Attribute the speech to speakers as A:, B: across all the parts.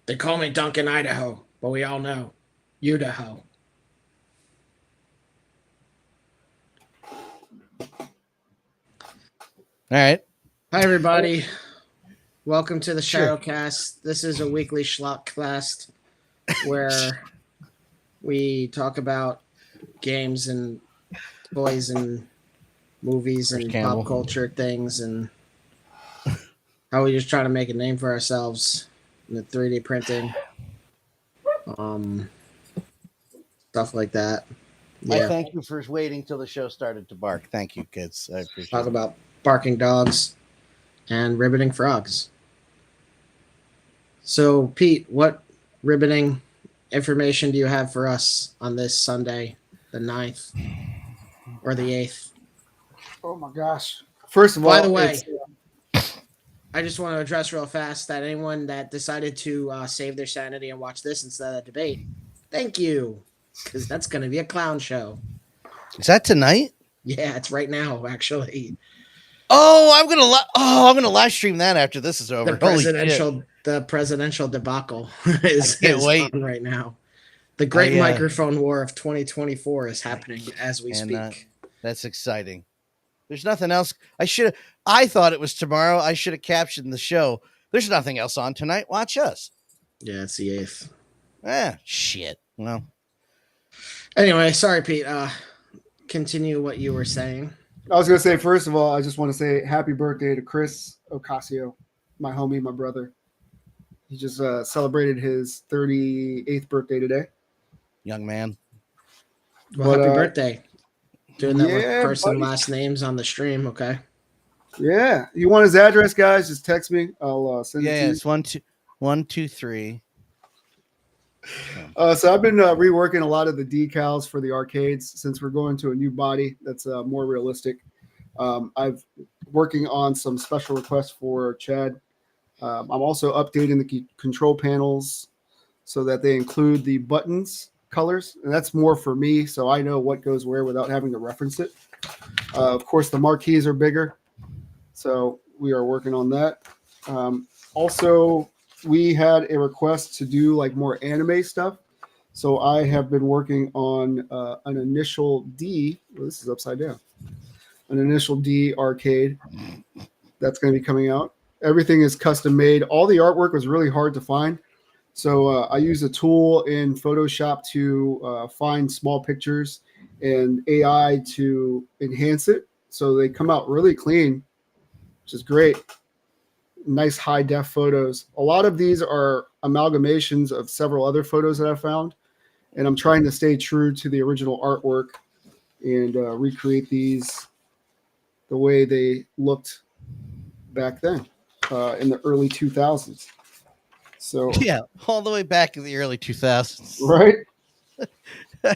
A: They call me Duncan Idaho, but we all know Idaho.
B: All right.
A: Hi, everybody. Welcome to the Shadowcast. This is a weekly schlockcast where we talk about games and toys and movies and pop culture things and how we just try to make a name for ourselves in the 3D printing, stuff like that.
B: Yeah. I thank you for waiting till the show started to bark. Thank you, kids. I appreciate it.
A: Talk about barking dogs and ribbiting frogs. So, Pete, what ribbiting information do you have for us on this Sunday, the 9th or the 8th?
C: Oh, my gosh. First of all,
A: by the way, I just want to address real fast that anyone that decided to save their sanity and watch this instead of the debate, thank you, because that's going to be a clown show.
B: Is that tonight?
A: Yeah, it's right now, actually.
B: Oh, I'm gonna live stream that after this is over.
A: The presidential debacle is on right now. The great microphone war of 2024 is happening as we speak.
B: That's exciting. There's nothing else. I thought it was tomorrow. I should have captioned the show. There's nothing else on tonight. Watch us.
A: Yeah, it's the 8th.
B: Shit. Well.
A: Anyway, sorry, Pete. Continue what you were saying.
C: I was going to say, first of all, I just want to say happy birthday to Chris Ocasio, my homie, my brother. He just celebrated his 38th birthday today.
B: Young man.
A: Well, happy birthday. Doing that with first and last names on the stream, okay?
C: Yeah. You want his address, guys? Just text me. I'll send it to you.
B: Yeah, it's 123.
C: So I've been reworking a lot of the decals for the arcades since we're going to a new body that's more realistic. I've working on some special requests for Chad. I'm also updating the control panels so that they include the buttons colors, and that's more for me, so I know what goes where without having to reference it. Of course, the marquees are bigger, so we are working on that. Also, we had a request to do like more anime stuff. So I have been working on an initial D. Well, this is upside down. An initial D arcade that's going to be coming out. Everything is custom made. All the artwork was really hard to find. So I use a tool in Photoshop to find small pictures and AI to enhance it. So they come out really clean, which is great. Nice high def photos. A lot of these are amalgamations of several other photos that I found, and I'm trying to stay true to the original artwork and recreate these the way they looked back then in the early 2000s. So
B: yeah, all the way back in the early 2000s,
C: right?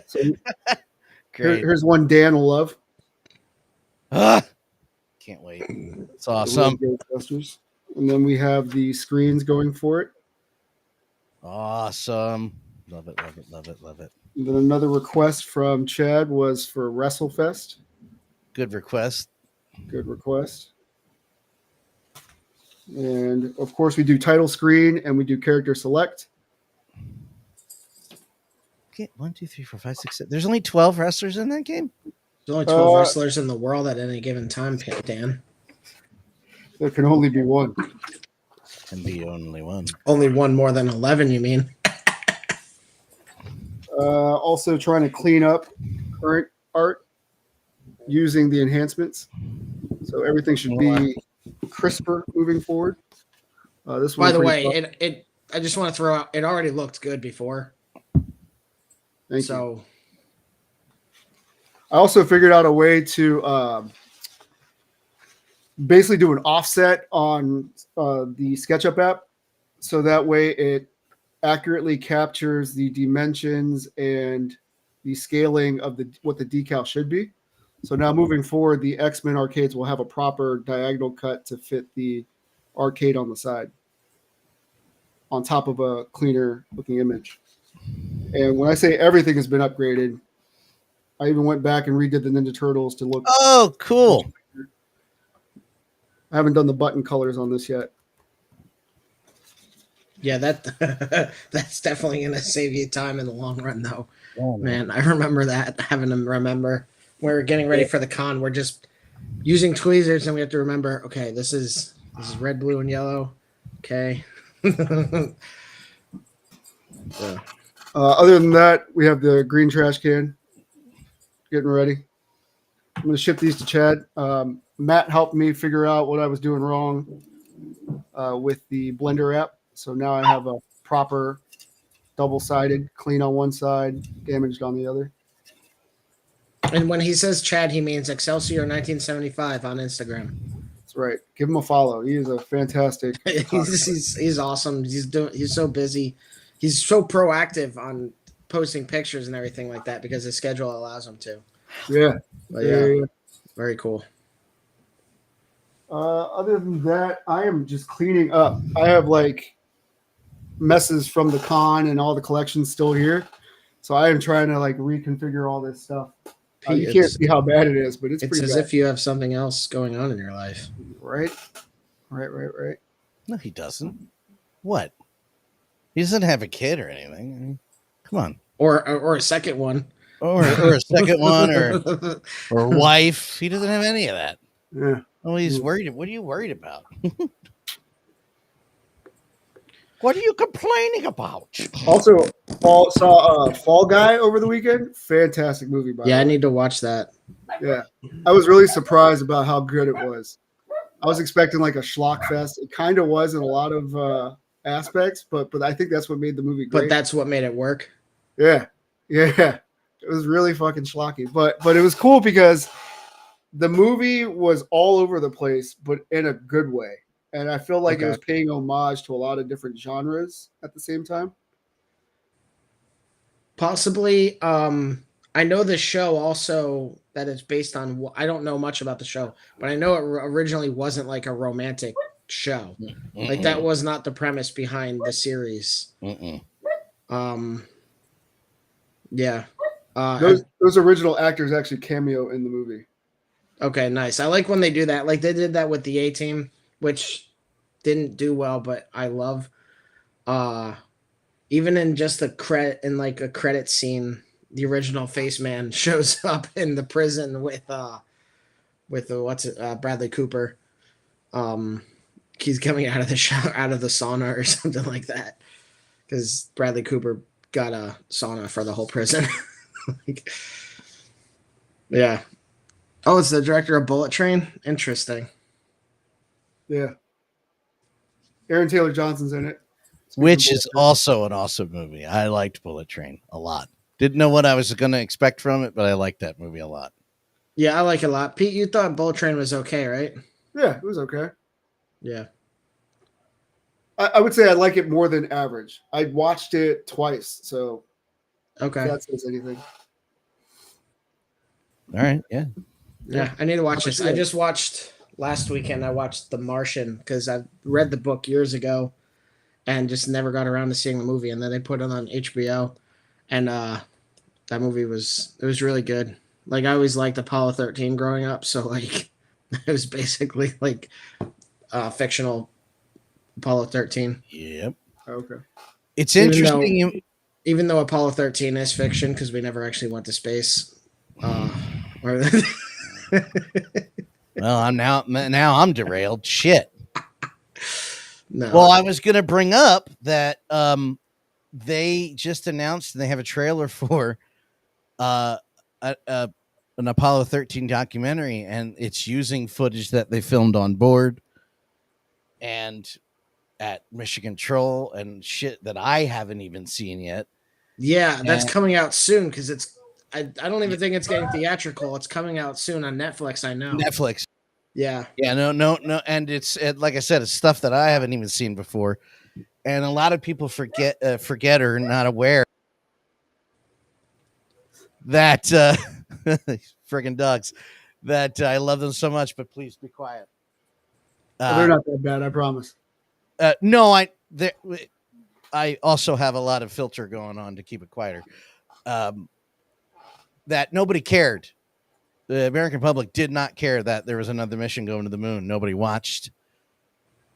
C: So,
B: great.
C: Here's one Dan will love.
B: Can't wait. It's awesome.
C: And then we have the screens going for it.
B: Awesome. Love it, love it, love it, love it.
C: And then another request from Chad was for WrestleFest.
B: Good request.
C: Good request. And, of course, we do title screen and we do character select.
B: Okay, 1, 2, 3, 4, 5, 6, 7. There's only 12 wrestlers in that game?
A: There's only 12 wrestlers in the world at any given time, Dan.
C: There can only be one.
B: Can be only one.
A: Only one more than 11, you mean?
C: Also trying to clean up current art using the enhancements. So everything should be crisper moving forward. This one,
A: by the way, I just want to throw out, it already looked good before.
C: Thank you. I also figured out a way to basically do an offset on the SketchUp app, so that way it accurately captures the dimensions and the scaling of what the decal should be. So now moving forward, the X-Men arcades will have a proper diagonal cut to fit the arcade on the side on top of a cleaner looking image. And when I say everything has been upgraded, I even went back and redid the Ninja Turtles to look.
B: Oh, cool.
C: I haven't done the button colors on this yet.
A: Yeah, that's definitely gonna save you time in the long run, though.
B: Oh,
A: Man, I remember that having to remember when we are getting ready for the con. We're just using tweezers, and we have to remember. Okay, this is red, blue, and yellow. Okay. Yeah.
C: Other than that, we have the green trash can getting ready. I'm going to ship these to Chad. Matt helped me figure out what I was doing wrong with the Blender app. So now I have a proper double-sided, clean on one side, damaged on the other.
A: And when he says Chad, he means 𝗖𝗽𝗆𝗆𝗆𝗆 on Instagram.
C: That's right. Give him a follow. He is a fantastic.
A: he's awesome. He's so busy. He's so proactive on posting pictures and everything like that because his schedule allows him to.
C: Yeah.
A: But yeah. Very cool.
C: Other than that, I am just cleaning up. I have like messes from the con and all the collections still here. So I am trying to like reconfigure all this stuff. You can't see how bad it is, but it's pretty
A: as
C: bad.
A: if you have something else going on in your life.
C: Right.
B: No, he doesn't. What? He doesn't have a kid or anything. I mean, come on.
A: Or a second one.
B: Or a second one or wife. He doesn't have any of that.
C: Yeah.
B: Oh, he's worried. What are you worried about? What are you complaining about?
C: Also, saw Fall Guy over the weekend. Fantastic movie, by the way.
A: I need to watch that.
C: Yeah. I was really surprised about how good it was. I was expecting like a schlock fest. It kind of was in a lot of aspects, but I think that's what made the movie great.
A: But that's what made it work.
C: Yeah. It was really fucking schlocky. But it was cool because the movie was all over the place, but in a good way. And I feel like it was paying homage to a lot of different genres at the same time.
A: Possibly. I know the show also that it's based on. I don't know much about the show, but I know it originally wasn't like a romantic show. Mm-mm. Like that was not the premise behind the series.
B: Mm-mm.
A: Yeah.
C: Those original actors actually cameo in the movie.
A: Okay, nice. I like when they do that. Like they did that with the A-Team, which didn't do well, but I love. Even in just a credit scene, the original Face Man shows up in the prison with Bradley Cooper. He's coming out of the out of the sauna or something like that, because Bradley Cooper got a sauna for the whole prison. Yeah. Oh, it's the director of Bullet Train. Interesting.
C: Yeah. Aaron Taylor Johnson's in it.
B: Which is also an awesome movie. I liked Bullet Train a lot. Didn't know what I was going to expect from it, but I liked that movie a lot.
A: Yeah, I like it a lot. Pete, you thought Bullet Train was okay, right?
C: Yeah, it was okay.
A: Yeah.
C: I would say I like it more than average. I watched it twice, so
A: okay.
C: If that says anything.
B: All right, yeah.
A: Yeah, I need to watch this. I just watched last weekend. I watched The Martian because I read the book years ago and just never got around to seeing the movie. And then they put it on HBO, and that movie was really good. Like I always liked Apollo 13 growing up, so like it was basically like fictional Apollo 13.
B: Yep.
C: Okay.
B: It's interesting.
A: Even though Apollo 13 is fiction because we never actually went to space.
B: Well, I'm derailed. Shit.
A: No.
B: Well, I was gonna bring up that they just announced and they have a trailer for an Apollo 13 documentary, and it's using footage that they filmed on board and at Mission Control and shit that I haven't even seen yet.
A: Yeah, that's coming out soon because it's. I don't even think it's getting theatrical. It's coming out soon on Netflix. I know.
B: Netflix.
A: Yeah.
B: Yeah. No. And it's like I said, it's stuff that I haven't even seen before, and a lot of people forget or not aware that friggin' dogs that I love them so much. But please be quiet.
C: They're not that bad, I promise.
B: No, I also have a lot of filter going on to keep it quieter. That nobody cared. The American public did not care that there was another mission going to the moon. Nobody watched.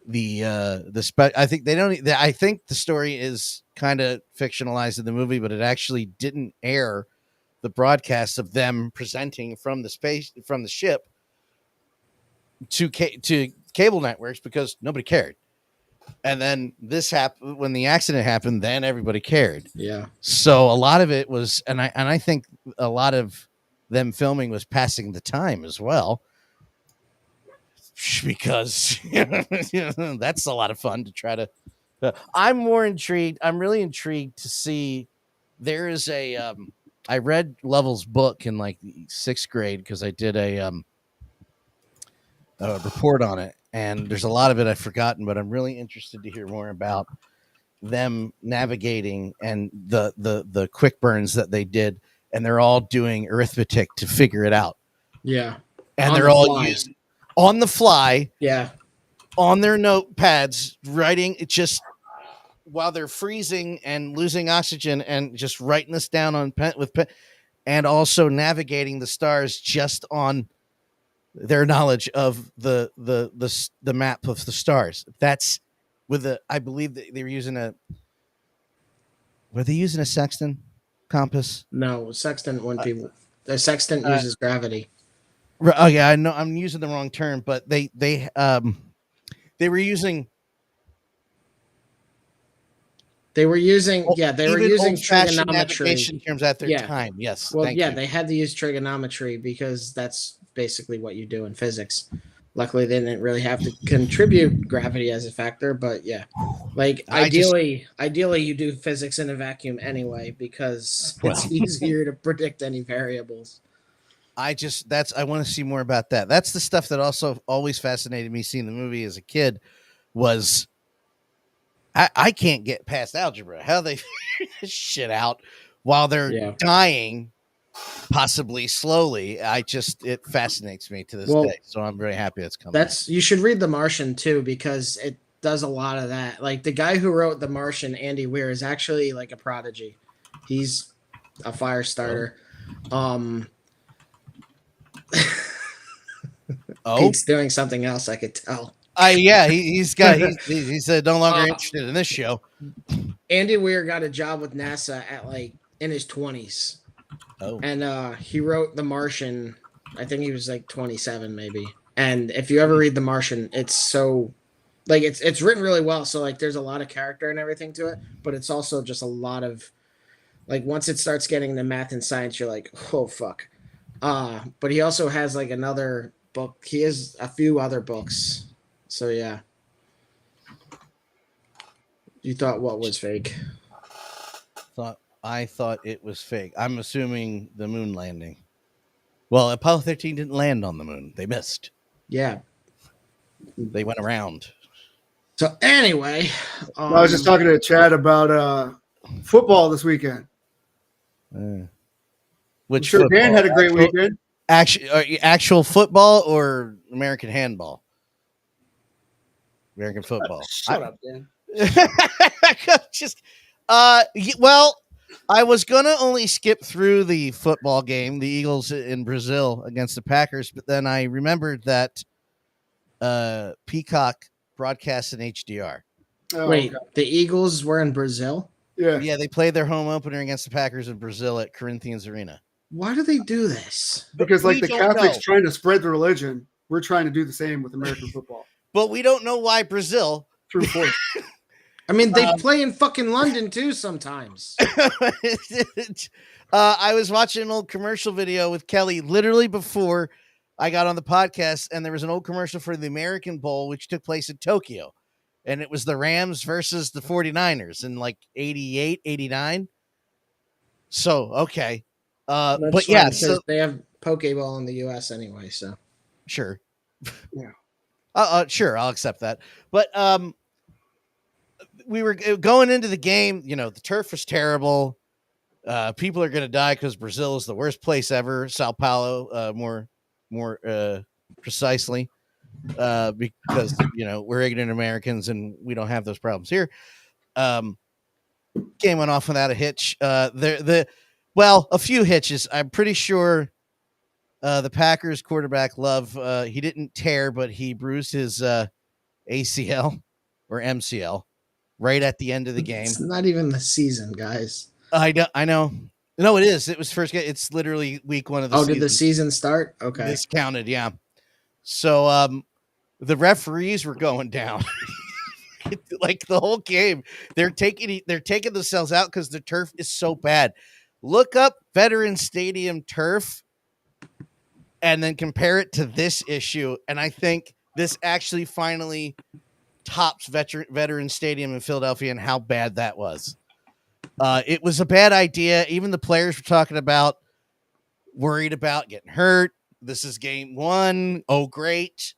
B: I think they don't. I think the story is kind of fictionalized in the movie, but it actually didn't air the broadcast of them presenting from the ship to cable networks because nobody cared. And then this happened when the accident happened. Then everybody cared.
A: Yeah.
B: So a lot of it was, and I think a lot of them filming was passing the time as well, because that's a lot of fun to try to. I'm more intrigued. I'm really intrigued to see. There is a. I read Lovell's book in like 6th grade because I did a report on it, and there's a lot of it I've forgotten, but I'm really interested to hear more about them navigating and the quick burns that they did, and they're all doing arithmetic to figure it out.
A: Yeah.
B: And they're all using on the fly.
A: Yeah.
B: On their notepads, writing it just while they're freezing and losing oxygen, and just writing this down on pen with pen, and also navigating the stars just on their knowledge of the map of the stars. That's with I believe that they were using were they using a sextant compass?
A: No, sextant wouldn't be. The sextant uses gravity.
B: Oh yeah, I know I'm using the wrong term, but they were using.
A: They were using trigonometry
B: in terms at their time. Yes.
A: Well, they had to use trigonometry because that's basically what you do in physics. Luckily, they didn't really have to contribute gravity as a factor, but yeah, like ideally you do physics in a vacuum anyway because it's easier to predict any variables.
B: I want to see more about that. That's the stuff that also always fascinated me seeing the movie as a kid was. I can't get past algebra. How they figure this shit out while they're dying, possibly slowly. It fascinates me to this day. So I'm very happy it's coming.
A: You should read The Martian too, because it does a lot of that. Like the guy who wrote The Martian, Andy Weir, is actually like a prodigy. He's a fire starter. Pete's doing something else, I could tell.
B: He's no longer interested in this show.
A: Andy Weir got a job with NASA at in his 20s. Oh. And he wrote The Martian. I think he was 27 maybe. And if you ever read The Martian, it's so it's written really well. So there's a lot of character and everything to it, but it's also just a lot of once it starts getting the math and science, you're like, oh fuck. But he also has another book. He has a few other books. So yeah. You thought what was fake?
B: I thought it was fake. I'm assuming the moon landing. Well, Apollo 13 didn't land on the moon. They missed.
A: Yeah.
B: They went around.
A: So anyway,
C: I was just talking to Chad about football this weekend.
B: Which
C: Dan had a great weekend.
B: Actual football or American handball? American football.
C: Shut up, Dan.
B: I was gonna only skip through the football game, the Eagles in Brazil against the Packers, but then I remembered that Peacock broadcasts in HDR.
A: Wait, the Eagles were in Brazil?
B: Yeah, they played their home opener against the Packers in Brazil at Corinthians Arena.
A: Why do they do this?
C: Because the Catholics trying to spread the religion, we're trying to do the same with American football.
B: But we don't know why Brazil.
C: True point.
A: I mean, they play in fucking London too sometimes.
B: I was watching an old commercial video with Kelly literally before I got on the podcast, and there was an old commercial for the American Bowl, which took place in Tokyo. And it was the Rams versus the 49ers in 88, 89. So, okay. But yeah, so
A: they have Pokeball in the US anyway, so.
B: Sure.
C: Yeah.
B: Sure, I'll accept that. But we were going into the game, the turf was terrible. People are going to die because Brazil is the worst place ever. Sao Paulo, more precisely, because we're ignorant Americans and we don't have those problems here. Game went off without a hitch. A few hitches. I'm pretty sure the Packers quarterback Love, he didn't tear, but he bruised his ACL or MCL right at the end of the game.
A: It's not even the season, guys.
B: I know. No, it is. It was first game. It's literally week 1 of the season.
A: Did the season start? Okay.
B: This counted, yeah. So the referees were going down. Like the whole game. They're taking themselves out because the turf is so bad. Look up Veteran Stadium turf and then compare it to this issue. And I think this actually finally tops Veteran Stadium in Philadelphia and how bad that was. It was a bad idea. Even the players were worried about getting hurt. This is game 1. Oh, great.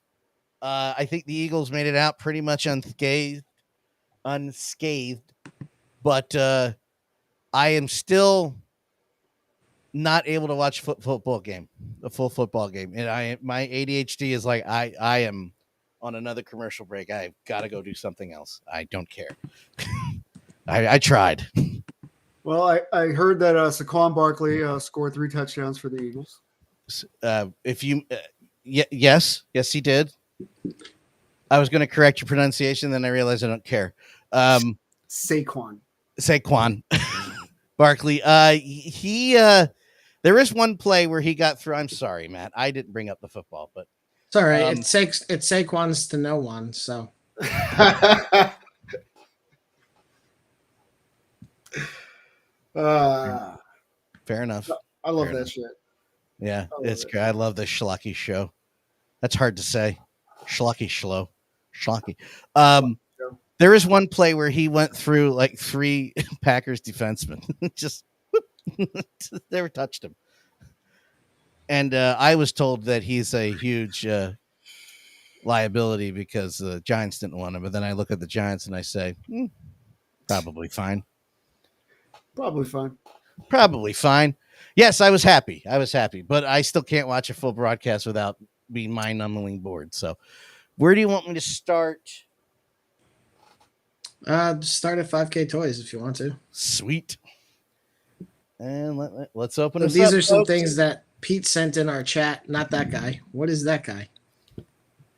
B: I think the Eagles made it out pretty much unscathed, but I am still not able to watch a full football game, and my ADHD is like I am on another commercial break. I've got to go do something else. I don't care. I tried.
C: Well, I heard that Saquon Barkley scored 3 touchdowns for the Eagles.
B: Yes, he did. I was going to correct your pronunciation, then I realized I don't care.
C: Saquon
B: Barkley. There is one play where he got through. I'm sorry, Matt. I didn't bring up the football, but
A: it's all right. It's Saquon's to no one. So
B: fair enough.
C: I love that shit.
B: Yeah, it's great. I love the Schlocky show. That's hard to say. Schlocky. There is one play where he went through like 3 Packers defensemen. Just never touched him. And I was told that he's a huge liability because the Giants didn't want him. But then I look at the Giants and I say, probably fine. Probably fine. Yes, I was happy. But I still can't watch a full broadcast without being mind-numbingly bored. So where do you want me to start?
A: Start at 5K Toys if you want to.
B: Sweet. And let's open this up.
A: These are some things that Pete sent in our chat. Not that guy. What is that guy?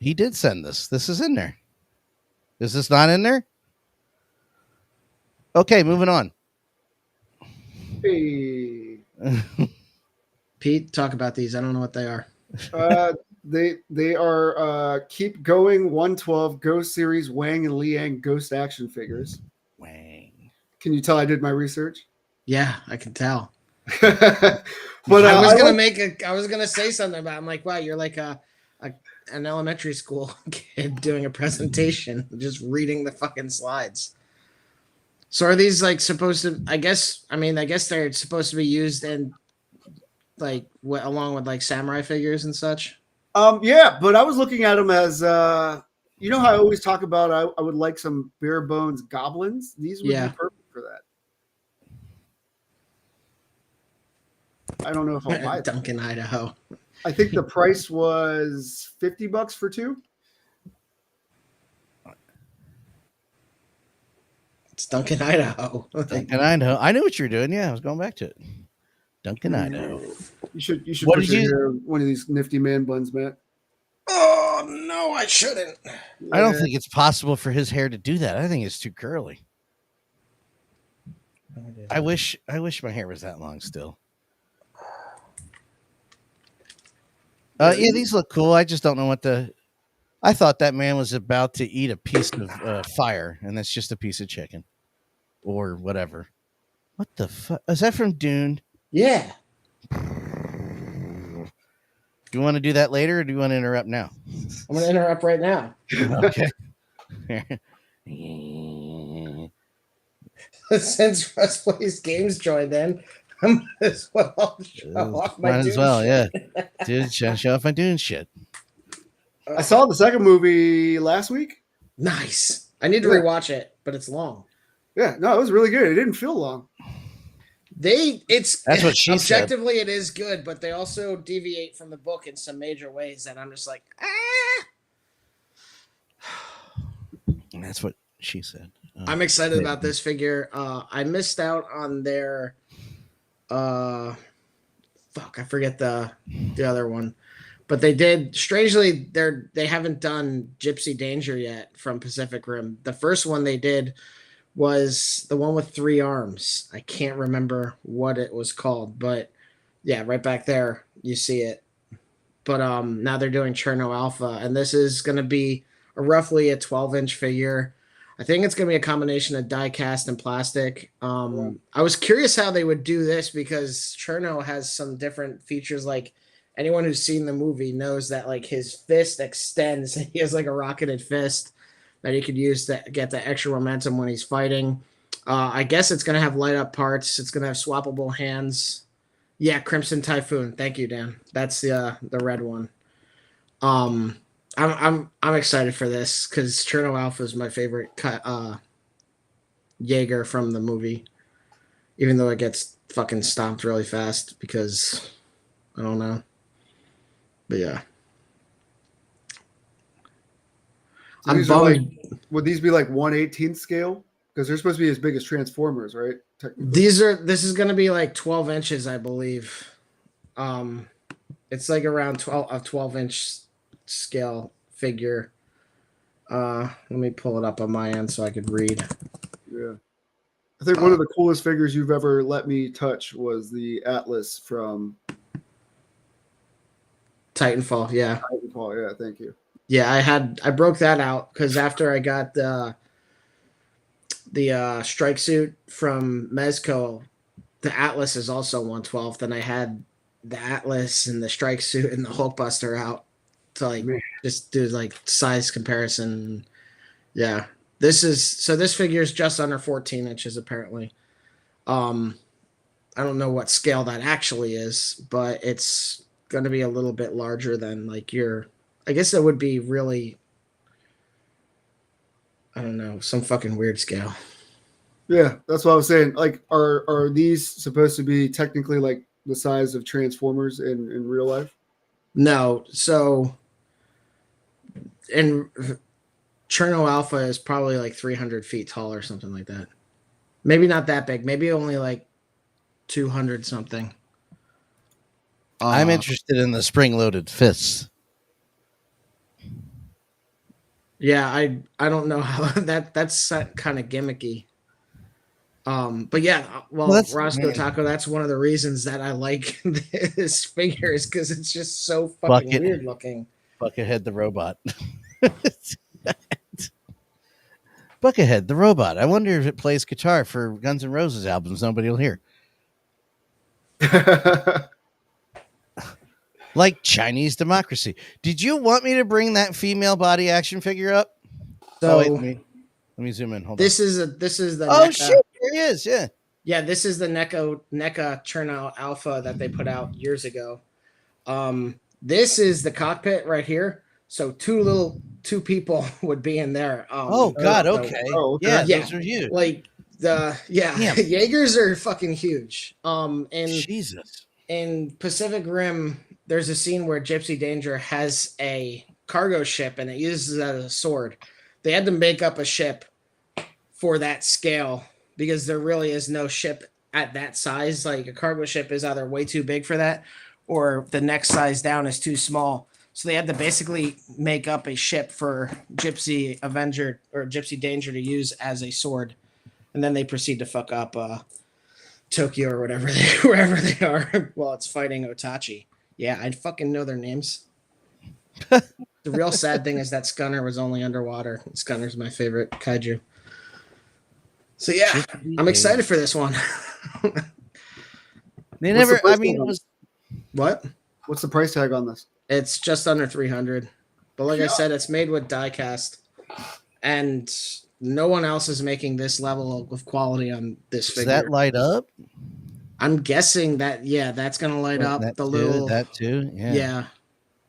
B: He did send this. This is in there. Is this not in there? Okay, moving on.
C: Hey.
A: Pete, talk about these. I don't know what they are.
C: They are Keep Going 112 Ghost Series Wang and Liang Ghost action figures.
B: Wang.
C: Can you tell I did my research?
A: Yeah, I can tell.
C: But
A: I was gonna say something about. I'm like, wow, you're like an elementary school kid doing a presentation, just reading the fucking slides. So are these like supposed to? I guess they're supposed to be used in like along with like samurai figures and such.
C: Yeah, but I was looking at them as you know how I always talk about I would like some bare bones goblins. These would be perfect for that. I don't know if I'll buy them.
A: Duncan, Idaho.
C: I think the price was $50 for 2.
A: It's Duncan, Idaho.
B: Duncan, Idaho. I knew what you were doing. Yeah, I was going back to it. Duncan, Idaho.
C: You should put your hair in one of these nifty man buns, Matt.
A: Oh no, I shouldn't.
B: I don't think it's possible for his hair to do that. I think it's too curly. I wish my hair was that long still. Yeah, these look cool. I just don't know what I thought that man was about to eat a piece of fire, and that's just a piece of chicken or whatever. What the fuck? Is that from Dune?
A: Yeah.
B: Do you want to do that later, or do you want to interrupt now?
A: I'm going to interrupt right now.
B: Okay.
A: Since Russ plays games joined in, I might as well show off my Dune
B: shit. Yeah. Dude, show off my Dune shit.
C: I saw the second movie last week.
A: Nice. I need to rewatch it, but it's long.
C: Yeah, no, it was really good. It didn't feel long.
B: That's what she
A: objectively
B: said.
A: It is good, but they also deviate from the book in some major ways that I'm just like,
B: And that's what she said.
A: I'm excited about this figure. I missed out on their I forget the other one. But they did, strangely, they haven't done Gypsy Danger yet from Pacific Rim. The first one they did was the one with 3 arms. I can't remember what it was called, but yeah, right back there you see it. But now they're doing Cherno Alpha, and this is going to be roughly a 12-inch figure. I think it's going to be a combination of die cast and plastic. I was curious how they would do this because Cherno has some different features. Like anyone who's seen the movie knows that like his fist extends. He has like a rocketed fist that he could use to get the extra momentum when he's fighting. I guess it's going to have light up parts. It's going to have swappable hands. Yeah, Crimson Typhoon. Thank you, Dan. That's the red one. I'm excited for this because Cherno Alpha is my favorite Jaeger from the movie, even though it gets fucking stomped really fast because I don't know. But yeah,
C: So
A: I'm bummed.
C: Would these be like 1/18 scale? Because they're supposed to be as big as Transformers, right? Technically.
A: This is going to be like 12 inches, I believe. It's like around 12-inch scale figure. Let me pull it up on my end so I could read.
C: Yeah. I think one of the coolest figures you've ever let me touch was the Atlas from
A: Titanfall, yeah.
C: Titanfall, yeah, thank you.
A: Yeah, I broke that out because after I got the strike suit from Mezco, the Atlas is also 1/12th, and I had the Atlas and the strike suit and the Hulkbuster out to like just do like size comparison. Yeah, this figure is just under 14 inches apparently. I don't know what scale that actually is, but it's going to be a little bit larger than like I guess it would be really, I don't know, some fucking weird scale.
C: Yeah, that's what I was saying. Like, are these supposed to be technically like the size of Transformers in real life?
A: No, so in Cherno Alpha is probably like 300 feet tall or something like that. Maybe not that big. Maybe only like 200 something.
B: I'm interested in the spring-loaded fists.
A: Yeah, I don't know how that's kind of gimmicky. But yeah, well Roscoe Taco, that's one of the reasons that I like this figure is because it's just so fucking weird looking.
B: Buckethead the robot. Buckethead the robot. I wonder if it plays guitar for Guns N' Roses albums nobody will hear. Like Chinese democracy. Did you want me to bring that female body action figure up?
A: So
B: let me zoom in. Hold on.
A: This is the
B: NECA. Shit, there he is. Yeah.
A: Yeah, this is the NECA Cherno Alpha that they put out years ago. This is the cockpit right here. So two people would be in there.
B: Oh God, okay. Yeah,
A: those
B: are huge.
A: Like Jaegers are fucking huge. And
B: Jesus.
A: In Pacific Rim, there's a scene where Gypsy Danger has a cargo ship and it uses it as a sword. They had to make up a ship for that scale because there really is no ship at that size. Like a cargo ship is either way too big for that or the next size down is too small. So they had to basically make up a ship for Gypsy Avenger or Gypsy Danger to use as a sword. And then they proceed to fuck up Tokyo or wherever they are while it's fighting Otachi. Yeah, I'd fucking know their names. The real sad thing is that Scunner was only underwater. Scunner's my favorite kaiju. So yeah, I'm excited for this one.
B: They never. I mean,
A: what?
C: What's the price tag on this?
A: It's just under 300. But like I said, it's made with die cast, and no one else is making this level of quality on this figure.
B: Does that light up?
A: I'm guessing that that's gonna light up
B: that too.
A: Yeah.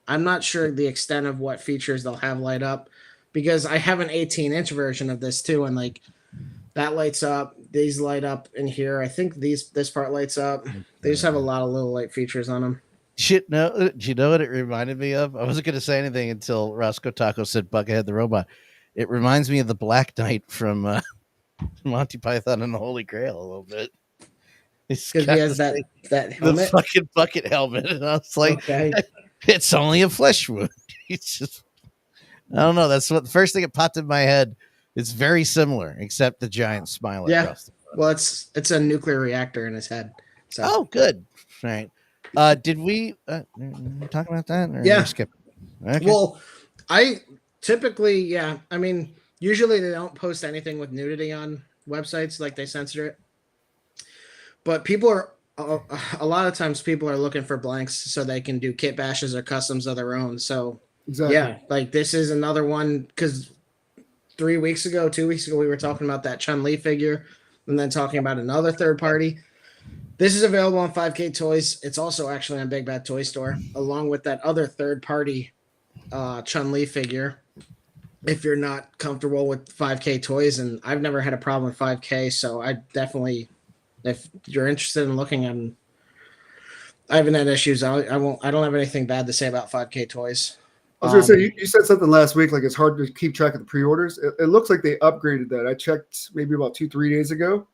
A: I'm not sure the extent of what features they'll have light up because I have an 18-inch version of this too, and like that lights up. These light up in here. I think this part lights up. They just have a lot of little light features on them.
B: Shit, no. Do you know what it reminded me of? I wasn't going to say anything until Roscoe Taco said Buckethead the robot. It reminds me of the Black Knight from Monty Python and the Holy Grail a little bit.
A: Because he has that helmet?
B: The fucking bucket helmet. And I was like,
A: okay.
B: It's only a flesh wound. It's just, I don't know. That's what the first thing that popped in my head. It's very similar, except the giant smile
A: Yeah.
B: across the front.
A: Well, it's a nuclear reactor in his head. So.
B: Oh, good. Right. Did we talk about that? Or
A: Yeah.
B: Skip? Okay.
A: Well, I typically, yeah. I mean, usually they don't post anything with nudity on websites, like they censor it. But people are a lot of times people are looking for blanks so they can do kit bashes or customs of their own. So
C: Exactly.
A: yeah, like this is another one because 2 weeks ago, we were talking about that Chun-Li figure and then talking about another third party. This is available on 5K Toys. It's also actually on Big Bad Toy Store, along with that other third party Chun-Li figure. If you're not comfortable with 5K Toys, and I've never had a problem with 5K, so I definitely, if you're interested in looking at them, I haven't had issues. I don't have anything bad to say about 5K Toys.
C: I was going to say, you said something last week, like it's hard to keep track of the pre-orders. It looks like they upgraded that. I checked maybe about 2-3 days ago,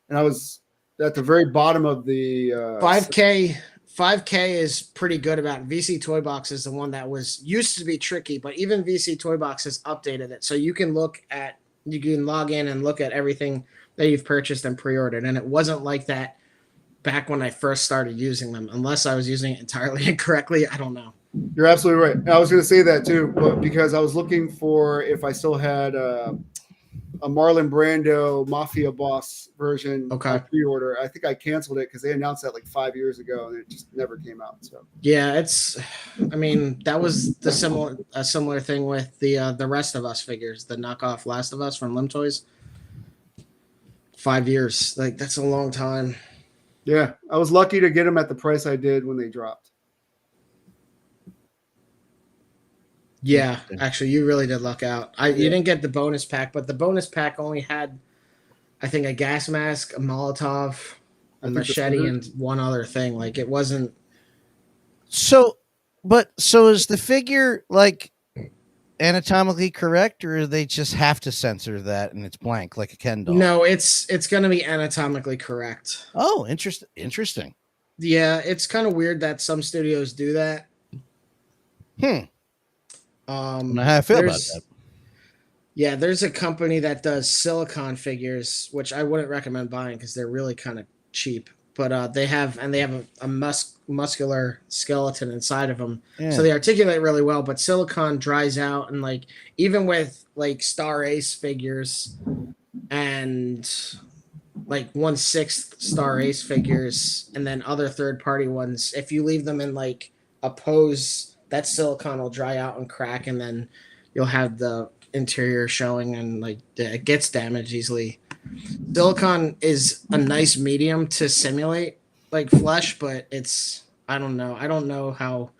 C: and I was at the very bottom of the
A: 5K. 5K is pretty good about VC Toy Box is the one that used to be tricky, but even VC Toy Box has updated it. So you can log in and look at everything that you've purchased and pre-ordered. And it wasn't like that back when I first started using them, unless I was using it entirely incorrectly. I don't know.
C: You're absolutely right. I was going to say that too, but because I was looking for if I still had a Marlon Brando Mafia Boss version pre-order. I think I canceled it because they announced that like 5 years ago and it just never came out. So
A: yeah, that was a similar thing with the Rest of Us figures, the knockoff Last of Us from Limb Toys. 5 years, like that's a long time.
C: Yeah, I was lucky to get them at the price I did when they dropped.
A: Yeah, actually, you really did luck out. You didn't get the bonus pack, but the bonus pack only had, I think, a gas mask, a Molotov, a machete, and one other thing. Like it wasn't.
B: So is the figure like anatomically correct, or they just have to censor that and it's blank like a Ken doll?
A: No, it's going to be anatomically correct.
B: Oh, interesting.
A: Yeah, it's kind of weird that some studios do that.
B: How I feel about that.
A: Yeah, there's a company that does silicone figures, which I wouldn't recommend buying because they're really kind of cheap. But they have a muscular skeleton inside of them, so they articulate really well. But silicone dries out, and like even with like Star Ace figures and like 1/6 Star Ace figures, and then other third party ones, if you leave them in like a pose, that silicone will dry out and crack, and then you'll have the interior showing, and like it gets damaged easily. Silicone is a nice medium to simulate like flesh, but I don't know how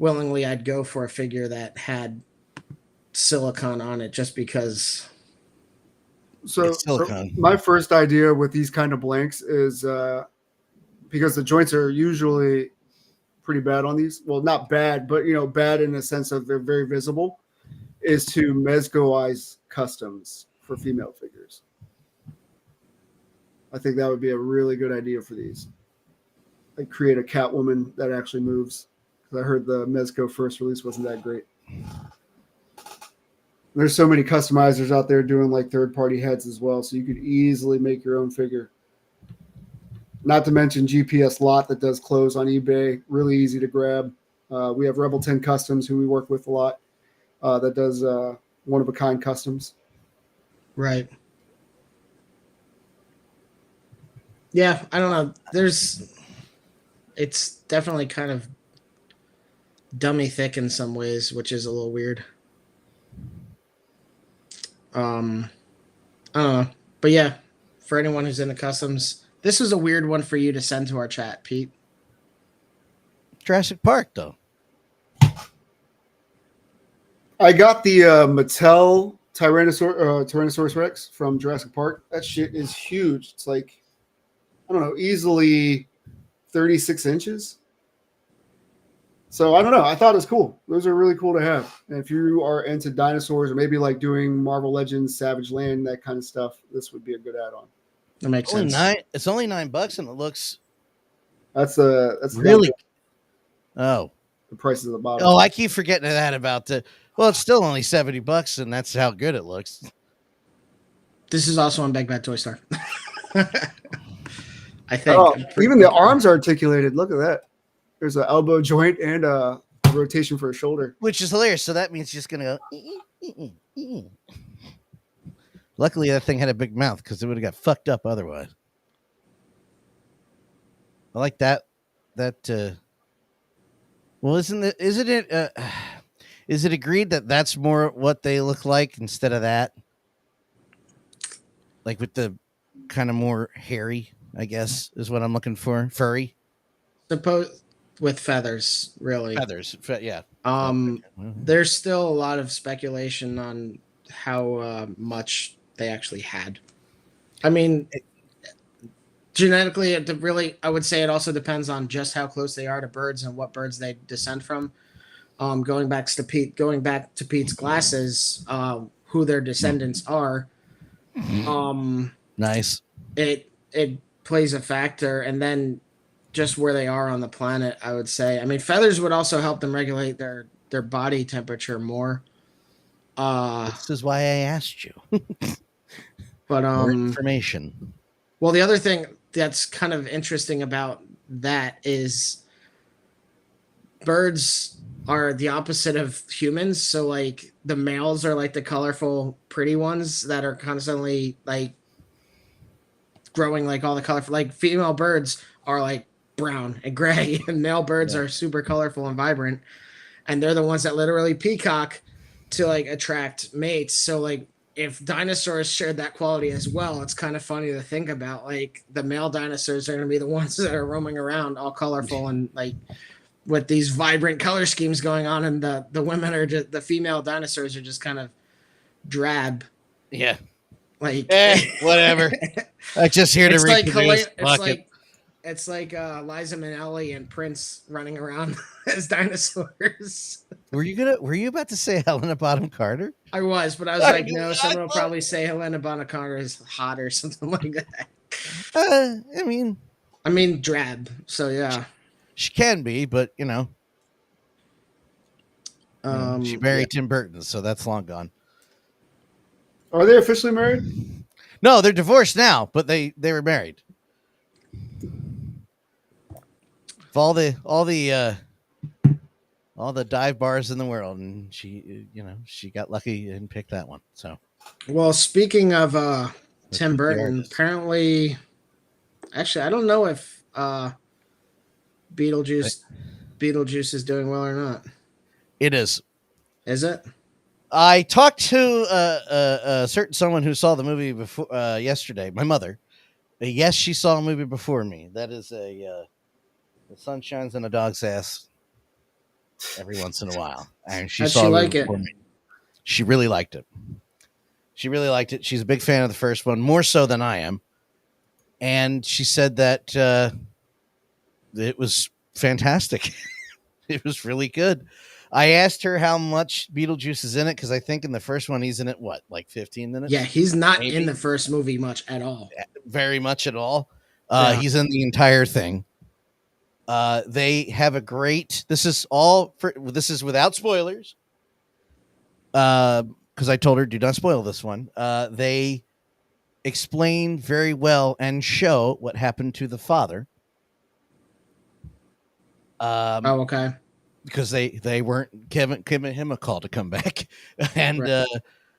A: willingly I'd go for a figure that had silicone on it just because.
C: So my first idea with these kind of blanks is because the joints are usually pretty bad on these. Well, not bad, but bad in the sense of they're very visible. Is to Mezco-ize customs for female figures. I think that would be a really good idea for these. Like create a Catwoman that actually moves. Because I heard the Mezco first release wasn't that great. There's so many customizers out there doing like third-party heads as well, so you could easily make your own figure. Not to mention GPS Lot that does clothes on eBay, really easy to grab. We have Rebel 10 Customs, who we work with a lot, that does one-of-a-kind customs.
A: Right. Yeah, I don't know. It's definitely kind of dummy thick in some ways, which is a little weird. I don't know. But yeah, for anyone who's into customs, this was a weird one for you to send to our chat, Pete.
B: Jurassic Park, though.
C: I got the Mattel Tyrannosaurus Rex from Jurassic Park. That shit is huge. It's like, I don't know, easily 36 inches. So I don't know. I thought it was cool. Those are really cool to have. And if you are into dinosaurs or maybe like doing Marvel Legends, Savage Land, that kind of stuff, this would be a good add-on.
A: That makes sense.
B: It's only $9 and it looks.
C: That's
B: really. Oh,
C: the prices at the bottom.
B: Oh, I keep forgetting that about the. Well, it's still only $70, and that's how good it looks.
A: This is also on Big Bad Toy Store. I think.
C: Oh, even the arms are articulated. Look at that. There's an elbow joint and a rotation for a shoulder.
B: Which is hilarious. So that means just going to go. Luckily, that thing had a big mouth because it would have got fucked up otherwise. I like that. Well, isn't it is it agreed that that's more what they look like instead of that? Like with the kind of more hairy, I guess, is what I'm looking for. Furry.
A: Suppose with feathers, really.
B: Feathers, yeah.
A: There's still a lot of speculation on how much they actually had. I mean, genetically, I would say it also depends on just how close they are to birds and what birds they descend from. Going back to Pete's glasses, who their descendants are.
B: Nice.
A: It plays a factor, and then just where they are on the planet, I would say. I mean, feathers would also help them regulate their body temperature more.
B: This is why I asked you.
A: But
B: more information.
A: Well, the other thing that's kind of interesting about that is birds are the opposite of humans. So like the males are like the colorful, pretty ones that are constantly like growing like all the colorful, like female birds are like brown and gray and male birds are super colorful and vibrant. And they're the ones that literally peacock to like attract mates. So like if dinosaurs shared that quality as well, it's kind of funny to think about. Like the male dinosaurs are going to be the ones that are roaming around all colorful and like with these vibrant color schemes going on, and the women are just, the female dinosaurs are just kind of drab.
B: Yeah.
A: Like
B: whatever. I'm just here to reproduce.
A: It's like Liza Minnelli and Prince running around as dinosaurs.
B: Were you about to say Helena Bonham Carter?
A: I was, but I was like, no, someone will probably say Helena Bonham Carter is hot or something like that.
B: I mean,
A: drab. So yeah.
B: She can be, but you know. She married Tim Burton, so that's long gone.
C: Are they officially married?
B: No, they're divorced now, but they were married. All the dive bars in the world, and she got lucky and picked that one. So, well,
A: speaking of Tim Burton, apparently, actually, I don't know if Beetlejuice is doing well or not.
B: It is.
A: Is it?
B: I talked to a certain someone who saw the movie before yesterday. My mother. Yes, she saw a movie before me. That is the sun shines on a dog's ass every once in a while, and she saw it before me. She really liked it. She's a big fan of the first one, more so than I am, and she said that it was fantastic. It was really good. I asked her how much Beetlejuice is in it, because I think in the first one he's in it, like 15 minutes?
A: Yeah, he's not in the first movie much at all.
B: Very much at all. He's in the entire thing. They have a great. This is without spoilers. Because I told her, do not spoil this one. They explain very well and show what happened to the father.
A: Okay.
B: Because they weren't giving him a call to come back, and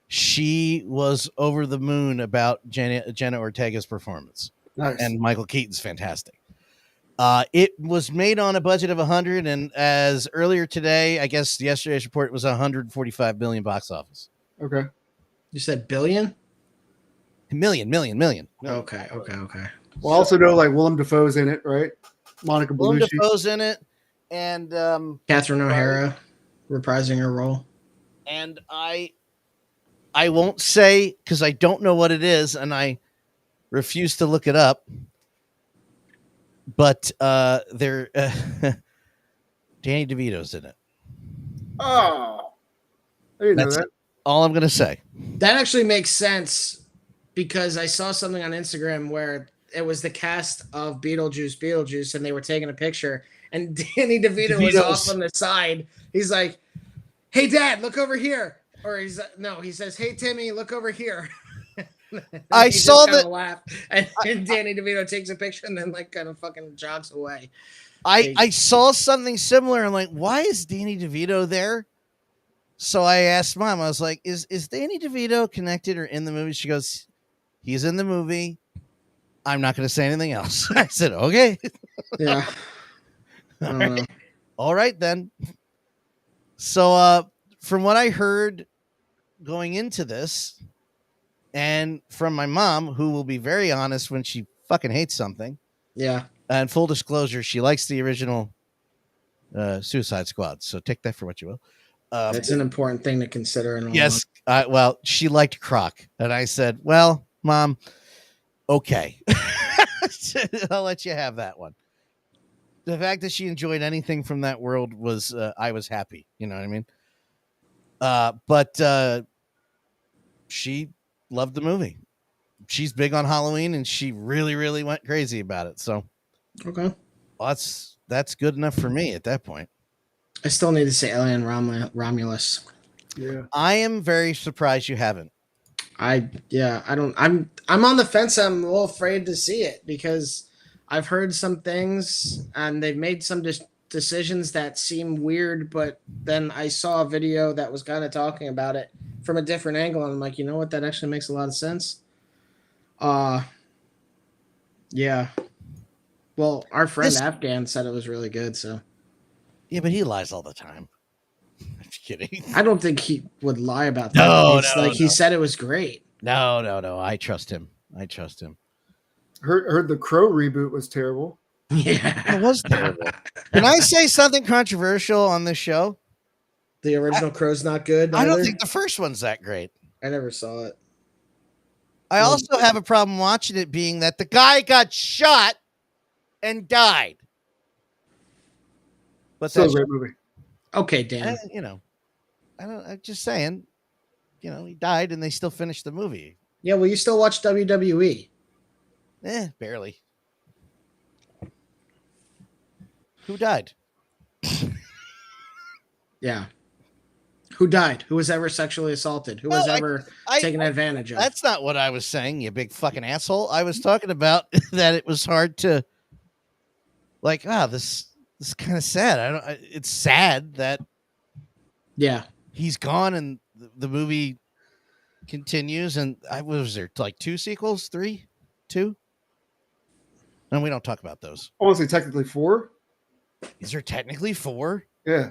B: she was over the moon about Jenna Ortega's performance.
C: Nice.
B: And Michael Keaton's fantastic. It was made on a budget of 100, and as earlier today, I guess yesterday's report, it was 145 million box office.
C: Okay.
A: You said billion?
B: Million.
A: Okay.
C: Well, I also know like Willem Dafoe's in it, right? Monica Bellucci.
B: Willem Dafoe's in it, and
A: Catherine O'Hara reprising her role.
B: And I won't say, because I don't know what it is, and I refuse to look it up. But Danny DeVito's in it.
C: Oh, I didn't know that.
B: All I'm going to say.
A: That actually makes sense, because I saw something on Instagram where it was the cast of Beetlejuice, and they were taking a picture, and Danny DeVito was off on the side. He's like, "Hey, Dad, look over here," or he says, "Hey, Timmy, look over here."
B: I saw that.
A: Laugh, and Danny DeVito takes a picture and then like kind of fucking jogs away.
B: I saw something similar. I'm like, why is Danny DeVito there? So I asked Mom, I was like, is Danny DeVito connected or in the movie? She goes, he's in the movie. I'm not going to say anything else. I said, okay.
A: Yeah.
B: All right, then. So from what I heard going into this, and from my mom, who will be very honest when she fucking hates something.
A: Yeah.
B: And full disclosure, she likes the original Suicide Squad. So take that for what you will.
A: That's an important thing to consider.
B: Yes. Well, she liked Croc. And I said, well, Mom, okay. I'll let you have that one. The fact that she enjoyed anything from that world was, I was happy. You know what I mean? But she loved the movie. She's big on Halloween, and she really, really went crazy about it. So,
A: okay,
B: well, that's good enough for me at that point.
A: I still need to say Alien Romulus.
C: Yeah,
B: I am very surprised you haven't.
A: I don't. I'm on the fence. I'm a little afraid to see it because I've heard some things, and they've made some decisions that seem weird. But then I saw a video that was kind of talking about it from a different angle, and I'm like, you know what? That actually makes a lot of sense. Yeah. Well, our friend Afghan said it was really good, so.
B: Yeah, but he lies all the time. I'm just kidding.
A: I don't think he would lie about that. He said it was great.
B: No. I trust him.
C: Heard the Crow reboot was terrible.
A: Yeah.
B: It was terrible. Can I say something controversial on this show?
A: The original Crow's not good.
B: I don't think the first one's that great.
A: I never saw it.
B: I also have a problem watching it, being that the guy got shot and died. But
C: still a great movie.
A: Okay, Dan.
B: I'm just saying, he died and they still finished the movie.
A: Yeah, well, you still watch WWE?
B: Barely. Who died?
A: Yeah. Who died? Who was ever sexually assaulted? Who was ever taken advantage of?
B: That's not what I was saying, you big fucking asshole. I was talking about that it was hard to, like, this is kind of sad. It's sad that he's gone and the movie continues. And was there like 2 sequels? 3? 2? And we don't talk about those.
C: I want to say technically 4.
B: Is there technically 4?
C: Yeah.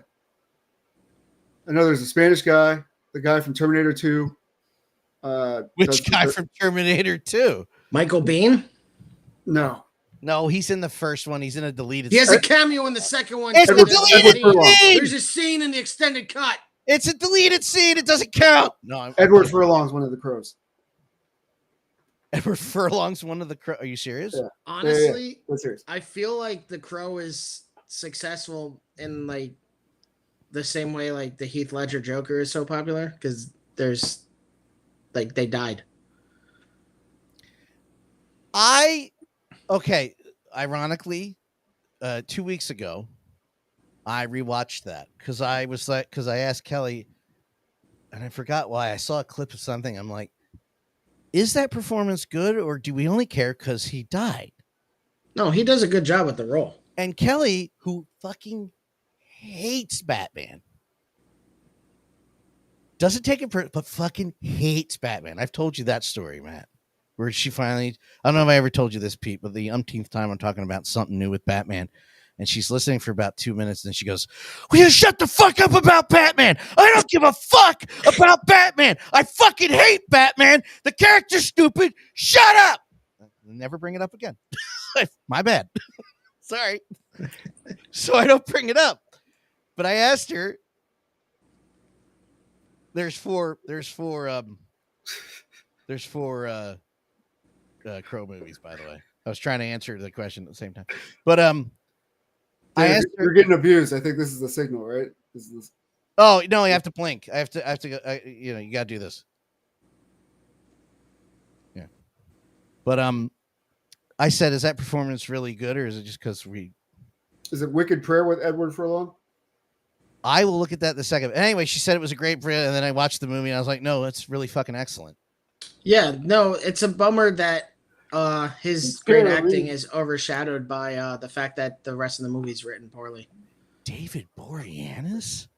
C: I know there's a Spanish guy, the guy from Terminator 2.
B: Which guy from Terminator 2?
A: Michael Biehn?
C: No,
B: he's in the first one. He's in a deleted.
A: He has a cameo in the second one.
B: It's a deleted scene.
A: There's a scene in the extended cut.
B: It's a deleted scene. It doesn't count. No,
C: Edward Furlong's one of the Crows.
B: Edward Furlong's one of the Crows. Are you serious?
C: Yeah.
A: Honestly,
C: yeah. Serious.
A: I feel like the Crow is successful in like the same way like the Heath Ledger Joker is so popular because there's like they died.
B: Ironically, 2 weeks ago, I rewatched that because I asked Kelly, and I forgot why. I saw a clip of something. I'm like, is that performance good, or do we only care because he died?
A: No, he does a good job with the role.
B: And Kelly, who fucking hates Batman, doesn't take it, but fucking hates Batman. I've told you that story, Matt. Where she finally, I don't know if I ever told you this, Pete, but the umpteenth time I'm talking about something new with Batman. And she's listening for about 2 minutes. And she goes, will you shut the fuck up about Batman? I don't give a fuck about Batman. I fucking hate Batman. The character's stupid. Shut up. Never bring it up again. My bad. Sorry. So I don't bring it up. But I asked her, there's four Crow movies, by the way. I was trying to answer the question at the same time, but I asked her,
C: you're getting abused. I think this is the signal, right?
B: Oh no, you have to blink. I have to go. You got to do this. Yeah, but I I said, is that performance really good, or is it just because we?
C: Is it Wicked Prayer with Edward Furlong?
B: I will look at that in a second. Anyway, she said it was a great Brit, and then I watched the movie and I was like, no, it's really fucking excellent.
A: Yeah, no, it's a bummer that his great acting is overshadowed by the fact that the rest of the movie's written poorly.
B: David Boreanaz?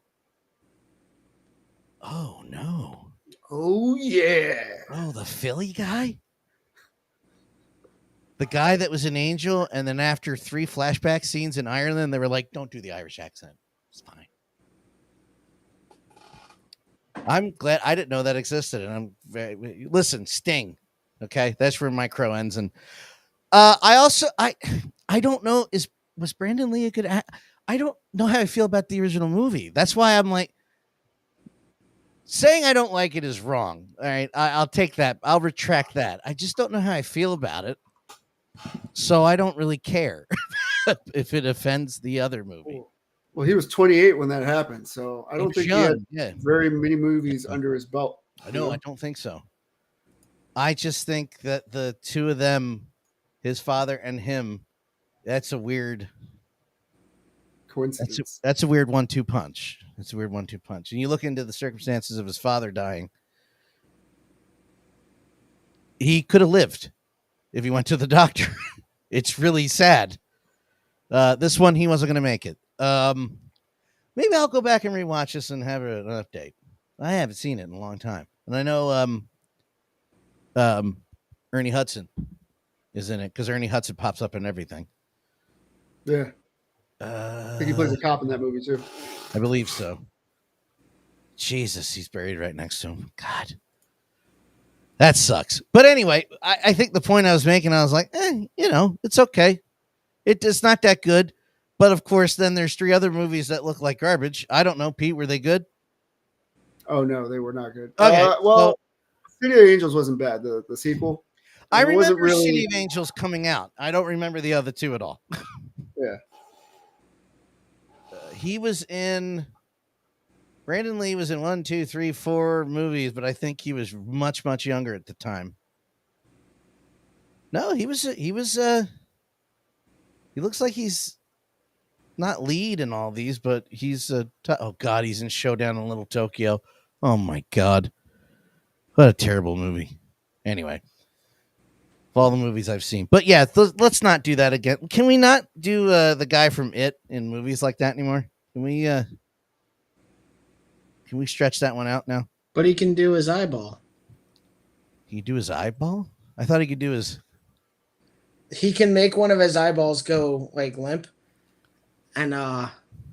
B: Oh no.
C: Oh yeah.
B: Oh, the Philly guy? The guy that was an angel, and then after 3 flashback scenes in Ireland, they were like, don't do the Irish accent. It's fine. I'm glad I didn't know that existed, and I'm very listen, Sting. Okay, that's where my crow ends. And I don't know, was Brandon Lee a good I don't know how I feel about the original movie. That's why I'm like, saying I don't like it is wrong. All right, I'll take that. I'll retract that. I just don't know how I feel about it. So I don't really care if it offends the other movie.
C: Well, he was 28 when that happened, so I don't think
B: young.
C: he had very many movies under his belt.
B: I don't think so. I just think that the two of them, his father and him, that's a weird
C: coincidence.
B: That's a weird 1-2 punch. It's a weird 1-2 punch. And you look into the circumstances of his father dying. He could have lived if he went to the doctor. It's really sad. This one, he wasn't going to make it. Maybe I'll go back and rewatch this and have an update. I haven't seen it in a long time. And I know Ernie Hudson is in it because Ernie Hudson pops up in everything.
C: Yeah. I think he plays a cop in that movie too.
B: I believe so. Jesus, he's buried right next to him. God. That sucks. But anyway, I think the point I was making, I was like, it's okay. It's not that good. But of course, then there's 3 other movies that look like garbage. I don't know, Pete, were they good?
C: Oh, no, they were not good.
B: Okay.
C: Well, City of Angels wasn't bad, the sequel.
B: I remember City of Angels coming out. I don't remember the other 2 at all.
C: Yeah.
B: He was in... Brandon Lee was in 1, 2, 3, 4 movies, but I think he was much, much younger at the time. No, he looks like he's not lead in all these, but he's oh God, he's in Showdown in Little Tokyo. Oh my God. What a terrible movie. Anyway, of all the movies I've seen, but yeah, let's not do that again. Can we not do the guy from It in movies like that anymore? Can we stretch that one out now?
A: But he can do his eyeball.
B: He can do his eyeball? I thought he could do his...
A: He can make one of his eyeballs go like limp. And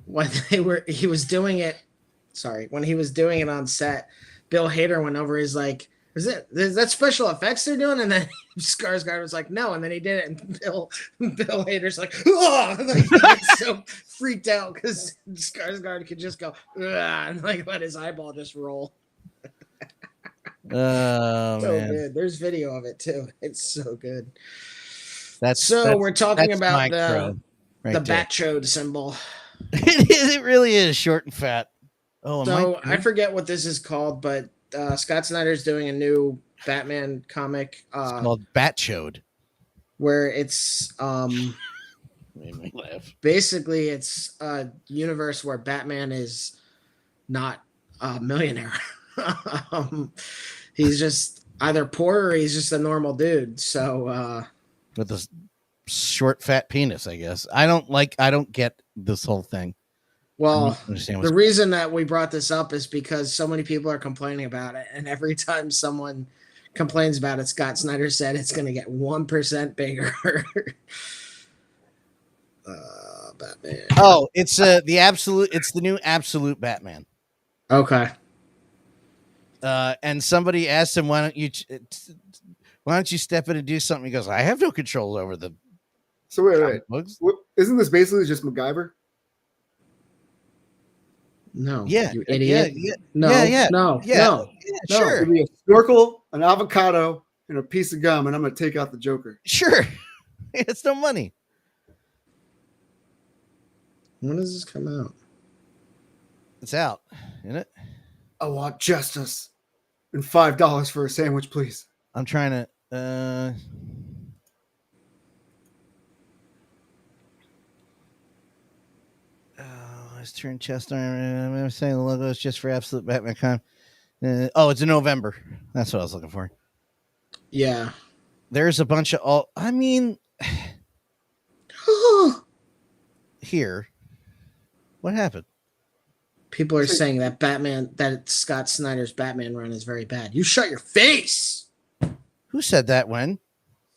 A: when he was doing it on set, Bill Hader went over, he's like, is that special effects they're doing? And then Skarsgård was like, no. And then he did it, and Bill Hader's like, oh, like, he gets so freaked out because Skarsgård could just go, and like let his eyeball just roll.
B: Oh,
A: so
B: man.
A: good. There's video of it too. It's so good.
B: That's
A: we're talking about the
B: right
A: Batchode symbol.
B: It really is short and fat. Oh,
A: so I forget what this is called, but Scott Snyder's doing a new Batman comic.
B: It's called Batchode.
A: Where it's
B: made me laugh.
A: Basically it's a universe where Batman is not a millionaire. He's just either poor or he's just a normal dude. So
B: with a short fat penis, I guess. I don't get this whole thing.
A: Well, the reason that we brought this up is because so many people are complaining about it, and every time someone complains about it, Scott Snyder said it's going to get 1% bigger. Batman.
B: Oh, it's the new absolute Batman.
A: Okay.
B: And somebody asked him, why don't you step in and do something? He goes, I have no control over the.
C: So wait. Isn't this basically just MacGyver?
A: No.
B: Yeah.
A: You idiot.
B: Yeah.
A: No.
B: Sure.
C: Give me a snorkel, an avocado, and a piece of gum, and I'm going to take out the Joker.
B: Sure. It's no money.
A: When does this come out?
B: It's out, isn't it?
C: I want justice and $5 for a sandwich, please.
B: I'm trying to. His turn chest arm. I'm saying the logo is just for absolute Batman con. It's in November. That's what I was looking for.
A: Yeah.
B: There's a bunch of all. I mean, here, what happened?
A: People are saying that Scott Snyder's Batman run is very bad. You shut your face.
B: Who said that when?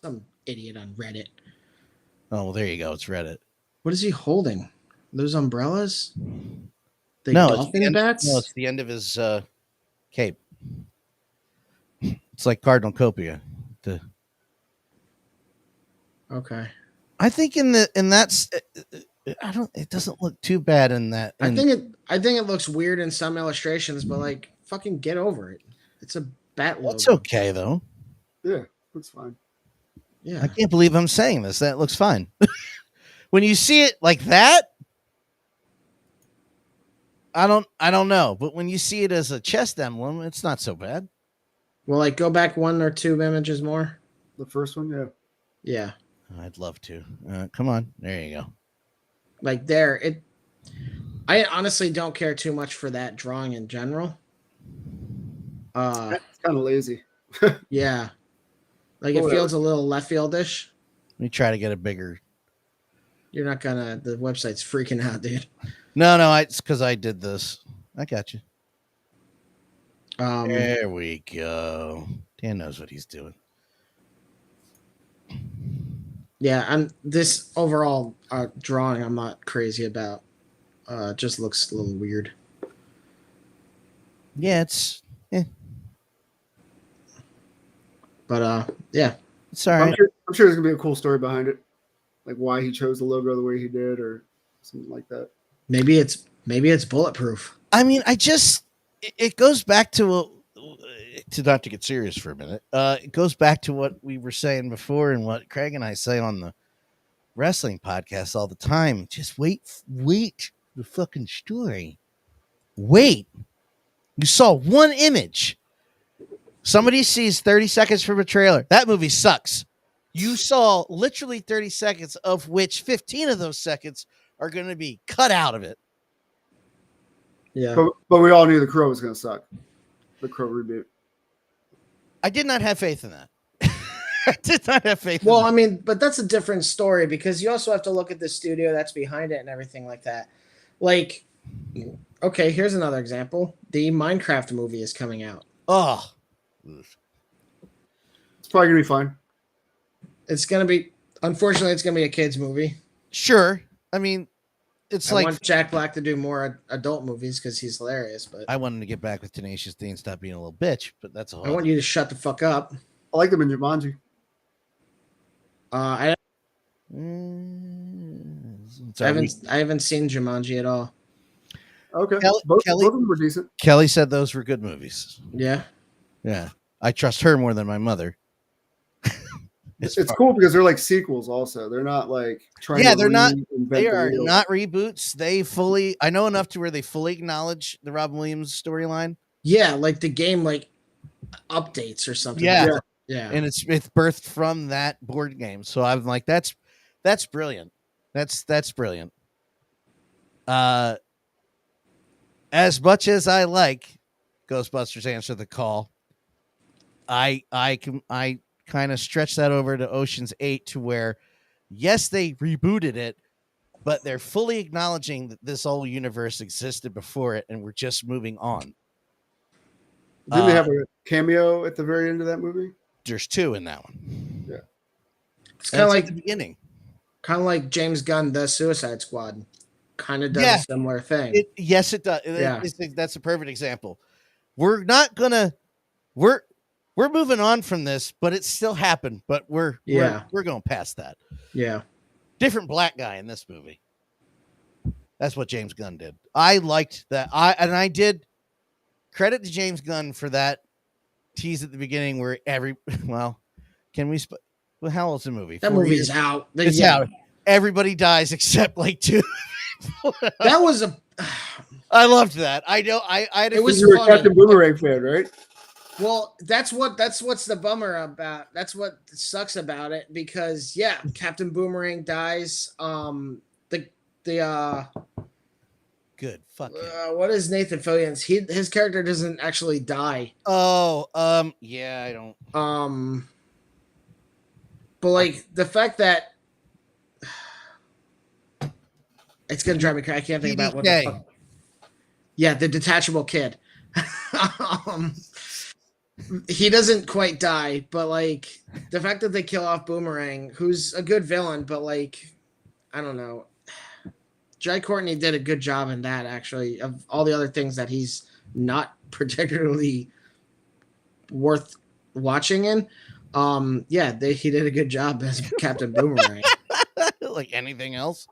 A: Some idiot on Reddit.
B: Oh, well, there you go. It's Reddit.
A: What is he holding? Those umbrellas? The
B: No,
A: dolphin bats?
B: No, it's the end of his cape. It's like Cardinal Copia.
A: Okay.
B: I think that's it doesn't look too bad in that.
A: I think it looks weird in some illustrations, but like fucking get over it. It's a bat logo.
B: It's okay though.
C: Yeah, looks fine.
A: Yeah.
B: I can't believe I'm saying this. That looks fine. When you see it like that, I don't know, but when you see it as a chest emblem, it's not so bad.
A: Well, like go back 1 or 2 images more.
C: The first one, yeah.
A: Yeah.
B: I'd love to. Come on. There you go.
A: Like there, I honestly don't care too much for that drawing in general.
C: It's kind of lazy.
A: Yeah. Like it feels a little left fieldish.
B: Let me try to get a bigger.
A: You're not gonna. The website's freaking out, dude.
B: No, it's because I did this. I got you. There we go. Dan knows what he's doing.
A: Yeah, this overall drawing I'm not crazy about. Just looks a little weird.
B: Yeah, it's
A: But yeah.
B: It's all right.
C: I'm sure there's gonna be a cool story behind it, like why he chose the logo the way he did, or something like that.
A: Maybe it's bulletproof.
B: I mean, it goes back to not to get serious for a minute. It goes back to what we were saying before and what Craig and I say on the wrestling podcast all the time. Just wait the fucking story. Wait. You saw one image. Somebody sees 30 seconds from a trailer. That movie sucks. You saw literally 30 seconds, of which 15 of those seconds are going to be cut out of it.
A: Yeah.
C: But we all knew the Crow was going to suck. The Crow reboot.
B: I did not have faith in that. I did not have faith.
A: Well, I mean, but that's a different story because you also have to look at the studio that's behind it and everything like that. Like, okay, here's another example. The Minecraft movie is coming out.
B: Oh.
C: It's probably going to be fine.
A: Unfortunately, it's going to be a kid's movie.
B: Sure. I mean, I
A: want Jack Black to do more adult movies because he's hilarious. But
B: I want him to get back with Tenacious D and stop being a little bitch. But that's a whole.
A: I want you to shut the fuck up.
C: I like them in Jumanji.
A: I haven't seen Jumanji at all.
C: Okay, both of them were decent.
B: Kelly said those were good movies.
A: Yeah.
B: I trust her more than my mother.
C: It's cool because they're like sequels. Also, they're not like trying.
B: Yeah,
C: to
B: they're not.
C: They
B: are not reboots. They fully. I know enough to where they fully acknowledge the Robin Williams storyline.
A: Yeah, like the game, like updates or something.
B: Yeah.
A: Yeah.
B: And it's birthed from that board game. So I'm like, that's brilliant. That's brilliant. As much as I like Ghostbusters Answer the Call, I kind of stretch that over to Ocean's 8 to where, yes, they rebooted it, but they're fully acknowledging that this whole universe existed before it, and we're just moving on.
C: Didn't they have a cameo at the very end of that movie?
B: There's 2 in that one.
C: Yeah.
A: It's kind of like
B: the beginning.
A: Kind of like James Gunn, the Suicide Squad. Kind of does a similar thing.
B: Yes, it does.
A: Yeah.
B: That's a perfect example. We're not gonna. We're moving on from this, but it still happened. But we're going past that.
A: Yeah.
B: Different black guy in this movie. That's what James Gunn did. I liked that. I did credit to James Gunn for that tease at the beginning where can we? How old's the movie?
A: That movie's out.
B: It's out. Everybody dies except like 2.
A: That was
B: I loved that. I know.
C: It was you were a Captain Boomerang fan, right?
A: Well, that's what's the bummer about. That's what sucks about it because
B: Good. Fuck him.
A: What is Nathan Fillion's? His character doesn't actually die.
B: Oh, yeah, I don't.
A: But like the fact that it's gonna drive me crazy. I can't think about what the fuck. Yeah, the detachable kid. He doesn't quite die, but like the fact that they kill off Boomerang, who's a good villain, but like I don't know. Jai Courtney did a good job in that, actually. Of all the other things that he's not particularly worth watching in, he did a good job as Captain Boomerang.
B: Like anything else?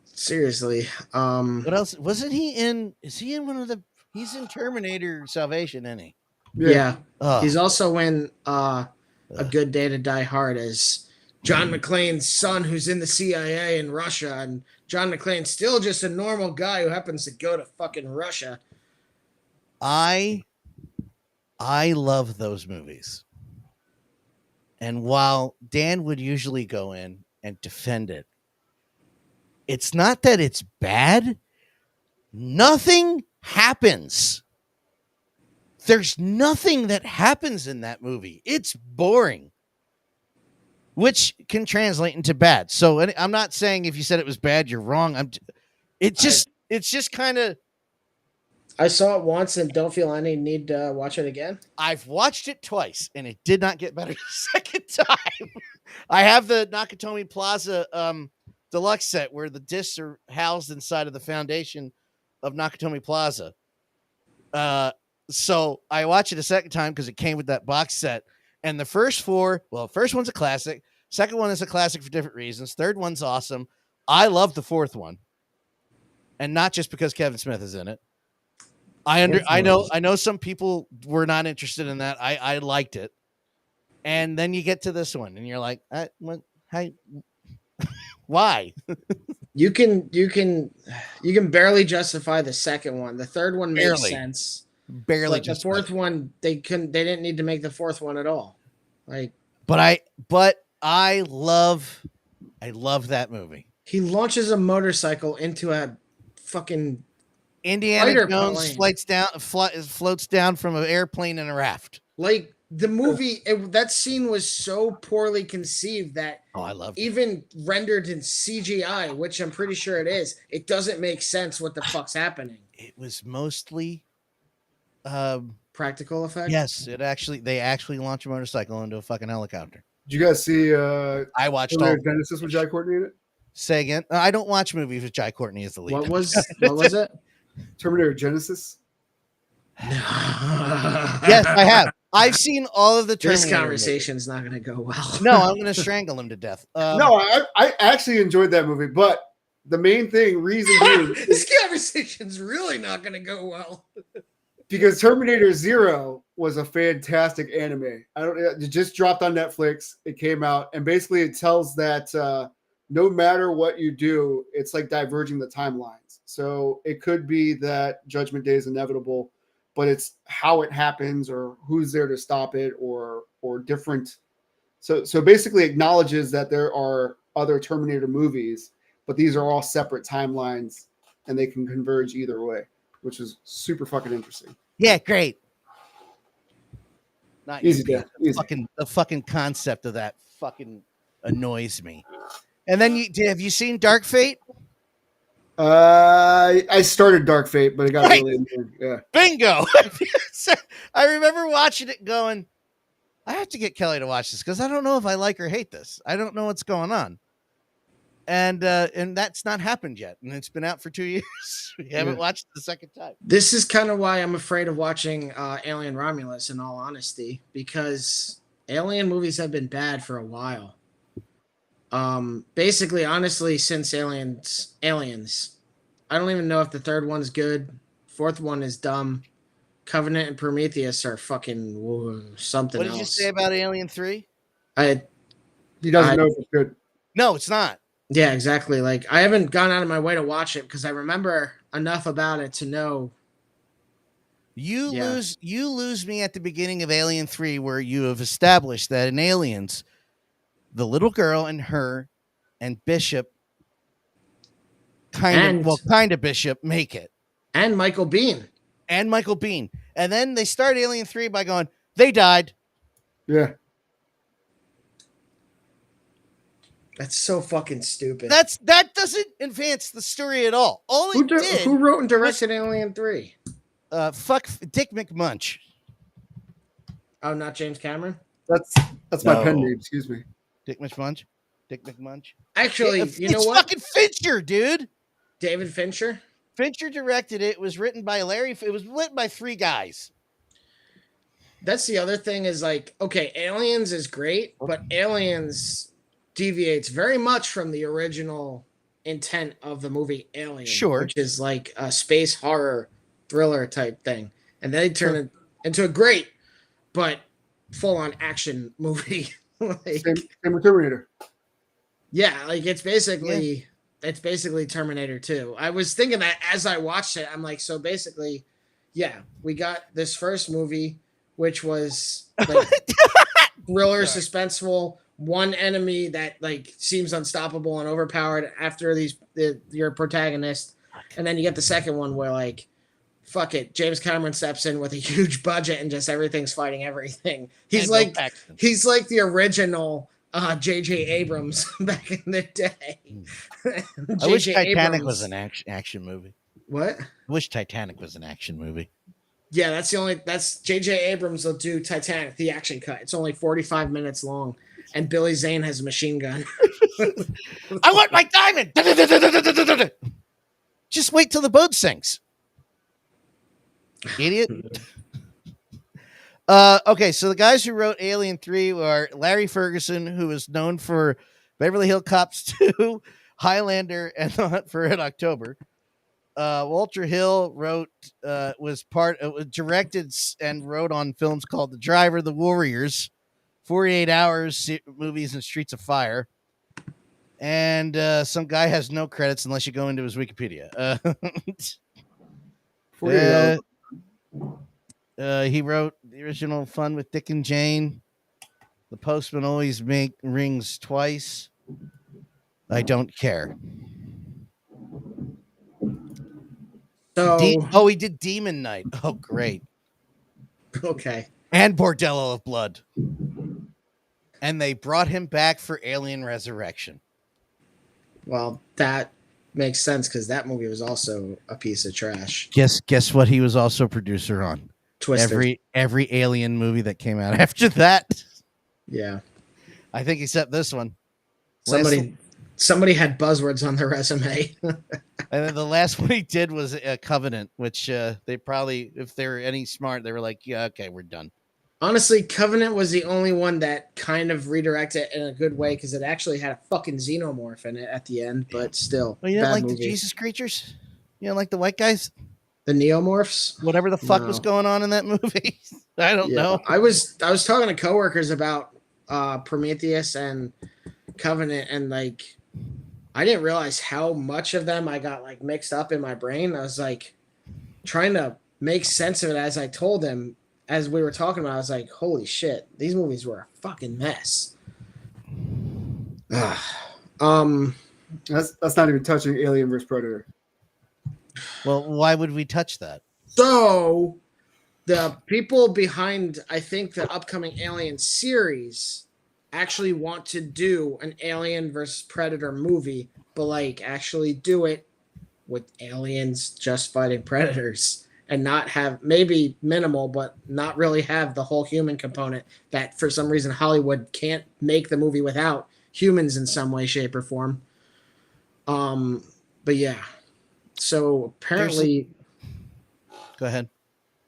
A: Seriously.
B: What else? Wasn't he in? Is he in one of the? He's in Terminator Salvation, isn't he?
A: Yeah. He's also in A Good Day to Die Hard as John McClane's son, who's in the CIA in Russia, and John McClane's still just a normal guy who happens to go to fucking Russia.
B: I love those movies. And while Dan would usually go in and defend it, it's not that it's bad. Nothing happens. There's nothing that happens in that movie. It's boring, which can translate into bad. So I'm not saying if you said it was bad, you're wrong. It's just kind of.
A: I saw it once and don't feel any need to watch it again.
B: I've watched it twice and it did not get better the second time. I have the Nakatomi Plaza deluxe set where the discs are housed inside of the foundation of Nakatomi Plaza. So I watched it a second time because it came with that box set. And the first four, well, first one's a classic. Second one is a classic for different reasons. Third one's awesome. I love the fourth one. And not just because Kevin Smith is in it. I know some people were not interested in that. I liked it. And then you get to this one and you're like, why?
A: You can barely justify the second one. The third one makes sense.
B: Barely.
A: But the fourth one, they didn't need to make the fourth one at all. Like,
B: but I love that movie.
A: He launches a motorcycle into a fucking
B: Indiana Jones floats down from an airplane in a raft.
A: Like the movie, that scene was so poorly conceived that
B: I love
A: even rendered in CGI, which I'm pretty sure it is. It doesn't make sense what the fuck's happening.
B: It was mostly
A: practical effect.
B: Yes, they actually launch a motorcycle into a fucking helicopter.
C: Did you guys see?
B: I watched
C: Genesis with Jai Courtney in it.
B: Say again. I don't watch movies with Jai Courtney as the lead.
A: What was it?
C: Terminator Genesis.
B: Yes, I have. I've seen all of the Terminator.
A: This conversation's not going to go well.
B: No, I'm going to strangle him to death.
C: No, I actually enjoyed that movie, but the main reason being,
A: this conversation's really not going to go well.
C: Because Terminator Zero was a fantastic anime. It just dropped on Netflix. It came out, and basically it tells that no matter what you do, it's like diverging the timelines. So it could be that Judgment Day is inevitable, but it's how it happens or who's there to stop it or different. So basically acknowledges that there are other Terminator movies, but these are all separate timelines and they can converge either way, which is super fucking interesting.
B: Yeah, great. Not
C: easy,
B: easy. The fucking concept of that fucking annoys me. And then have you seen Dark Fate?
C: I started Dark Fate, but it got really into yeah.
B: Bingo. I remember watching it going, I have to get Kelly to watch this because I don't know if I like or hate this. I don't know what's going on. And that's not happened yet. And it's been out for 2 years. We haven't watched it the second time.
A: This is kind of why I'm afraid of watching Alien Romulus, in all honesty, because Alien movies have been bad for a while. Basically, honestly, since Aliens, I don't even know if the third one's good. Fourth one is dumb. Covenant and Prometheus are fucking something else.
B: What did you say about Alien 3?
C: He doesn't know if it's good.
B: No, it's not.
A: Yeah, exactly. Like, I haven't gone out of my way to watch it because I remember enough about it to know.
B: You lose me at the beginning of Alien 3 where you have established that in Aliens, the little girl and her and Bishop
A: And
B: Bishop make it.
A: And Michael Biehn.
B: And then they start Alien 3 by going, they died.
C: Yeah.
A: That's so fucking stupid.
B: That doesn't advance the story at all.
A: Who wrote and directed Alien 3?
B: Fuck Dick McMunch.
A: Oh, not James Cameron?
C: That's my pen name, excuse me.
B: Dick McMunch.
A: Actually, you know
B: what? It's fucking Fincher, dude.
A: David Fincher?
B: Fincher directed it. It was written by it was written by 3 guys.
A: That's the other thing is like, okay, Aliens is great, but Aliens deviates very much from the original intent of the movie Alien.
B: Sure.
A: Which is like a space horror thriller type thing. And then they turn it into a great, but full-on action movie. Like,
C: same with Terminator.
A: Yeah, like it's basically Terminator 2. I was thinking that as I watched it, I'm like, so basically, yeah, we got this first movie, which was like thriller, suspenseful, one enemy that like seems unstoppable and overpowered after your protagonist, and then you get the second one where like, fuck it, James Cameron steps in with a huge budget and just everything's fighting everything. He's like the original J.J. Abrams back in the day.
B: I wish Titanic was an action movie.
A: What?
B: I wish Titanic was an action movie.
A: Yeah, that's J.J. Abrams will do Titanic, the action cut. It's only 45 minutes long, and Billy Zane has a machine gun.
B: I want my diamond! Just wait till the boat sinks. Idiot. Okay, so the guys who wrote Alien 3 are Larry Ferguson, who is known for Beverly Hills Cops 2, Highlander, and The Hunt for Red October. Walter Hill directed and wrote on films called The Driver, The Warriors, 48 Hours movies, and Streets of Fire. And some guy has no credits unless you go into his Wikipedia.
C: 48
B: he wrote the original Fun with Dick and Jane. The Postman Always Rings Twice. I Don't Care.
A: So,
B: he did Demon Knight. Oh, great.
A: Okay.
B: And Bordello of Blood. And they brought him back for Alien Resurrection.
A: Well, that makes sense because that movie was also a piece of trash.
B: Guess what he was also producer on?
A: Twister.
B: Every Alien movie that came out after that.
A: Yeah.
B: I think except this one.
A: Somebody had buzzwords on their resume.
B: And then the last one he did was Covenant, which they probably, if they were any smart, they were like, yeah, okay, we're done.
A: Honestly, Covenant was the only one that kind of redirected it in a good way because it actually had a fucking xenomorph in it at the end, but still.
B: Well, you don't like movie. The Jesus creatures? You don't like the white guys?
A: The neomorphs?
B: Whatever the fuck was going on in that movie. I don't know.
A: I was talking to coworkers about Prometheus and Covenant, and like I didn't realize how much of them I got like mixed up in my brain. I was like trying to make sense of it as I told them. As we were talking about, I was like, holy shit, these movies were a fucking mess.
C: That's not even touching Alien vs. Predator.
B: Well, why would we touch that?
A: So the people behind, I think, the upcoming Alien series actually want to do an Alien vs. Predator movie, but like actually do it with aliens just fighting predators. And not have maybe minimal, but not really have the whole human component that for some reason Hollywood can't make the movie without humans in some way, shape, or form. But yeah. So apparently,
B: go ahead.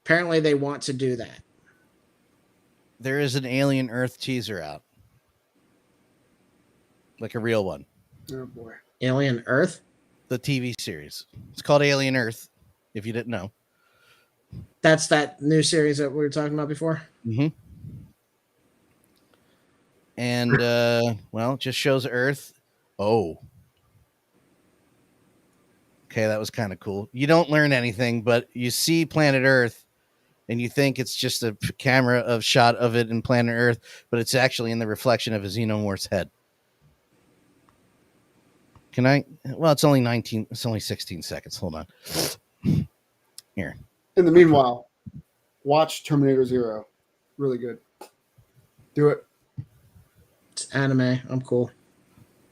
A: Apparently they want to do that.
B: There is an Alien Earth teaser out. Like a real one.
C: Oh boy.
A: Alien Earth?
B: The TV series. It's called Alien Earth, if you didn't know.
A: That's that new series that we were talking about before?
B: Mm-hmm. And, it just shows Earth. Oh. Okay, that was kind of cool. You don't learn anything, but you see planet Earth, and you think it's just a camera shot of it in planet Earth, but it's actually in the reflection of a xenomorph's head. Can I? Well, it's only 19. It's only 16 seconds. Hold on. Here.
C: In the meanwhile, watch Terminator Zero. Really good. Do it.
A: It's anime. I'm cool.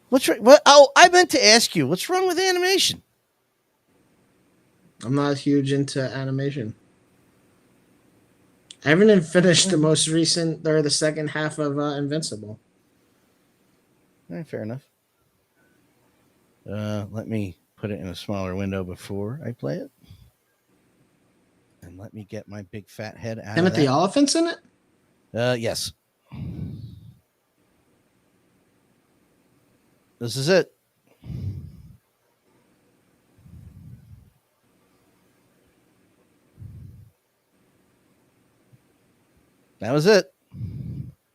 B: What's right? What? Oh, I meant to ask you. What's wrong with animation?
A: I'm not huge into animation. I haven't even finished the most recent or the second half of Invincible.
B: Fair enough. Let me put it in a smaller window before I play it. And let me get my big fat head out of
A: Timothy
B: that.
A: Oliphant's in it?
B: Yes. This is it. That was it.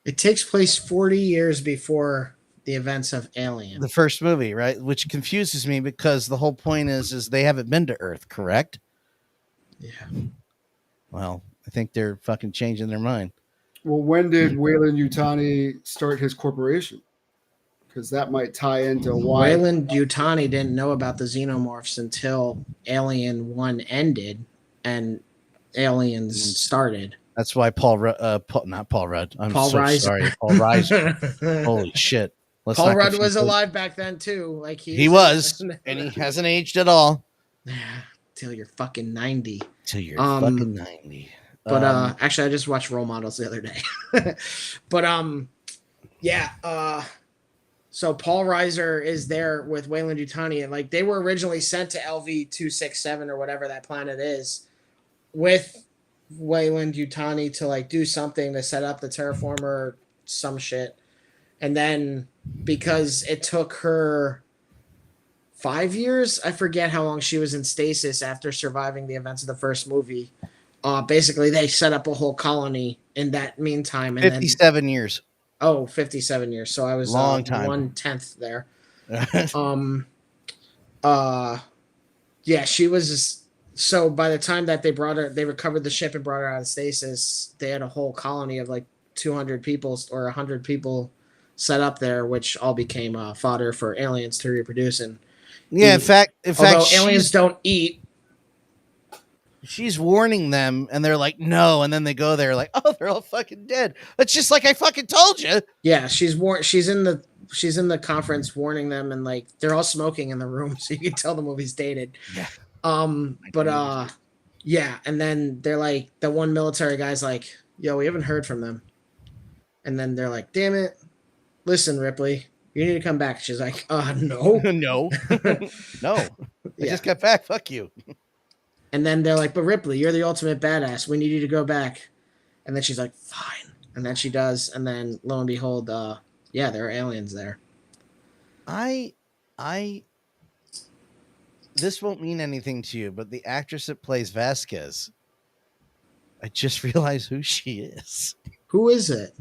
A: It takes place 40 years before the events of Alien.
B: The first movie, right? Which confuses me because the whole point is they haven't been to Earth, correct?
A: Yeah.
B: Well, I think they're fucking changing their mind.
C: Well, when did Weyland-Yutani start his corporation? Because that might tie into why
A: Weyland-Yutani didn't know about the xenomorphs until Alien 1 ended and Aliens started.
B: That's why not Paul Rudd. I'm
A: Paul
B: so
A: Reiser.
B: sorry. Paul Reiser. Holy shit.
A: Paul Rudd was alive back then too. Like
B: he was, and he hasn't aged at all.
A: Till you're fucking 90.
B: Till you're fucking 90.
A: But actually I just watched Role Models the other day. But yeah, so Paul Reiser is there with Weyland-Yutani, and like they were originally sent to LV-267 or whatever that planet is with Weyland-Yutani to like do something to set up the terraformer or some shit. And then because it took her 5 years, I forget how long she was in stasis after surviving the events of the first movie. Basically they set up a whole colony in that meantime. And
B: 57 years.
A: Oh, 57 years. So I was
B: long time.
A: 1/10 there. Yeah, she was. So by the time that they recovered the ship and brought her out of stasis, they had a whole colony of like 200 people or 100 people set up there, which all became fodder for aliens to reproduce. And
B: yeah, in fact,
A: although aliens don't eat.
B: She's warning them, and they're like, no. And then they go there like, oh, they're all fucking dead. It's just like I fucking told you.
A: Yeah, she's in the conference warning them, and like they're all smoking in the room, so you can tell the movie's dated.
B: Yeah.
A: Yeah, and then they're like, the one military guy's like, yo, we haven't heard from them. And then they're like, damn it. Listen, Ripley, you need to come back. She's like, no.
B: No. No. I just got back. Fuck you.
A: And then they're like, but Ripley, you're the ultimate badass. We need you to go back. And then she's like, fine. And then she does. And then lo and behold, yeah, there are aliens there.
B: This won't mean anything to you, but the actress that plays Vasquez, I just realized who she is.
A: Who is it?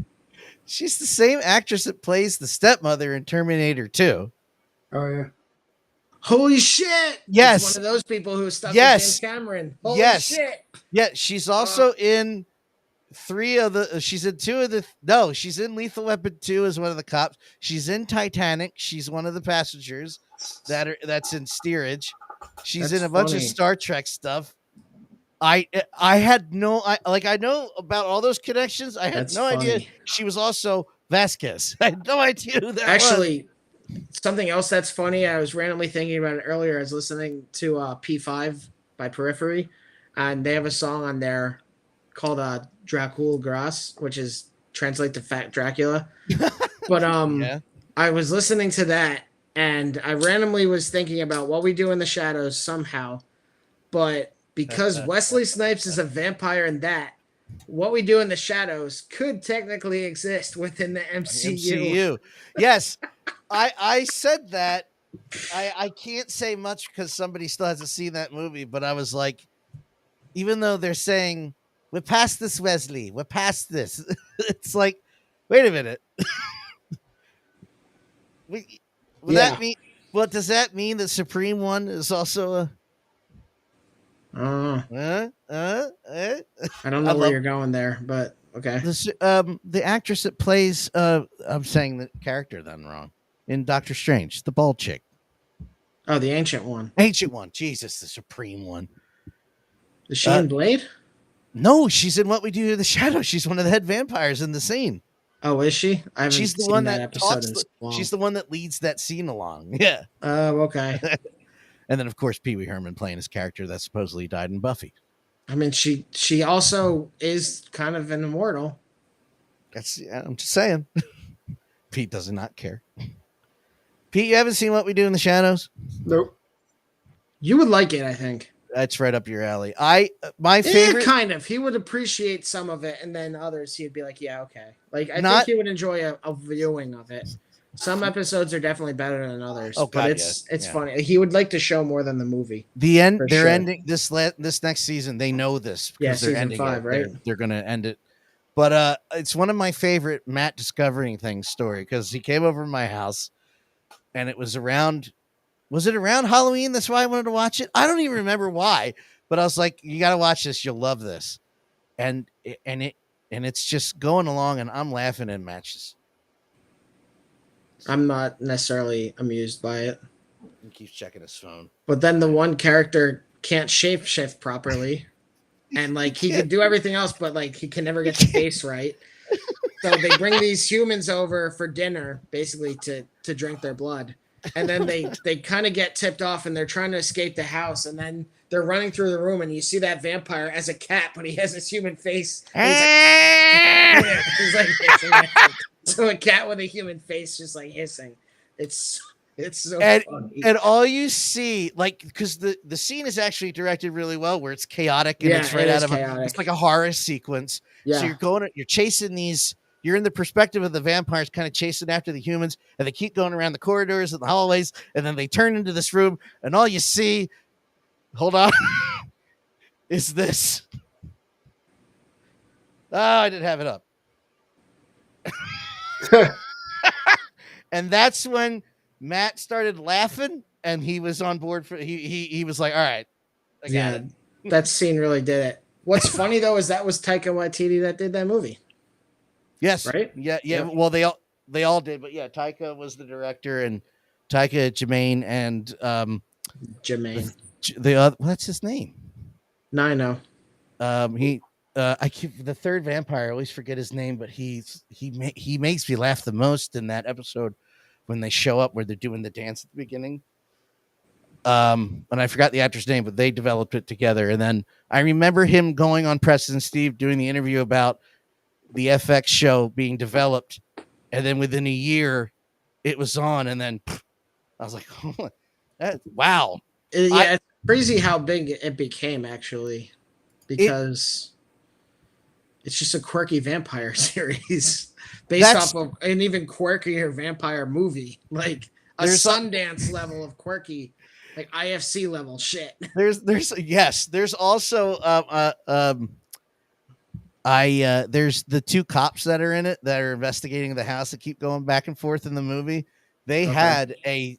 B: She's the same actress that plays the stepmother in Terminator 2.
C: Oh yeah.
A: Holy shit!
B: Yes.
A: It's one of those people who stuck with
B: Yes.
A: James Cameron. Holy
B: Yes.
A: shit!
B: Yeah, she's also in she's in she's in Lethal Weapon 2 as one of the cops. She's in Titanic. She's one of the passengers that's in steerage. She's
A: That's
B: in a bunch of
A: funny.
B: Star Trek stuff. I know about all those connections. I had
A: That's
B: no idea
A: funny.
B: she was also Vasquez. I had no idea who that was.
A: Actually, something else that's funny, I was randomly thinking about it earlier. I was listening to P5 by Periphery, and they have a song on there called Dracul Gras, which is translate to Fat Dracula. But
B: Yeah.
A: I was listening to that, and I randomly was thinking about What We Do in the Shadows somehow. But because Wesley Snipes is a vampire in that, What We Do in the Shadows could technically exist within the MCU.
B: Yes. I said that. I can't say much because somebody still hasn't seen that movie, but I was like, even though they're saying, we're past this, Wesley, we're past this. It's like, wait a minute. That mean, what does that mean? The Supreme One is also a...
A: I don't know where you're going there, but okay.
B: The actress that plays I'm saying the character then wrong in Doctor Strange, the bald chick.
A: Oh, the ancient one.
B: Ancient one. Jesus, the supreme one.
A: Is she in Blade?
B: No, she's in What We Do to the Shadows. She's one of the head vampires in the scene.
A: Oh, is she? I haven't
B: She's the
A: seen
B: one
A: that
B: that
A: episode
B: talks.
A: in so long.
B: She's the one that leads that scene along. Yeah.
A: Oh, okay.
B: And then, of course, Pee-wee-Herman playing his character that supposedly died in Buffy.
A: I mean, she also is kind of an immortal.
B: I'm just saying. Pete does not care. Pete, you haven't seen What We Do in the Shadows?
C: Nope.
A: You would like it, I think.
B: That's right up your alley. My favorite,
A: kind of. He would appreciate some of it, and then others he'd be like, "Yeah, okay." Like I
B: Not-
A: think he would enjoy a viewing of it. Some episodes are definitely better than others,
B: Oh,
A: but
B: God,
A: it's
B: yeah.
A: funny. He would like the show more than the movie.
B: the end.
A: For
B: They're
A: sure.
B: ending this next season. They know this because
A: Yeah,
B: they're
A: season
B: ending
A: 5,
B: it.
A: right?
B: They're going to end it. But it's one of my favorite Matt discovering things story because he came over to my house, and it was around. Was it around Halloween? That's why I wanted to watch it. I don't even remember why, but I was like, "You got to watch this. You'll love this," and it's just going along, and I'm laughing in matches.
A: I'm not necessarily amused by it,
B: He keeps checking his phone.
A: but then the one character can't shapeshift properly, and like he can do everything else, but like he can never get the face right. So they bring these humans over for dinner, basically to drink their blood. And then they kind of get tipped off and they're trying to escape the house. And then they're running through the room and you see that vampire as a cat, but he has this human face. And he's like hissing. So a cat with a human face just like hissing. It's so funny.
B: And all you see, like, because the scene is actually directed really well, where it's chaotic and it's right out of it's like a horror sequence.
A: Yeah.
B: So you're chasing these. You're in the perspective of the vampires, kind of chasing after the humans, and they keep going around the corridors and the hallways, and then they turn into this room, and all you see, hold on, is this. Oh, I didn't have it up. And that's when Matt started laughing, and he was on board for he was like, all right, I got it.
A: That scene really did it. What's funny though is that was Taika Waititi that did that movie.
B: Yes.
A: Right?
B: Yeah.
A: Yep.
B: Well, they all did, but yeah, Taika was the director, and Taika Jermaine and
A: Jermaine.
B: The other, what's his name?
A: No, I know.
B: I keep the third vampire. I always forget his name, but he makes me laugh the most in that episode when they show up where they're doing the dance at the beginning. And I forgot the actor's name, but they developed it together. And then I remember him going on Preston Steve doing the interview about the FX show being developed, and then within a year it was on, and then I was like, oh, wow.
A: It's crazy how big it became actually, because it's just a quirky vampire series based off of an even quirkier vampire movie, like a Sundance level of quirky, like IFC level shit.
B: There's also there's the two cops that are in it that are investigating the house that keep going back and forth in the movie. They had a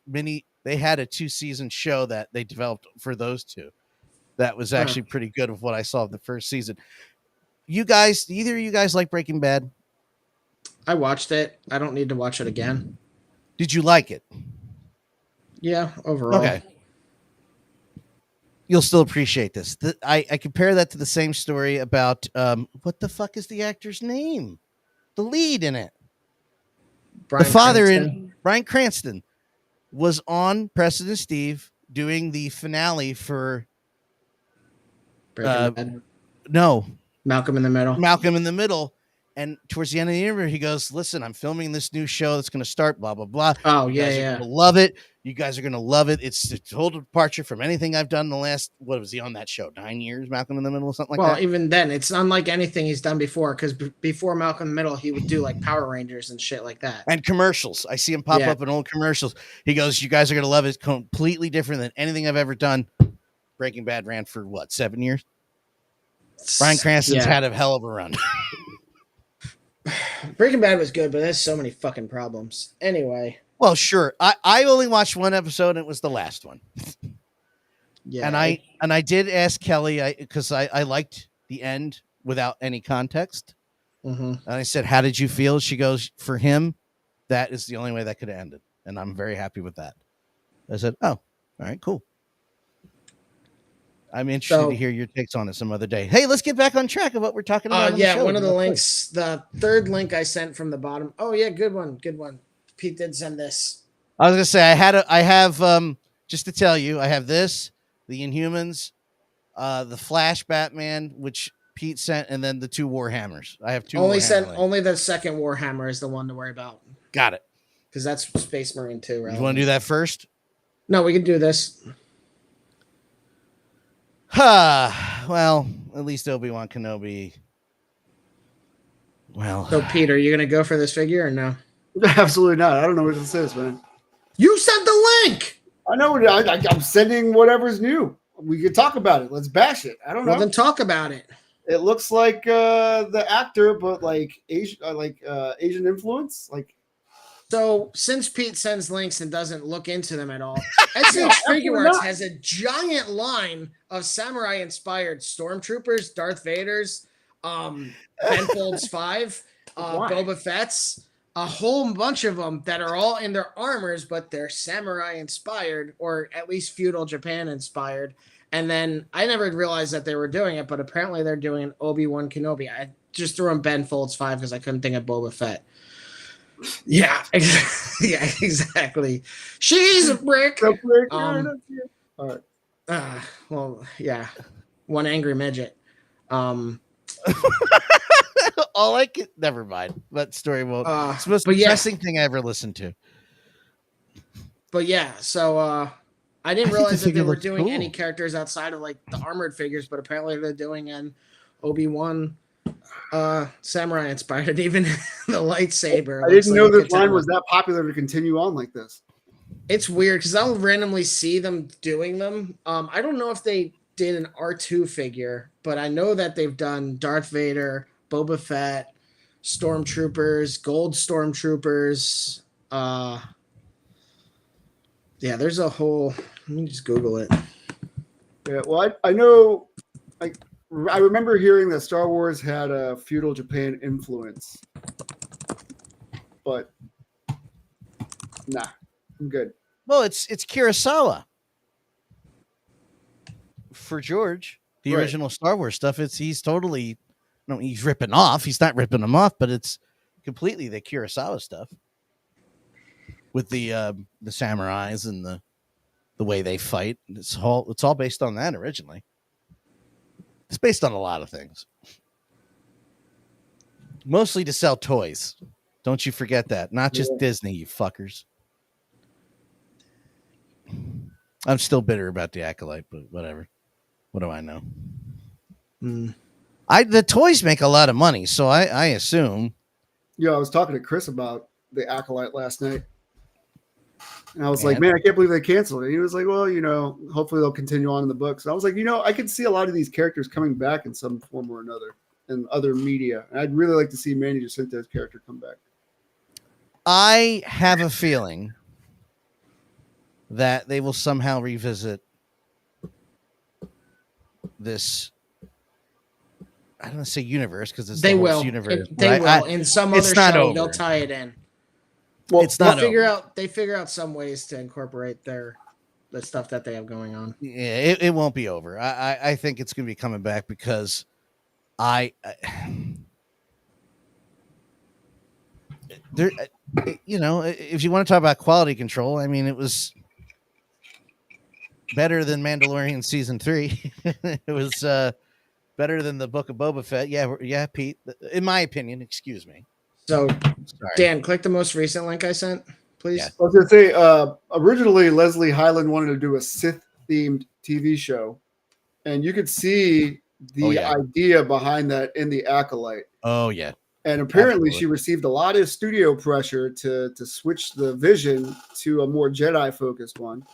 B: 2-season show that they developed for those two. That was actually pretty good of what I saw of the first season. Either of you guys like Breaking Bad?
A: I watched it. I don't need to watch it again.
B: Did you like it?
A: Yeah, overall.
B: Okay. You'll still appreciate this. I compare that to the same story about what the fuck is the actor's name? The lead in it. Bryan Cranston was on Preston and Steve doing the finale for
A: Breaking Bad.
B: No.
A: Malcolm in the Middle.
B: And towards the end of the interview, he goes, listen, I'm filming this new show that's going to start, blah, blah, blah.
A: Oh,
B: you guys are going to love it. You guys are going to love it. It's a total departure from anything I've done in the last, what was he on that show? 9 years, Malcolm in the Middle, or something like that?
A: Well, even then, it's unlike anything he's done before, because before Malcolm in the Middle, he would do like Power Rangers and shit like that.
B: And commercials. I see him pop up in old commercials. He goes, you guys are going to love it. It's completely different than anything I've ever done. Breaking Bad ran for, 7 years? Bryan Cranston's had a hell of a run.
A: Breaking Bad was good, but there's so many fucking problems. Anyway.
B: Well, sure. I only watched one episode, and it was the last one.
A: Yeah.
B: And I did ask Kelly, because I liked the end without any context.
A: Mm-hmm.
B: And I said, how did you feel? She goes, for him, that is the only way that could have ended. And I'm very happy with that. I said, oh, All right, cool. I'm interested to hear your takes on it some other day. Hey, let's get back on track of what we're talking about.
A: Yeah, one of the links, the third link I sent from the bottom. Oh yeah, good one. Pete did send this.
B: I was gonna say I have just to tell you, I have this, the Inhumans, the Flash Batman, which Pete sent, and then the 2 Warhammers. I have 2.
A: Only the second Warhammer is the one to worry about.
B: Got it.
A: Because that's Space Marine 2, right?
B: You want to do that first?
A: No, we can do this.
B: Well, at least Obi-Wan Kenobi. Well,
A: so Peter, you gonna go for this figure or no?
C: Absolutely not. I don't know what this is, man.
A: You sent the link.
C: I know. I'm sending whatever's new. We could talk about it. Let's bash it. I don't know.
A: Well, then talk about it.
C: It looks like the actor, but like Asian influence. Like,
A: so since Pete sends links and doesn't look into them at all, SH Figure Arts has a giant line of samurai-inspired stormtroopers, Darth Vader's, Penfolds 5, Boba Fett's, a whole bunch of them that are all in their armors, but they're samurai-inspired, or at least feudal Japan-inspired. And then I never realized that they were doing it, but apparently they're doing Obi-Wan Kenobi. I just threw in Penfolds 5 because I couldn't think of Boba Fett. Yeah, exactly. She's a brick.
C: All right.
A: Well, yeah. One angry midget.
B: all I could. Never mind. That story won't. It's the most depressing thing I ever listened to.
A: But yeah, so I didn't realize that they were doing any characters outside of like the armored figures, but apparently they're doing an Obi-Wan samurai inspired, even the lightsaber.
C: I didn't know this line was that popular to continue on like this.
A: It's weird because I'll randomly see them doing them. I don't know if they did an R2 figure, but I know that they've done Darth Vader, Boba Fett, Stormtroopers, Gold Stormtroopers. Yeah, there's a whole. Let me just Google it.
C: Yeah, well, I know. I remember hearing that Star Wars had a feudal Japan influence, but nah, I'm good.
B: Well, it's Kurosawa for George, the original Star Wars stuff. He's totally he's ripping off. He's not ripping them off, but it's completely the Kurosawa stuff with the samurais and the way they fight. It's all based on that originally. It's based on a lot of things. Mostly to sell toys. Don't you forget that. Not just Disney, you fuckers. I'm still bitter about the Acolyte, but whatever. What do I know? The toys make a lot of money, so I assume.
C: Yeah, I was talking to Chris about the Acolyte last night. And I was like, man, I can't believe they canceled it. He was like, well, hopefully they'll continue on in the books. And I was like, I could see a lot of these characters coming back in some form or another in other media. And I'd really like to see Manny Jacinto's character come back.
B: I have a feeling that they will somehow revisit this. I don't want to say universe because it's the whole universe.
A: They will. In some other show, they'll tie it in.
B: Well, it's not.
A: They figure out some ways to incorporate the stuff that they have going on.
B: Yeah, it won't be over. I think it's going to be coming back because if you want to talk about quality control, I mean, it was better than Mandalorian season 3. It was better than the Book of Boba Fett. Yeah, Pete. In my opinion, excuse me.
A: So, Dan, click the most recent link I sent, please.
C: Yeah. I was going to say, originally Leslie Hyland wanted to do a Sith-themed TV show, and you could see the idea behind that in the Acolyte.
B: Oh, yeah.
C: And apparently she received a lot of studio pressure to switch the vision to a more Jedi-focused one.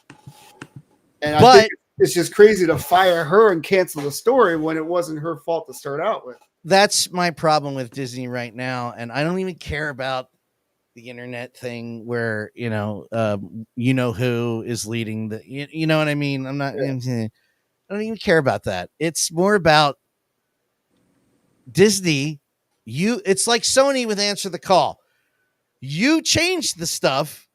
C: And I think it's just crazy to fire her and cancel the story when it wasn't her fault to start out with.
B: That's my problem with Disney right now, and I don't even care about the internet thing where who is leading the. You know what I mean? I'm not. Yeah. I don't even care about that. It's more about Disney. It's like Sony with Answer the Call. You change the stuff,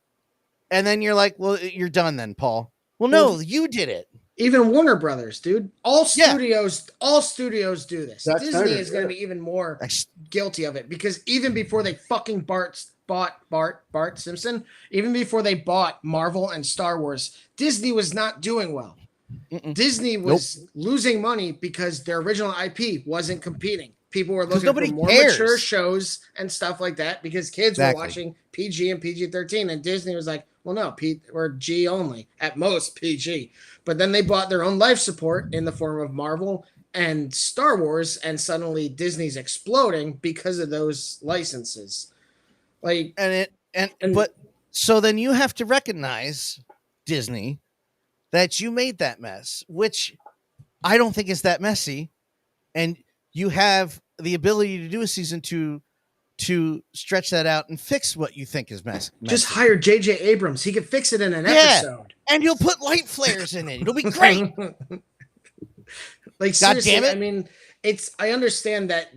B: and then you're like, "Well, you're done then, Paul." Well, no, you did it.
A: Even Warner Brothers, dude. All
B: Yeah.
A: studios do this.
C: Zack
A: Disney
C: Snyder,
A: is going to be even more guilty of it because even before they fucking bought Bart Simpson, even before they bought Marvel and Star Wars, Disney was not doing well. Disney was losing money because their original IP wasn't competing. People were looking for more mature shows and stuff like that because kids were watching PG and PG-13, and Disney was like, well, no, or G only, at most PG. But then they bought their own life support in the form of Marvel and Star Wars, and suddenly Disney's exploding because of those licenses.
B: But so then you have to recognize, Disney, that you made that mess, which I don't think is that messy, and you have the ability to do a season 2 to stretch that out and fix what you think is messy.
A: Just hire J.J. Abrams. He could fix it in an episode.
B: And you'll put light flares in it. It'll be great.
A: Like, seriously, I mean, I understand that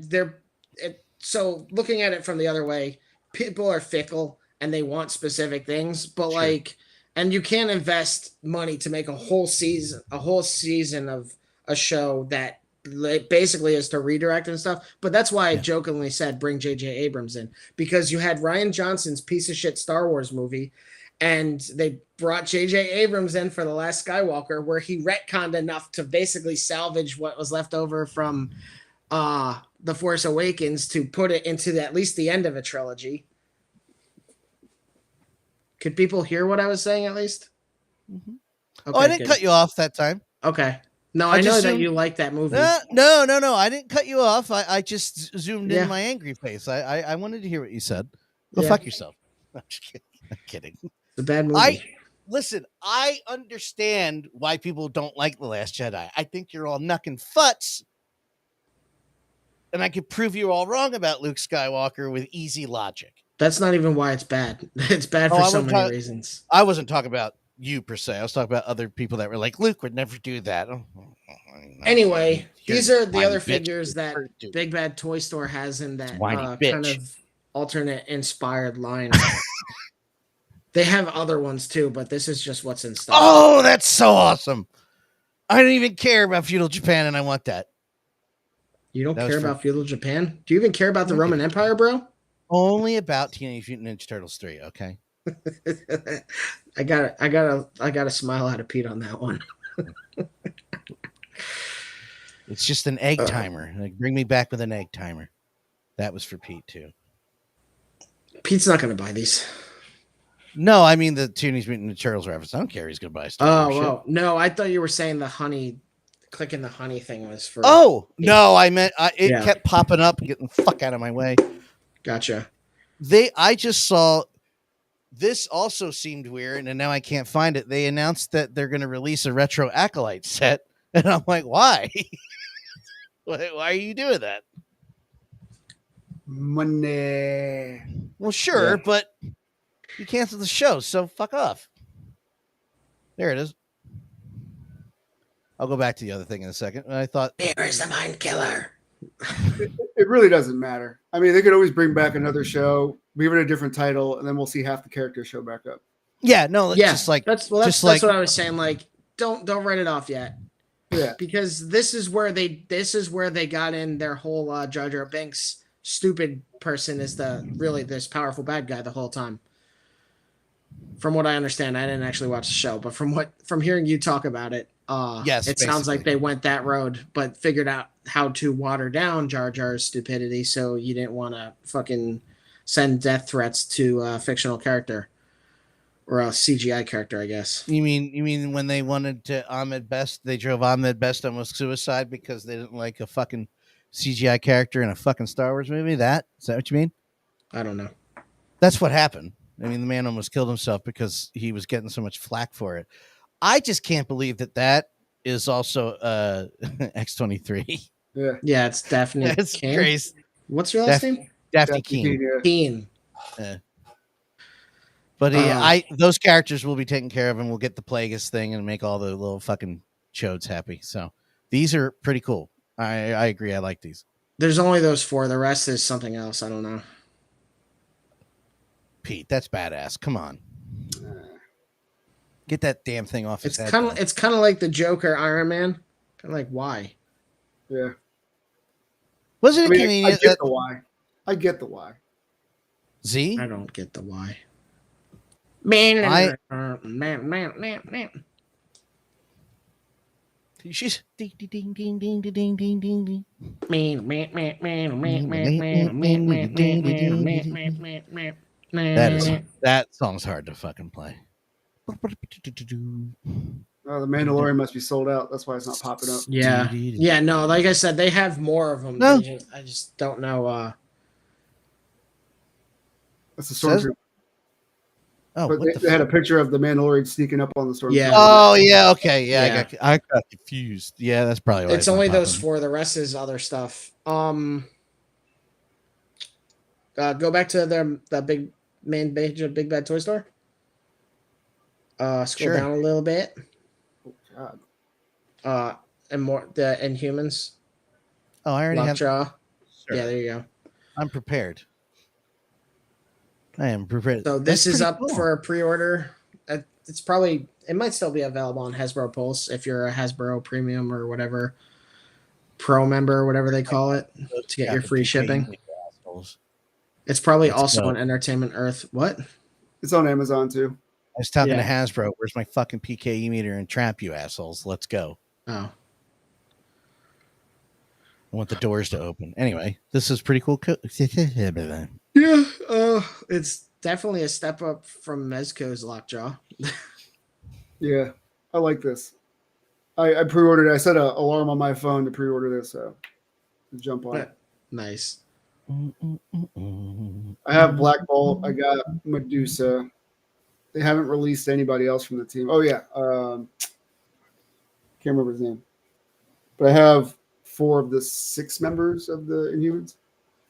A: so looking at it from the other way, people are fickle and they want specific things, but and you can't invest money to make a whole season of a show that basically is to redirect and stuff. But that's why I jokingly said bring J.J. Abrams in, because you had Rian Johnson's piece of shit Star Wars movie, and they brought J.J. Abrams in for The Last Skywalker, where he retconned enough to basically salvage what was left over from The Force Awakens to put it into at least the end of a trilogy. Could people hear what I was saying at least?
B: Mm-hmm. Okay, I didn't cut you off that time.
A: Okay. No, I know that you like that movie.
B: No. I didn't cut you off. I just zoomed in my angry face. I wanted to hear what you said. Go fuck yourself. I'm kidding.
A: It's a bad movie.
B: Listen, I understand why people don't like The Last Jedi. I think you're all knucking futs. And I could prove you all wrong about Luke Skywalker with easy logic.
A: That's not even why it's bad. It's bad for so many reasons.
B: I wasn't talking about you per se. I was talking about other people that were like, Luke would never do that.
A: Anyway, these are the other figures that Big Bad Toy Store has in that kind of alternate inspired line. They have other ones too, but this is just what's in stock.
B: Oh, that's so awesome. I don't even care about feudal Japan, and I want that. You
A: don't care about feudal Japan? Do you even care about the Roman Empire, bro?
B: Only about Teenage Mutant Ninja Turtles 3, okay?
A: I gotta smile out of Pete on that one.
B: It's just an egg timer. Like, bring me back with an egg timer. That was for Pete too.
A: Pete's not gonna buy these.
B: No, I mean the Teenage Mutant Ninja Turtles reference. I don't care. He's gonna buy stuff.
A: Oh, well, no, I thought you were saying the honey. Clicking the honey thing was for.
B: Oh no, I meant it kept popping up, getting the fuck out of my way.
A: Gotcha.
B: I just saw. This also seemed weird, and now I can't find it. They announced that they're going to release a retro Acolyte set, and I'm like, why? Why are you doing that?
C: Money.
B: Well, sure, but you canceled the show, so fuck off. There it is. I'll go back to the other thing in a second. I thought,
A: where's the Mind Killer?
C: It really doesn't matter. I mean, they could always bring back another show, give it a different title, and then we'll see half the characters show back up.
B: Yeah, no, just like
A: that's what I was saying. Like, don't write it off yet.
C: Yeah,
A: because this is where they got in their whole Jar Jar Binks stupid person is this powerful bad guy the whole time. From what I understand, I didn't actually watch the show, but from hearing you talk about it, it sounds like they went that road, but figured out how to water down Jar Jar's stupidity, so you didn't want to fucking send death threats to a fictional character or a CGI character, I guess.
B: You mean when they wanted to Ahmed Best, they drove Ahmed Best almost suicide because they didn't like a fucking CGI character in a fucking Star Wars movie? Is that what you mean?
A: I don't know.
B: That's what happened. I mean, the man almost killed himself because he was getting so much flack for it. I just can't believe that is also X-23.
C: Yeah,
A: it's Daphne.
B: That's crazy.
A: What's your last name?
B: Daphne Keane.
A: Keane.
B: But those characters will be taken care of, and we'll get the Plagueis thing and make all the little fucking chodes happy. So these are pretty cool. I agree. I like these.
A: There's only those 4. The rest is something else. I don't know.
B: Pete, that's badass. Come on. Get that damn thing off his head.
A: It's kind of like the Joker Iron Man. Kind of like why?
C: Yeah.
B: Wasn't it
C: I
B: convenient?
C: get the why. I get the why.
B: Z?
A: I don't get the why.
B: She's ding ding ding ding ding ding ding ding ding. That song's hard to fucking play.
C: Oh, the Mandalorian must be sold out. That's why it's not popping up.
A: Yeah. No, like I said, they have more of them.
B: No.
A: I just don't know.
C: That's the stormtrooper.
B: Oh,
C: but they had a picture of the Mandalorian sneaking up on the stormtrooper.
A: Yeah.
B: Oh yeah. Okay. Yeah. I got confused. Yeah, that's probably why
A: it's only those 4. The rest is other stuff. Go back to that big main page of Big Bad Toy Store. Scroll down a little bit.
C: Oh God.
A: And more the Inhumans.
B: Oh, I already have.
A: Sure. Yeah, there you go.
B: I'm prepared. I am prepared.
A: So this is up for a pre-order. It might still be available on Hasbro Pulse if you're a Hasbro Premium or whatever Pro member or whatever they call it to get your free shipping. It's probably also on Entertainment Earth. What?
C: It's on Amazon too.
B: I was talking to Hasbro. Where's my fucking PKE meter and trap, you assholes? Let's go.
A: Oh.
B: I want the doors to open. Anyway, this is pretty cool.
A: Yeah. It's definitely a step up from Mezco's Lockjaw.
C: Yeah. I like this. I pre-ordered. I set an alarm on my phone to pre-order this. So jump on it.
A: Nice.
C: I have Black Bolt. I got Medusa. They haven't released anybody else from the team. Oh yeah. Can't remember his name. But I have 4 of the 6 members of the Inhumans.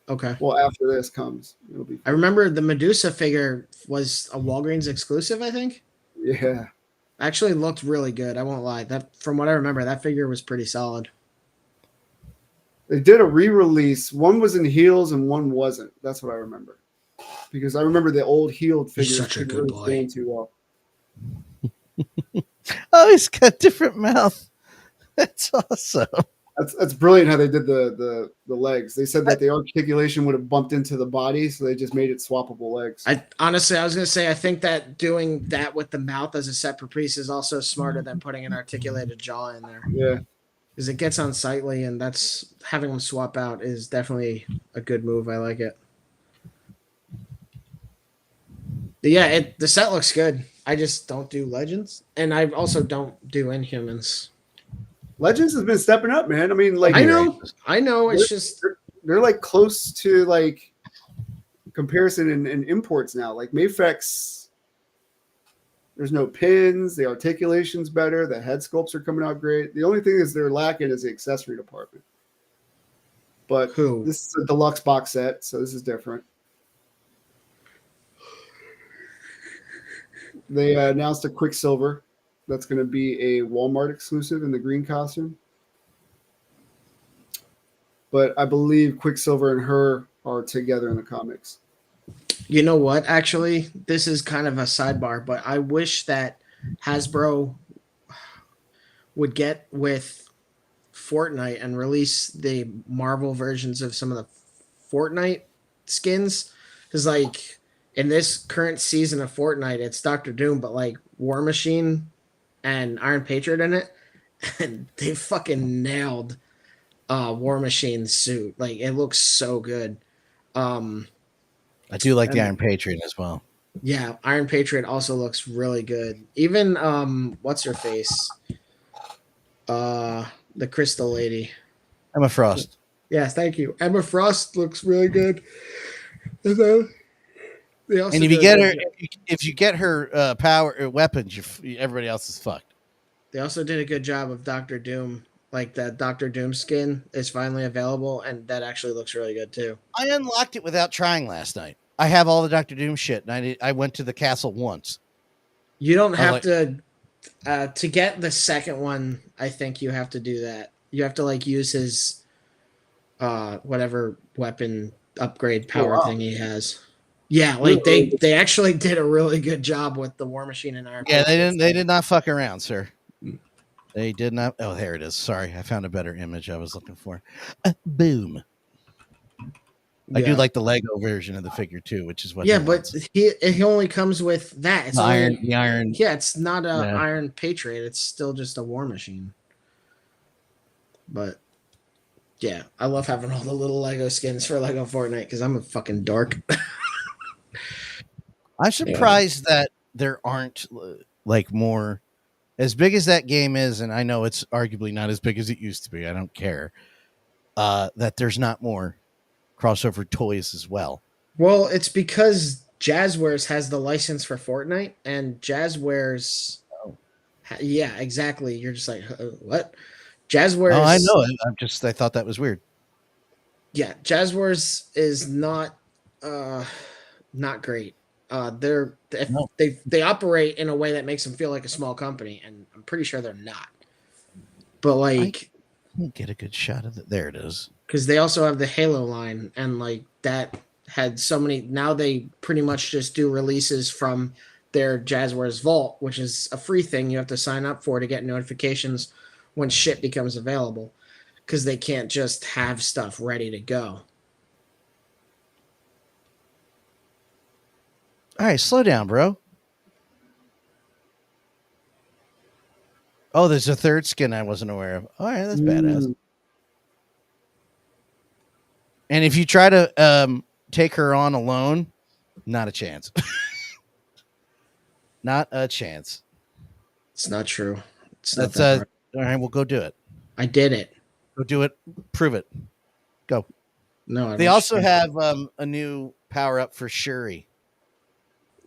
A: Okay.
C: Well, after this comes, it'll be fun.
A: I remember the Medusa figure was a Walgreens exclusive, I think.
C: Yeah.
A: Actually looked really good. I won't lie. That from what I remember, that figure was pretty solid.
C: They did a re-release. One was in heels and one wasn't. That's what I remember. Because I remember the old heeled figure.
A: He's such a good boy.
C: Too well.
B: Oh, he's got a different mouth. That's awesome.
C: That's brilliant how they did the legs. They said that the articulation would have bumped into the body, so they just made it swappable legs.
A: I was gonna say I think that doing that with the mouth as a separate piece is also smarter than putting an articulated jaw in there.
C: Yeah.
A: Because it gets unsightly, and that's having them swap out is definitely a good move. I like it. But yeah, the set looks good. I just don't do Legends, and I also don't do Inhumans.
C: Legends has been stepping up, man. I mean, like
A: I know. It's just
C: they're like close to like comparison in imports now. Like Mafex, there's no pins. The articulation's better. The head sculpts are coming out great. The only thing is they're lacking is the accessory department. But this is a deluxe box set, so this is different. They announced a Quicksilver. That's going to be a Walmart exclusive in the green costume. But I believe Quicksilver and her are together in the comics.
A: You know what? Actually, this is kind of a sidebar, but I wish that Hasbro would get with Fortnite and release the Marvel versions of some of the Fortnite skins. Because, like, in this current season of Fortnite, it's Dr. Doom, but, like, War Machine and Iron Patriot in it, and they fucking nailed War Machine's suit. Like, it looks so good.
B: I do like the Iron Patriot as well.
A: Yeah, Iron Patriot also looks really good. Even what's her face? The Crystal Lady.
B: Emma Frost.
A: Yes, thank you. Emma Frost looks really good. And
B: if you get her power weapons, everybody else is fucked.
A: They also did a good job of Doctor Doom. Like that Doctor Doom skin is finally available, and that actually looks really good too.
B: I unlocked it without trying last night. I have all the Doctor Doom shit, and I went to the castle once.
A: You don't have to get the second one. I think you have to do that. You have to like use his whatever weapon upgrade power thing he has. Yeah, like they actually did a really good job with the War Machine and Iron.
B: Yeah, they did not fuck around, sir. They did not. Oh, there it is. Sorry, I found a better image I was looking for. Boom. I do like the Lego version of the figure too, which is what.
A: Yeah, but he only comes with that. It's
B: the
A: only,
B: iron.
A: Yeah, it's not a Iron Patriot. It's still just a War Machine. But yeah, I love having all the little Lego skins for Lego Fortnite because I'm a fucking dork.
B: I'm surprised that there aren't like more, as big as that game is, and I know it's arguably not as big as it used to be. I don't care. That there's not more crossover toys as well.
A: Well, it's because Jazzwares has the license for Fortnite, and Jazzwares. Yeah, exactly. You're just like, what? Jazzwares.
B: Oh, I know. I thought that was weird.
A: Yeah, Jazzwares is not great. They operate in a way that makes them feel like a small company, and I'm pretty sure they're not. But like,
B: I can't get a good shot of it. There it is.
A: Because they also have the Halo line, and like that had so many. Now they pretty much just do releases from their Jazzwares Vault, which is a free thing you have to sign up for to get notifications when shit becomes available. Because they can't just have stuff ready to go.
B: All right, slow down, bro. Oh, there's a third skin I wasn't aware of. All right, that's badass. And if you try to take her on alone, not a chance. Not a chance.
A: It's not true.
B: All right, well, go do it.
A: I did it.
B: Go do it. Prove it. Go.
A: No,
B: they also have a new power up for Shuri,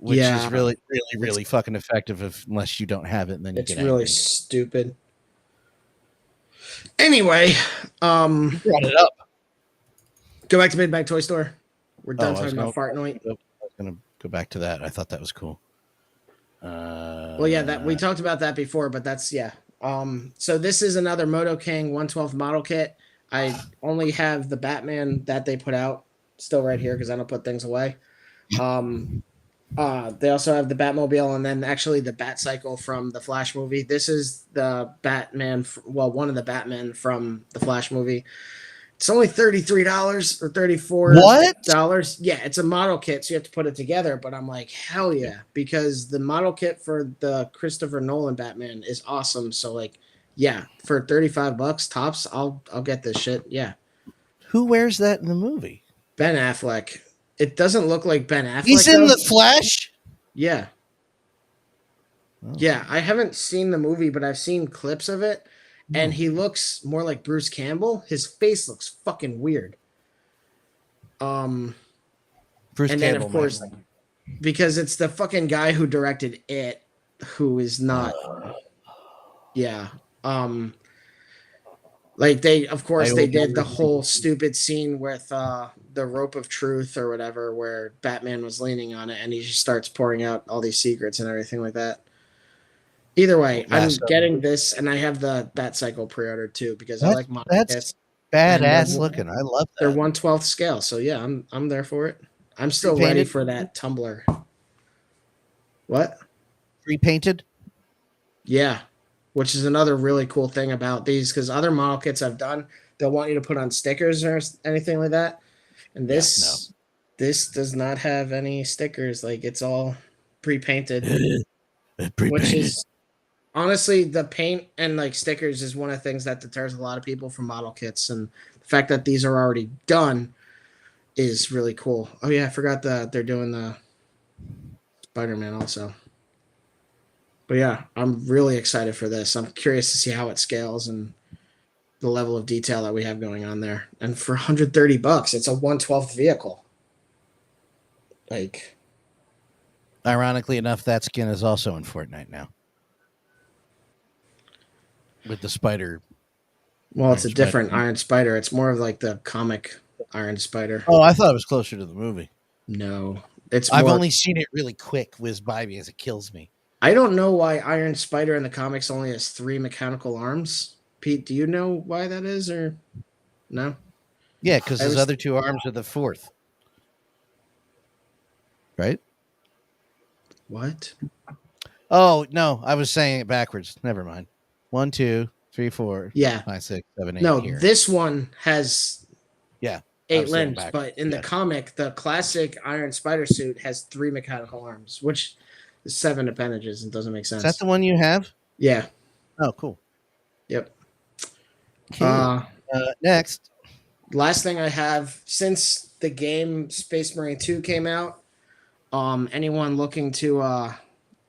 B: which is really, really, really fucking effective unless you don't have it. And then
A: it's really stupid. Anyway,
B: brought it up.
A: Go back to Mid-Bag Toy Store. We're done talking about Fartnoid.
B: I was going to go back to that. I thought that was cool.
A: Well, yeah, that we talked about that before, but that's so this is another Moto King 112 model kit. I only have the Batman that they put out still right here because I don't put things away. They also have the Batmobile and then actually the Bat-Cycle from the Flash movie. This is the Batman, one of the Batmen from the Flash movie. It's only $33 or $34.
B: What?
A: Yeah, it's a model kit, so you have to put it together. But I'm like, hell yeah, because the model kit for the Christopher Nolan Batman is awesome. So like, yeah, for $35 tops, I'll get this shit. Yeah.
B: Who wears that in the movie?
A: Ben Affleck. It doesn't look like Ben Affleck.
B: He's in the Flash?
A: Yeah. Oh. Yeah, I haven't seen the movie, but I've seen clips of it. And he looks more like Bruce Campbell. His face looks fucking weird.
B: Bruce
A: and
B: Campbell,
A: then of course, because it's the fucking guy who directed It, who is not. Yeah. Like they did the whole stupid scene with the rope of truth or whatever, where Batman was leaning on it, and he just starts pouring out all these secrets and everything like that. Either way, I'm getting this, and I have the Bat-Cycle pre-ordered too because I like model kits.
B: Badass looking. I love that.
A: They're 1/12 scale, so yeah, I'm there for it. I'm still ready for that tumbler. What?
B: Repainted?
A: Yeah, which is another really cool thing about these because other model kits I've done, they'll want you to put on stickers or anything like that, and this does not have any stickers. Like it's all pre-painted, which is. Honestly, the paint and like stickers is one of the things that deters a lot of people from model kits, and the fact that these are already done is really cool. Oh yeah, I forgot that they're doing the Spider-Man also. But yeah, I'm really excited for this. I'm curious to see how it scales and the level of detail that we have going on there. And for $130, it's a 1/12 vehicle. Like,
B: ironically enough, that skin is also in Fortnite now. With the spider.
A: Well, it's a different Iron Spider. It's more of like the comic Iron Spider.
B: Oh, I thought it was closer to the movie.
A: No.
B: I've only seen it really quick whiz by me as it kills me.
A: I don't know why Iron Spider in the comics only has 3 mechanical arms. Pete, do you know why that is or no?
B: Yeah, because his other 2 arms are the 4th. right?
A: What?
B: Oh no, I was saying it backwards. Never mind. 1, 2, 3, 4,
A: Yeah.
B: 5, 6, 7, 8
A: No,
B: here.
A: this one has
B: Yeah. I
A: 8
B: was going
A: limbs,
B: back.
A: but in the comic, the classic Iron Spider suit has 3 mechanical arms, which is 7 appendages. It doesn't make sense.
B: Is that the one you have?
A: Yeah.
B: Oh, cool.
A: Yep.
B: Cool. Next.
A: Last thing I have, since the game Space Marine 2 came out, anyone looking to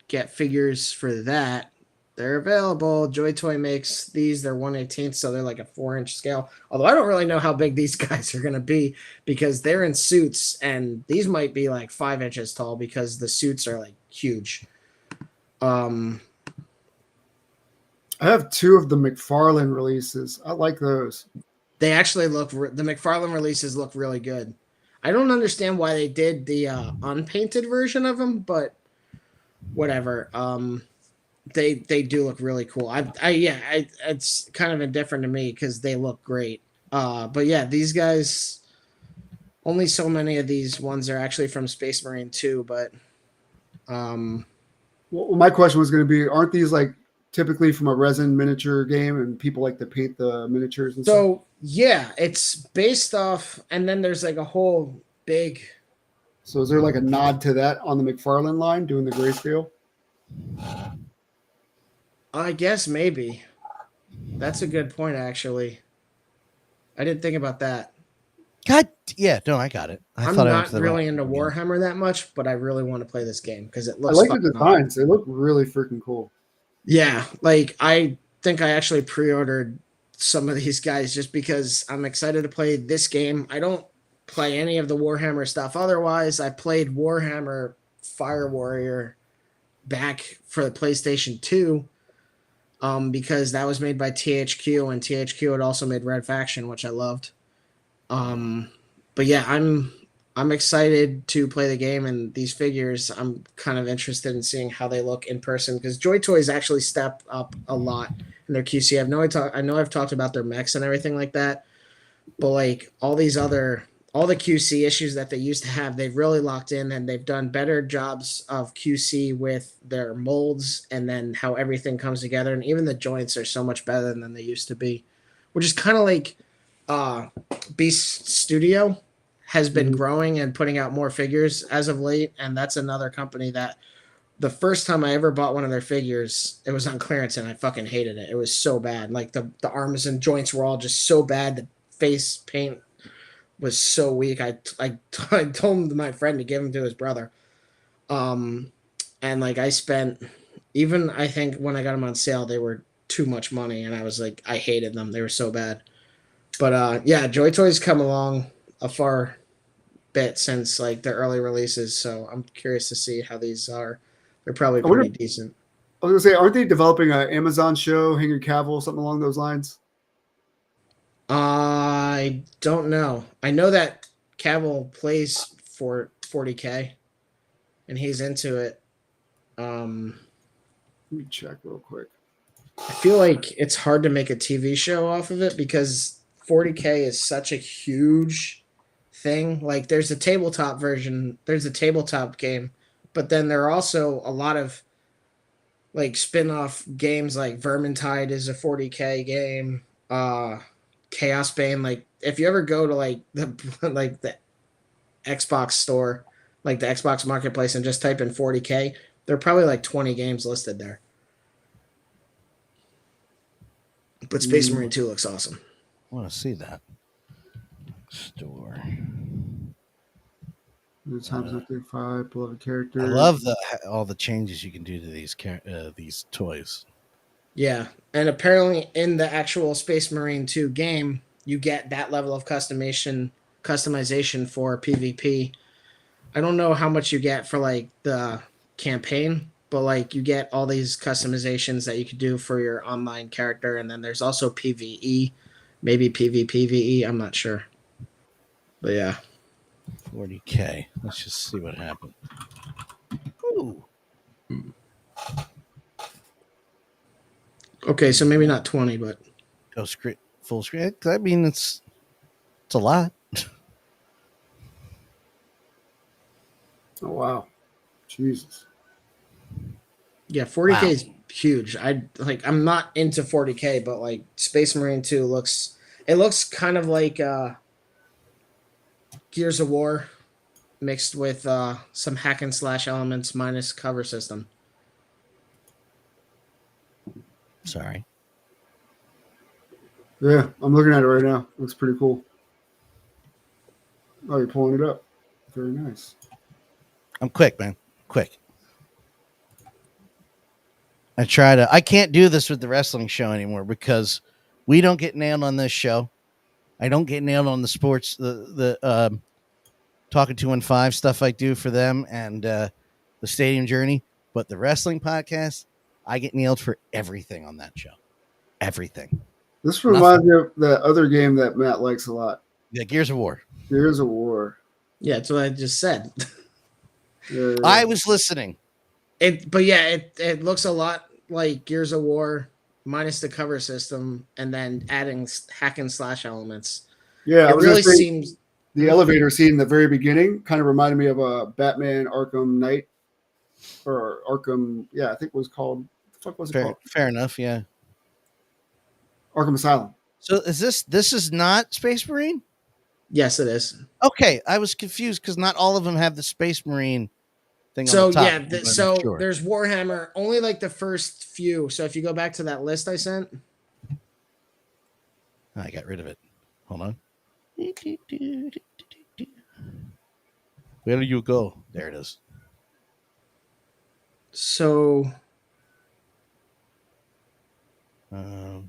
A: get figures for that, they're available. Joy Toy makes these. They're 1/18, so they're like a 4-inch scale. Although I don't really know how big these guys are going to be because they're in suits, and these might be like 5 inches tall because the suits are like huge.
C: I have 2 of the McFarlane releases. I like those.
A: They actually look. The McFarlane releases look really good. I don't understand why they did the unpainted version of them, but whatever. They do look really cool. It's kind of indifferent to me because they look great. But yeah, these guys. Only so many of these ones are actually from Space Marine 2, but.
C: Well, my question was going to be: aren't these like typically from a resin miniature game, and people like to paint the miniatures and stuff?
A: So yeah, it's based off, and then there's like a whole big.
C: So is there like a nod to that on the McFarlane line doing the grayscale?
A: I guess maybe. That's a good point, actually. I didn't think about that.
B: God, yeah, no, I got it.
A: I'm not really into Warhammer that much, but I really want to play this game because it looks.
C: I like the designs; they look really freaking cool.
A: Yeah, like I think I actually pre-ordered some of these guys just because I'm excited to play this game. I don't play any of the Warhammer stuff otherwise. I played Warhammer Fire Warrior back for the PlayStation 2 because that was made by THQ, and THQ had also made Red Faction, which I loved. But yeah, I'm excited to play the game, and these figures, I'm kind of interested in seeing how they look in person because Joy Toys actually stepped up a lot in their QC. I know I've talked about their mechs and everything like that, but like all the QC issues that they used to have, they've really locked in, and they've done better jobs of QC with their molds and then how everything comes together. And even the joints are so much better than they used to be, which is kind of like Beast Studio has been growing and putting out more figures as of late, and that's another company that the first time I ever bought one of their figures, it was on clearance, and I fucking hated it. It was so bad. Like the arms and joints were all just so bad. The face paint was so weak. I told my friend to give him to his brother, and like I spent, even I think when I got them on sale, they were too much money, and I was like, I hated them. They were so bad. But yeah, Joy Toys come along a far bit since like the early releases, so I'm curious to see how these are. They're probably pretty decent.
C: I was gonna say, aren't they developing an Amazon show, Henry Cavill, something along those lines?
A: I don't know. I know that Cavill plays for 40K, and he's into it.
C: Let me check real quick.
A: I feel like it's hard to make a TV show off of it because 40K is such a huge thing. Like there's a tabletop version, there's a tabletop game, but then there are also a lot of like spin-off games like Vermintide is a 40K game. Chaos Bane, like if you ever go to like the Xbox store, like the Xbox marketplace, and just type in 40K, there are probably like 20 games listed there. But Space Marine 2 looks awesome.
B: I want to see that store.
C: Times up to 5 beloved characters.
B: I love all the changes you can do to these toys.
A: Yeah, and apparently in the actual Space Marine 2 game, you get that level of customization for PvP. I don't know how much you get for like the campaign, but like you get all these customizations that you could do for your online character, and then there's also PvE, maybe PvPvE, I'm not sure. But yeah.
B: 40K. Let's just see what happened. Ooh.
A: Okay, so maybe not 20, but
B: go screen, full screen. I mean, it's a lot.
C: Oh wow, Jesus.
A: Yeah, 40K
B: Wow.
A: is huge. I'm not into 40K, but like Space Marine 2 looks kind of like Gears of War mixed with some hack and slash elements minus cover system.
B: Sorry.
C: Yeah, I'm looking at it right now. Looks pretty cool. Oh, you're pulling it up. Very nice.
B: I'm quick, man. Quick. I can't do this with the wrestling show anymore because we don't get nailed on this show. I don't get nailed on the sports, the Talking 215 stuff I do for them and the Stadium Journey. But the wrestling podcast, I get nailed for everything on that show. Everything.
C: This reminds me of that other game that Matt likes a lot.
B: Yeah, Gears of War.
C: Gears of War.
A: Yeah, that's what I just said.
C: Yeah.
B: I was listening.
A: It looks a lot like Gears of War minus the cover system and then adding hack and slash elements.
C: Yeah,
A: It really seems
C: the elevator scene in the very beginning kind of reminded me of a Batman Arkham Knight or Arkham. Yeah, I think it was called. What the fuck was it called?
B: Fair enough. Yeah.
C: Arkham Asylum.
B: So this is not Space Marine?
A: yes, it is.
B: Okay, I was confused because not all of them have the Space Marine thing.
A: So
B: on the top,
A: yeah,
B: but I'm
A: so
B: sure.
A: there's Warhammer, only like the first few. So if you go back to that list I sent,
B: I got rid of it. Hold on. Where do you go? There it is.
A: so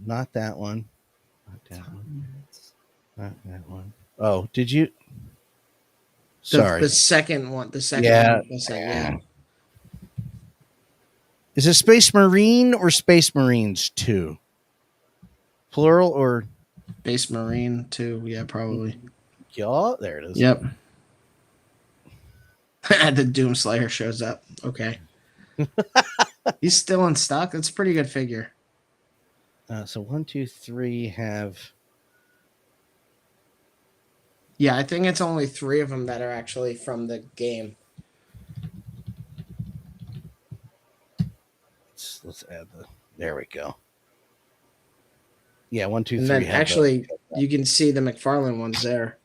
B: Not that one. Not that one. Not that one. Oh, did you? Sorry.
A: the second one,
B: Yeah.
A: one, yeah.
B: Is it Space Marine or Space Marines 2? Plural or?
A: Space Marine 2, yeah, probably.
B: Yeah, there it is.
A: Yep. The Doomslayer shows up. Okay. He's still in stock. That's a pretty good figure.
B: So 1, 2, 3 have.
A: Yeah, I think it's only 3 of them that are actually from the game.
B: Let's add the. There we go. Yeah, 1, 2, 3.
A: And then
B: have
A: actually, you can see the McFarlane ones there.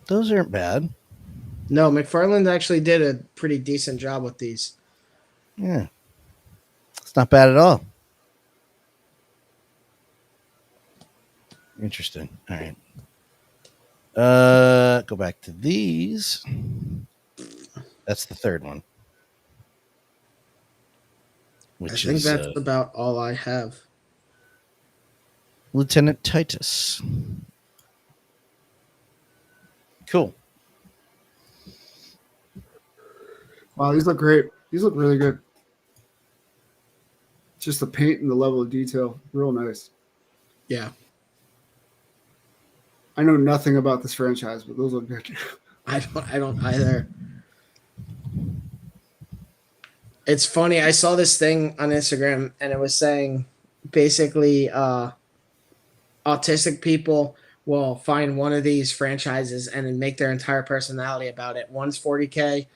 B: Those aren't bad.
A: No, McFarlane actually did a pretty decent job with these.
B: Yeah. It's not bad at all. Interesting. All right. Go back to these. That's the third one.
A: I think that's about all I have.
B: Lieutenant Titus. Cool.
C: Wow, these look great. These look really good. Just the paint and the level of detail, real nice.
A: Yeah.
C: I know nothing about this franchise, but those look good.
A: I don't either. It's funny. I saw this thing on Instagram and it was saying basically autistic people will find one of these franchises and then make their entire personality about it. One's 40K.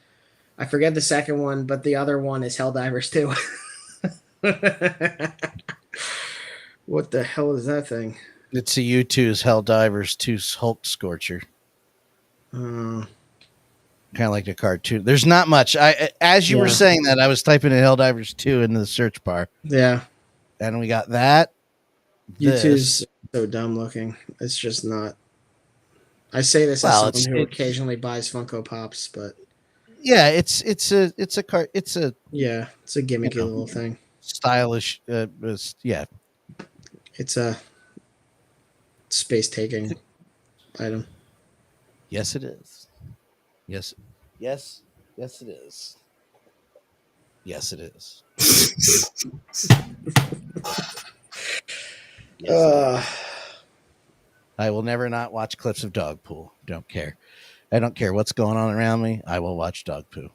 A: I forget the second one, but the other one is Helldivers 2. What the hell is that thing?
B: It's a U2's Helldivers 2's Hulk Scorcher. Kind of like a cartoon. There's not much. As you were saying that, I was typing in Helldivers 2 into the search bar.
A: Yeah.
B: And we got that.
A: U2's so dumb looking. It's just not. I say this as someone who occasionally buys Funko Pops, but
B: yeah, it's a
A: gimmicky little thing.
B: Stylish, yeah.
A: It's a space taking item.
B: Yes, it is. Yes, it is. Yes, it is. I will never not watch clips of dog poo. Don't care. I don't care what's going on around me. I will watch dog poo.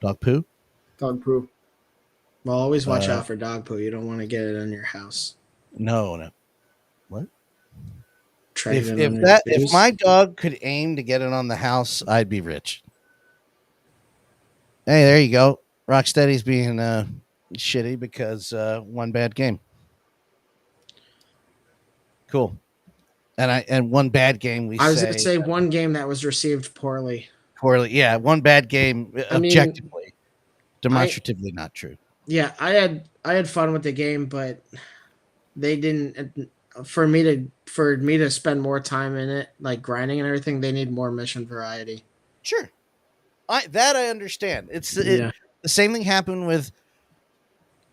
B: Dog poo?
C: Dog poo.
A: Well, always watch out for dog poo. You don't want to get it in your house.
B: No. What?
A: Try to get it
B: If
A: on your
B: that if
A: booze.
B: my dog could aim to get it on the house, I'd be rich. Hey, there you go. Rocksteady's being shitty because one bad game. Cool. And one bad game
A: I was going to say one game that was received poorly.
B: poorly. Yeah, one bad game objectively, demonstratively not true.
A: Yeah, I had fun with the game, but they didn't. For me to spend more time in it, like grinding and everything, they need more mission variety.
B: Sure, I understand. The same thing happened with.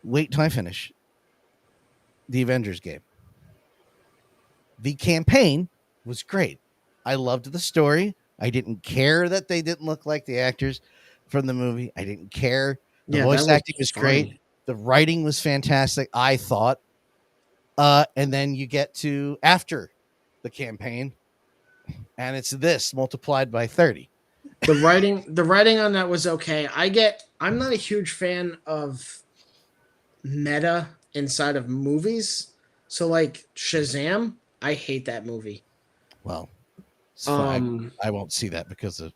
B: Wait till I finish. The Avengers game. The campaign was great. I loved the story. I didn't care that they didn't look like the actors from the movie. I didn't care. The voice acting was great. The writing was fantastic, I thought. And then you get to after the campaign, and it's this multiplied by 30.
A: The writing on that was okay. I'm not a huge fan of meta inside of movies. So like Shazam, I hate that movie.
B: Well, I won't see that because of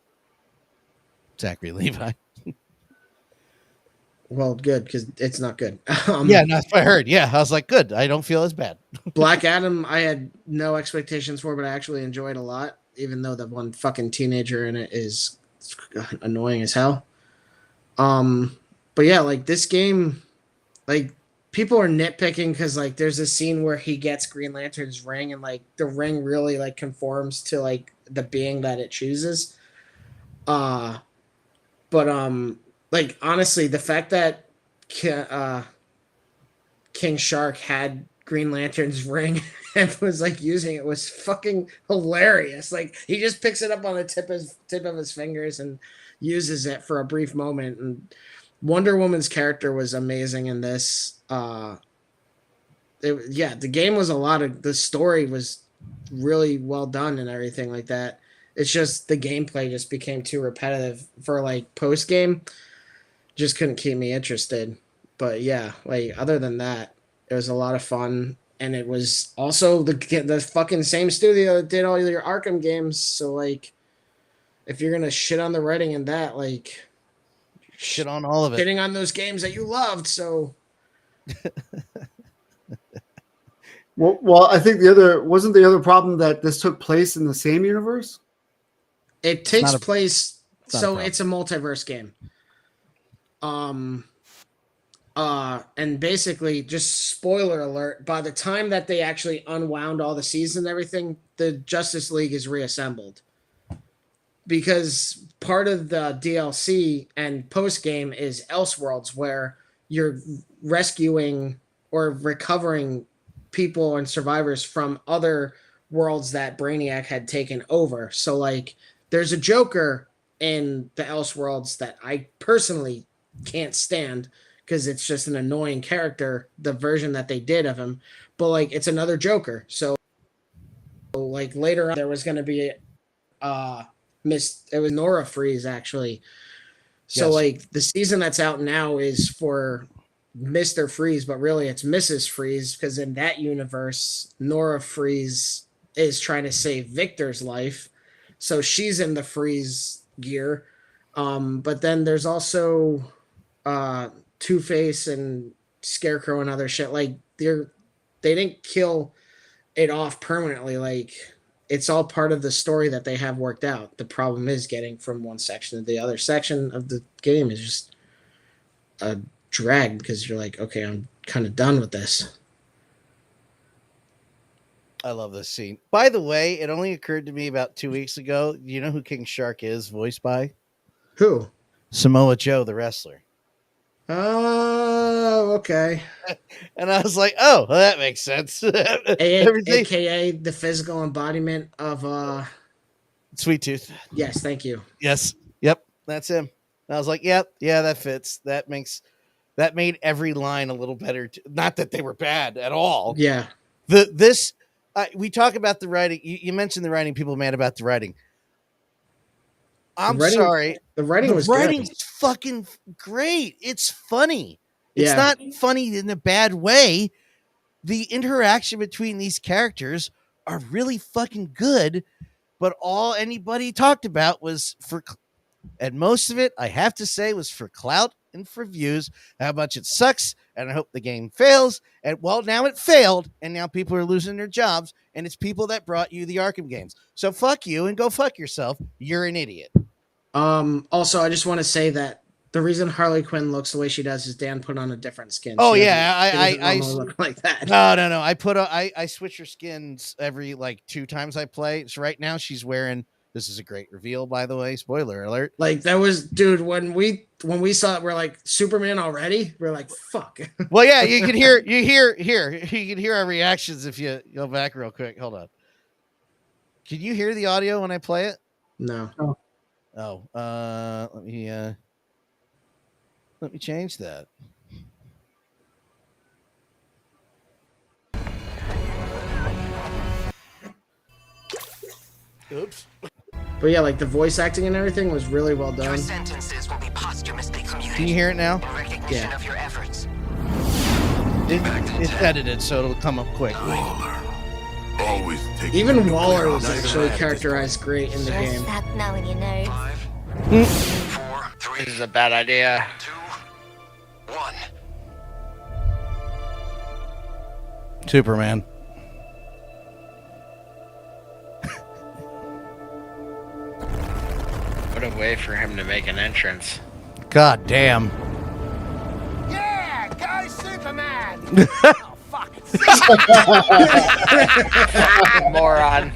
B: Zachary Levi.
A: Well, good, because it's not good.
B: Yeah, that's what I heard. Yeah, I was like, good. I don't feel as bad.
A: Black Adam, I had no expectations for, but I actually enjoyed a lot, even though the one fucking teenager in it is annoying as hell. But yeah, like this game, like people are nitpicking because like there's a scene where he gets Green Lantern's ring and like the ring really like conforms to like the being that it chooses. Like honestly, the fact that King Shark had Green Lantern's ring and was like using it was fucking hilarious. Like he just picks it up on the tip of his fingers and uses it for a brief moment. And Wonder Woman's character was amazing in this. The game was the story was really well done and everything like that. It's just the gameplay just became too repetitive for like post game. Just couldn't keep me interested. But yeah, like other than that, it was a lot of fun, and it was also the fucking same studio that did all your Arkham games. So like, if you're gonna shit on the writing in that, like,
B: shit on all of it,
A: shitting on those games that you loved. So.
C: Well, I think the other problem that this took place in the same universe.
A: It takes place, so it's a multiverse game. And basically, just spoiler alert, by the time that they actually unwound all the seasons and everything, the Justice League is reassembled. Because part of the DLC and post-game is Elseworlds, where you're rescuing or recovering people and survivors from other worlds that Brainiac had taken over. So, like, there's a Joker in the Elseworlds that I personally can't stand because it's just an annoying character, the version that they did of him. But like it's another Joker. So like later on there was going to be it was Nora Freeze actually. So yes. Like the season that's out now is for Mr. Freeze, but really it's Mrs. Freeze because in that universe Nora Freeze is trying to save Victor's life. So she's in the Freeze gear. But then there's also Two-Face and Scarecrow and other shit. Like they didn't kill it off permanently. Like it's all part of the story that they have worked out. The problem is getting from one section to the other section of the game is just a drag because you're like, okay, I'm kind of done with this.
B: I love this scene. By the way, it only occurred to me about 2 weeks ago. You know who King Shark is voiced by?
A: Who?
B: Samoa Joe, the wrestler.
A: Oh, okay.
B: And I was like, oh, well, that makes sense.
A: AKA the physical embodiment of
B: Sweet Tooth.
A: Yes, thank you.
B: Yes. Yep. That's him. And I was like, yep, yeah, that fits. That made every line a little better. Not that they were bad at all.
A: Yeah.
B: We talk about the writing. You mentioned the writing. People mad about the writing. I'm sorry.
A: The writing's
B: good. Fucking great. It's funny. It's
A: Yeah.
B: not funny in a bad way. The interaction between these characters are really fucking good, but all anybody talked about was and most of it, I have to say, was for clout and for views, how much it sucks, and I hope the game fails. And well, now it failed, and now people are losing their jobs, and it's people that brought you the Arkham games. So fuck you and go fuck yourself. You're an idiot.
A: Also, I just want to say that the reason Harley Quinn looks the way she does is Dan put on a different skin.
B: Oh
A: She
B: yeah,
A: doesn't
B: I
A: normally look like that.
B: No. I switch her skins every like 2 times I play. So right now she's wearing. This is a great reveal, by the way. Spoiler alert.
A: Like that was, dude. When we saw it, we're like Superman already. We're like, fuck.
B: Well, yeah, you can hear our reactions if you go back real quick. Hold on. Can you hear the audio when I play it?
A: No.
B: Oh, let me change that. Oops.
A: But yeah, like the voice acting and everything was really well
D: Your
A: done.
D: sentences will be posthumously commuted.
B: Can you hear it now?
D: In recognition
A: Yeah.
D: of your efforts.
B: It's edited, so it'll come up quick.
E: Waller. Always take
A: Even Waller was actually characterized great in the
F: Just
A: game.
F: stop knowing your nose.
D: 5, 4, 3,
G: This is a bad idea.
D: 2, 1.
B: Superman.
G: What a way for him to make an entrance.
B: God damn.
D: Yeah, go Superman!
G: Oh, fuck. Moron.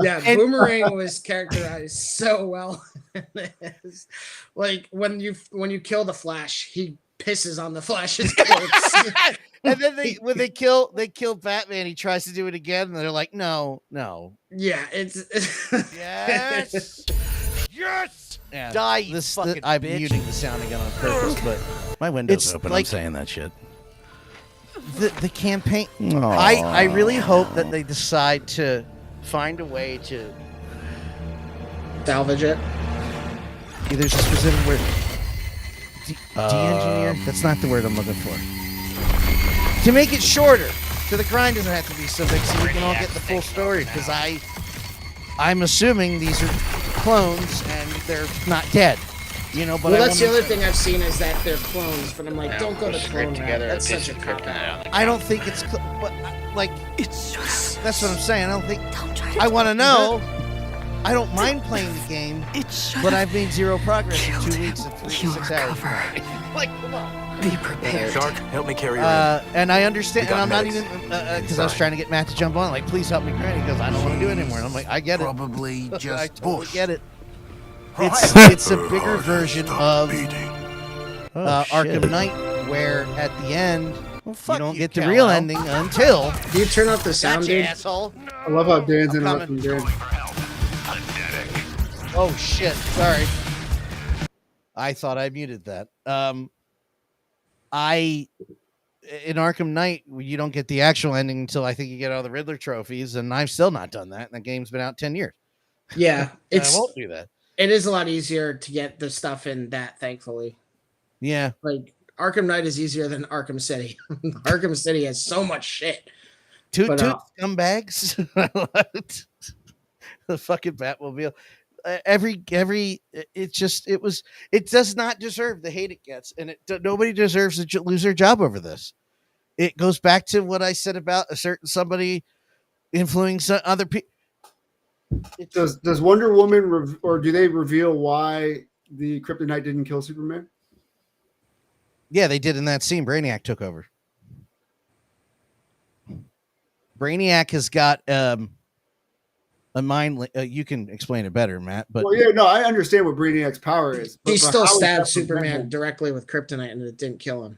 A: Yeah, Boomerang was characterized so well. Like when you kill the Flash, he pisses on the Flash's corpse.
B: And then when they kill Batman, he tries to do it again, and they're like, no.
A: Yeah, it's
B: Yes.
G: Yes!
B: Yeah.
G: Die, you fucking
B: I'm
G: bitch.
B: muting the sound again on purpose, but my window's It's open. like- I'm saying that shit. The campaign. I really hope that they decide to find a way to.
A: salvage it.
B: There's a specific word. De-engineer. That's not the word I'm looking for. To make it shorter, so the grind doesn't have to be so big, so we can all get the full story. Because I'm assuming these are clones and they're not dead. You know, but
A: Well, that's the other thing I've seen is that they're clones, but I'm like,
G: Yeah,
A: don't go
G: push
A: to
G: the
A: clone
G: script
A: route.
G: together.
A: That's
G: Piece
A: such a
G: of
A: cop
G: kryptonite
A: out.
G: on the
B: I don't think it's but like
D: It's just.
B: that's what I'm saying. I don't think
F: Don't try to
B: I want to know. I don't mind playing the game,
D: It should
B: but I've made zero progress in 2 weeks and
D: your
B: 6 hours.
D: cover.
B: Like, come on.
D: Be prepared.
E: Shark, help me carry her
B: And I understand,
E: We
B: and
E: got
B: I'm not
E: medics.
B: even because I was
E: Sorry.
B: trying to get Matt to jump on. Like, please help me, Granny, because I don't want to do it anymore. And I'm like, I get it.
E: Probably
B: I
E: just
B: totally
E: Bush.
B: get it.
E: Right.
B: It's a bigger
E: Heart
B: version
E: stopped
B: of
E: beating.
B: Arkham Knight, where at the end you
G: fuck
B: don't
G: you,
B: get the
G: Kal-El.
B: real ending until.
A: Do you turn off the sound,
G: Gotcha,
A: dude?
G: asshole.
C: I love how Dan's
B: I'm coming.
C: interrupting Dan.
B: Oh shit! Sorry, I thought I muted that. In Arkham Knight, you don't get the actual ending until I think you get all the Riddler trophies, and I've still not done that. And the game's been out 10 years.
A: Yeah,
B: And I won't do that.
A: it is a lot easier to get the stuff in that, thankfully.
B: Yeah,
A: Like Arkham Knight is easier than Arkham City. Arkham City has so much shit.
B: toot
A: But,
B: toot scumbags. The fucking Batmobile. It does not deserve the hate it gets, and nobody deserves to lose their job over this. It goes back to what I said about somebody influencing other people.
C: Does Wonder Woman or do they reveal why the Kryptonite didn't kill Superman?
B: Yeah, they did in that scene. Brainiac took over. Brainiac has got a mind. You can explain it better, Matt. But
C: Well, yeah, no, I understand what Brainiac's power is.
A: He
C: but
A: still
C: how is
A: stabbed
C: that
A: Superman
C: preventable?
A: directly with kryptonite and it didn't kill him.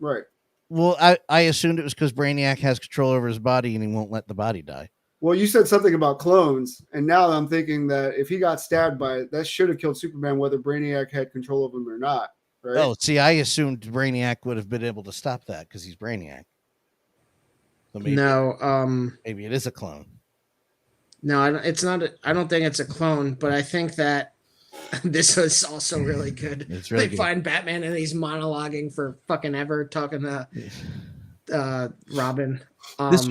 C: Right.
B: well, I assumed it was because Brainiac has control over his body and he won't let the body die.
C: Well, you said something about clones, and now I'm thinking that if he got stabbed by it, that should have killed Superman, whether Brainiac had control of him or not. Right?
B: Oh, see, I assumed Brainiac would have been able to stop that because he's Brainiac. So maybe it is a clone.
A: No, it's not. I don't think it's a clone, but I think that This was also really good.
B: It's really
A: They
B: good.
A: find Batman and he's monologuing for fucking ever, talking to Robin.
B: This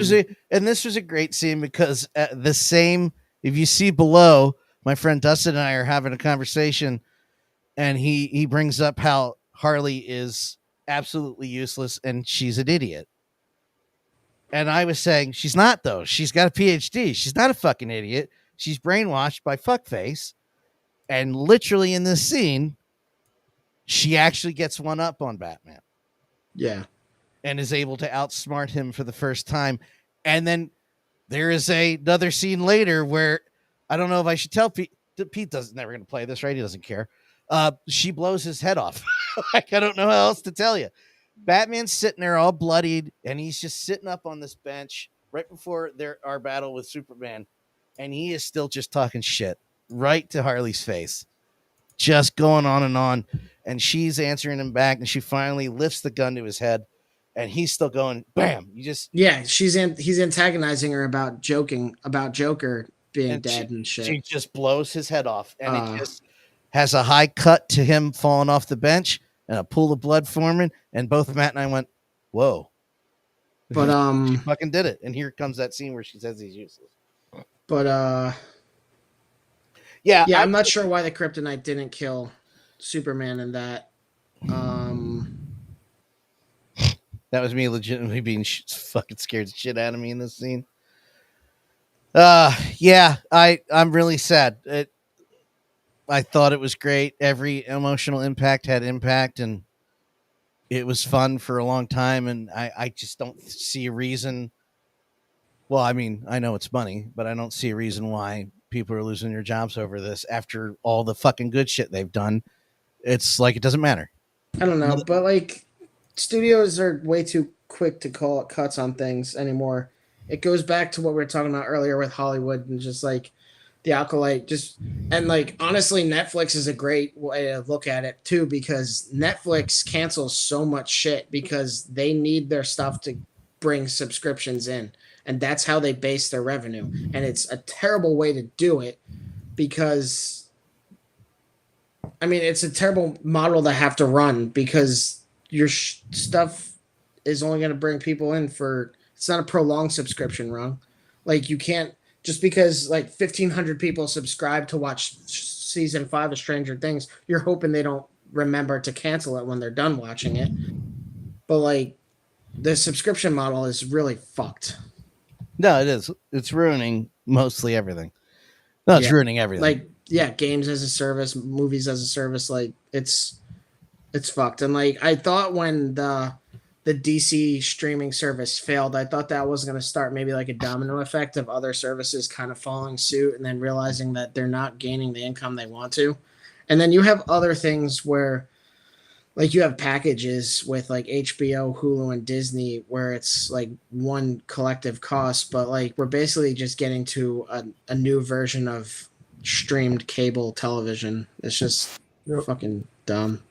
B: was a great scene because if you see below, my friend Dustin and I are having a conversation, and he brings up how Harley is absolutely useless and she's an idiot. And I was saying, she's not, though. She's got a PhD. She's not a fucking idiot. She's brainwashed by fuckface. And literally in this scene, she actually gets one up on Batman.
A: Yeah.
B: And is able to outsmart him for the first time. And then there is another scene later where I don't know if I should tell Pete. Pete never going to play this, right? He doesn't care. She blows his head off. Like, I don't know how else to tell you. Batman's sitting there all bloodied, and he's just sitting up on this bench right before our battle with Superman, and he is still just talking shit right to Harley's face, just going on, and she's answering him back, and she finally lifts the gun to his head, and he's still going, bam.
A: He's antagonizing her about Joker being dead and shit.
B: She just blows his head off, and it just has a high cut to him falling off the bench and a pool of blood forming, and both Matt and I went, whoa.
A: But
B: she fucking did it. And here comes that scene where she says he's useless.
A: But I'm not sure why the kryptonite didn't kill Superman in that.
B: That was me legitimately being fucking scared shit out of me in this scene. I'm really sad. I thought it was great. Every emotional impact had impact, and it was fun for a long time. And I just don't see a reason. Well, I mean, I know it's money, but I don't see a reason why people are losing their jobs over this after all the fucking good shit they've done. It's like, it doesn't matter.
A: I don't know, but like, studios are way too quick to call it cuts on things anymore. It goes back to what we were talking about earlier with Hollywood and just like the Acolyte, and like, honestly, Netflix is a great way to look at it too, because Netflix cancels so much shit because they need their stuff to bring subscriptions in, and that's how they base their revenue. And it's a terrible way to do it because, I mean, it's a terrible model to have to run because your stuff is only going to bring people in for, it's not a prolonged subscription run. Like, you can't, just because like 1,500 people subscribe to watch season 5 of Stranger Things, you're hoping they don't remember to cancel it when they're done watching it. But like, the subscription model is really fucked.
B: No, it is. It's ruining mostly everything. No, it's ruining everything.
A: Like, yeah, games as a service, movies as a service, like it's fucked. And like, I thought when the DC streaming service failed, I thought that was going to start maybe like a domino effect of other services kind of following suit and then realizing that they're not gaining the income they want to. And then you have other things where, like, you have packages with like HBO, Hulu, and Disney where it's like one collective cost, but like we're basically just getting to a new version of streamed cable television. It's just fucking dumb.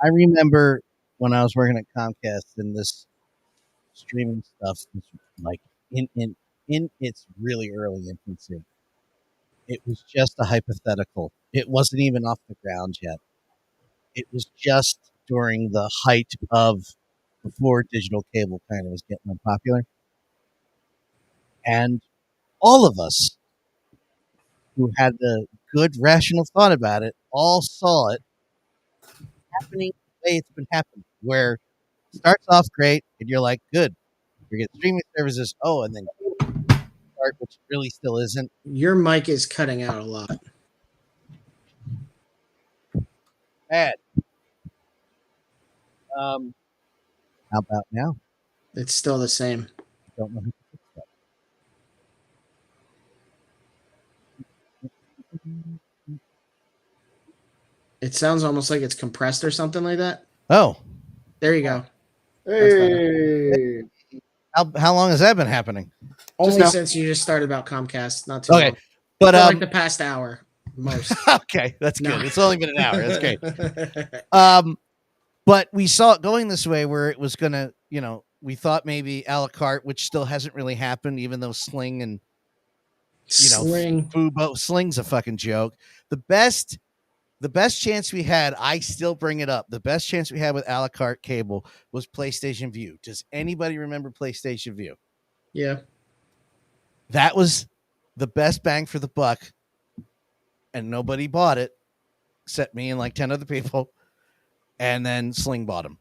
B: I remember when I was working at Comcast and this streaming stuff was like in its really early infancy. It was just a hypothetical. It wasn't even off the ground yet. It was just during the height of before digital cable kind of was getting unpopular. And all of us who had the good rational thought about it all saw it happening the way it's been happening, where it starts off great and you're like, good, you get streaming services, and then start, which really still isn't.
A: Your mic is cutting out a lot.
B: Bad. How about now?
A: It's still the same.
B: Don't know who to fix that.
A: It sounds almost like it's compressed or something like that.
B: Oh,
A: there you go.
C: Hey,
B: how long has that been happening?
A: Only since you just started about Comcast, not too long.
B: But
A: for like the past hour, most.
B: Okay, that's good. It's only been an hour. That's great. But we saw it going this way where it was gonna, we thought maybe a la carte, which still hasn't really happened, even though Sling and
A: Sling.
B: Sling's a fucking joke. The best chance we had, I still bring it up. The best chance we had with a la carte cable was PlayStation Vue. Does anybody remember PlayStation Vue?
A: Yeah.
B: That was the best bang for the buck, and nobody bought it except me and like 10 other people. And then Sling bought them,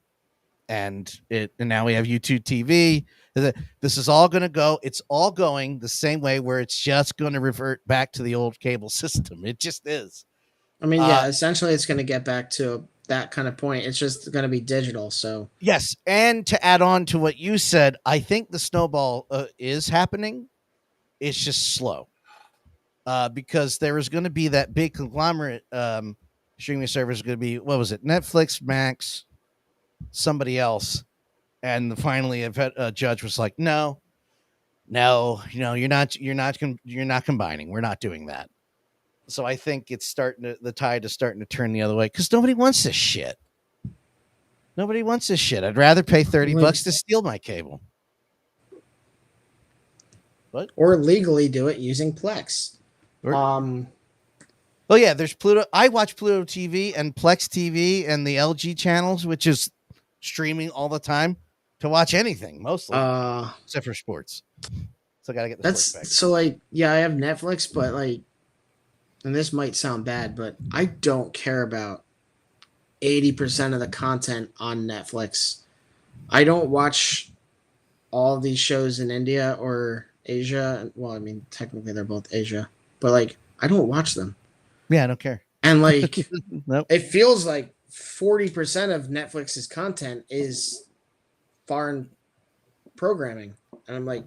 B: and now we have YouTube TV. This is all going to go. It's all going the same way, where it's just going to revert back to the old cable system. It just is.
A: I mean, yeah, essentially it's going to get back to that kind of point. It's just going to be digital. So
B: yes. And to add on to what you said, I think the snowball is happening. It's just slow because there is going to be that big conglomerate streaming service. Going to be, what was it? Netflix, Max, somebody else. And finally a judge was like, no, you're not combining. We're not doing that. So I think it's the tide is starting to turn the other way, because nobody wants this shit. Nobody wants this shit. I'd rather pay $30 to steal my cable. What?
A: Or legally do it using Plex.
B: Oh yeah, there's Pluto. I watch Pluto TV and Plex TV and the LG channels, which is streaming all the time to watch anything, mostly except for sports. So I gotta get the sports back.
A: So like, yeah, I have Netflix, but like, and this might sound bad, but I don't care about 80% of the content on Netflix. I don't watch all of these shows in India or Asia. Well, I mean, technically they're both Asia, but like, I don't watch them.
B: Yeah, I don't care.
A: And like,
B: Nope.
A: It feels like 40% of Netflix's content is foreign programming. And I'm like,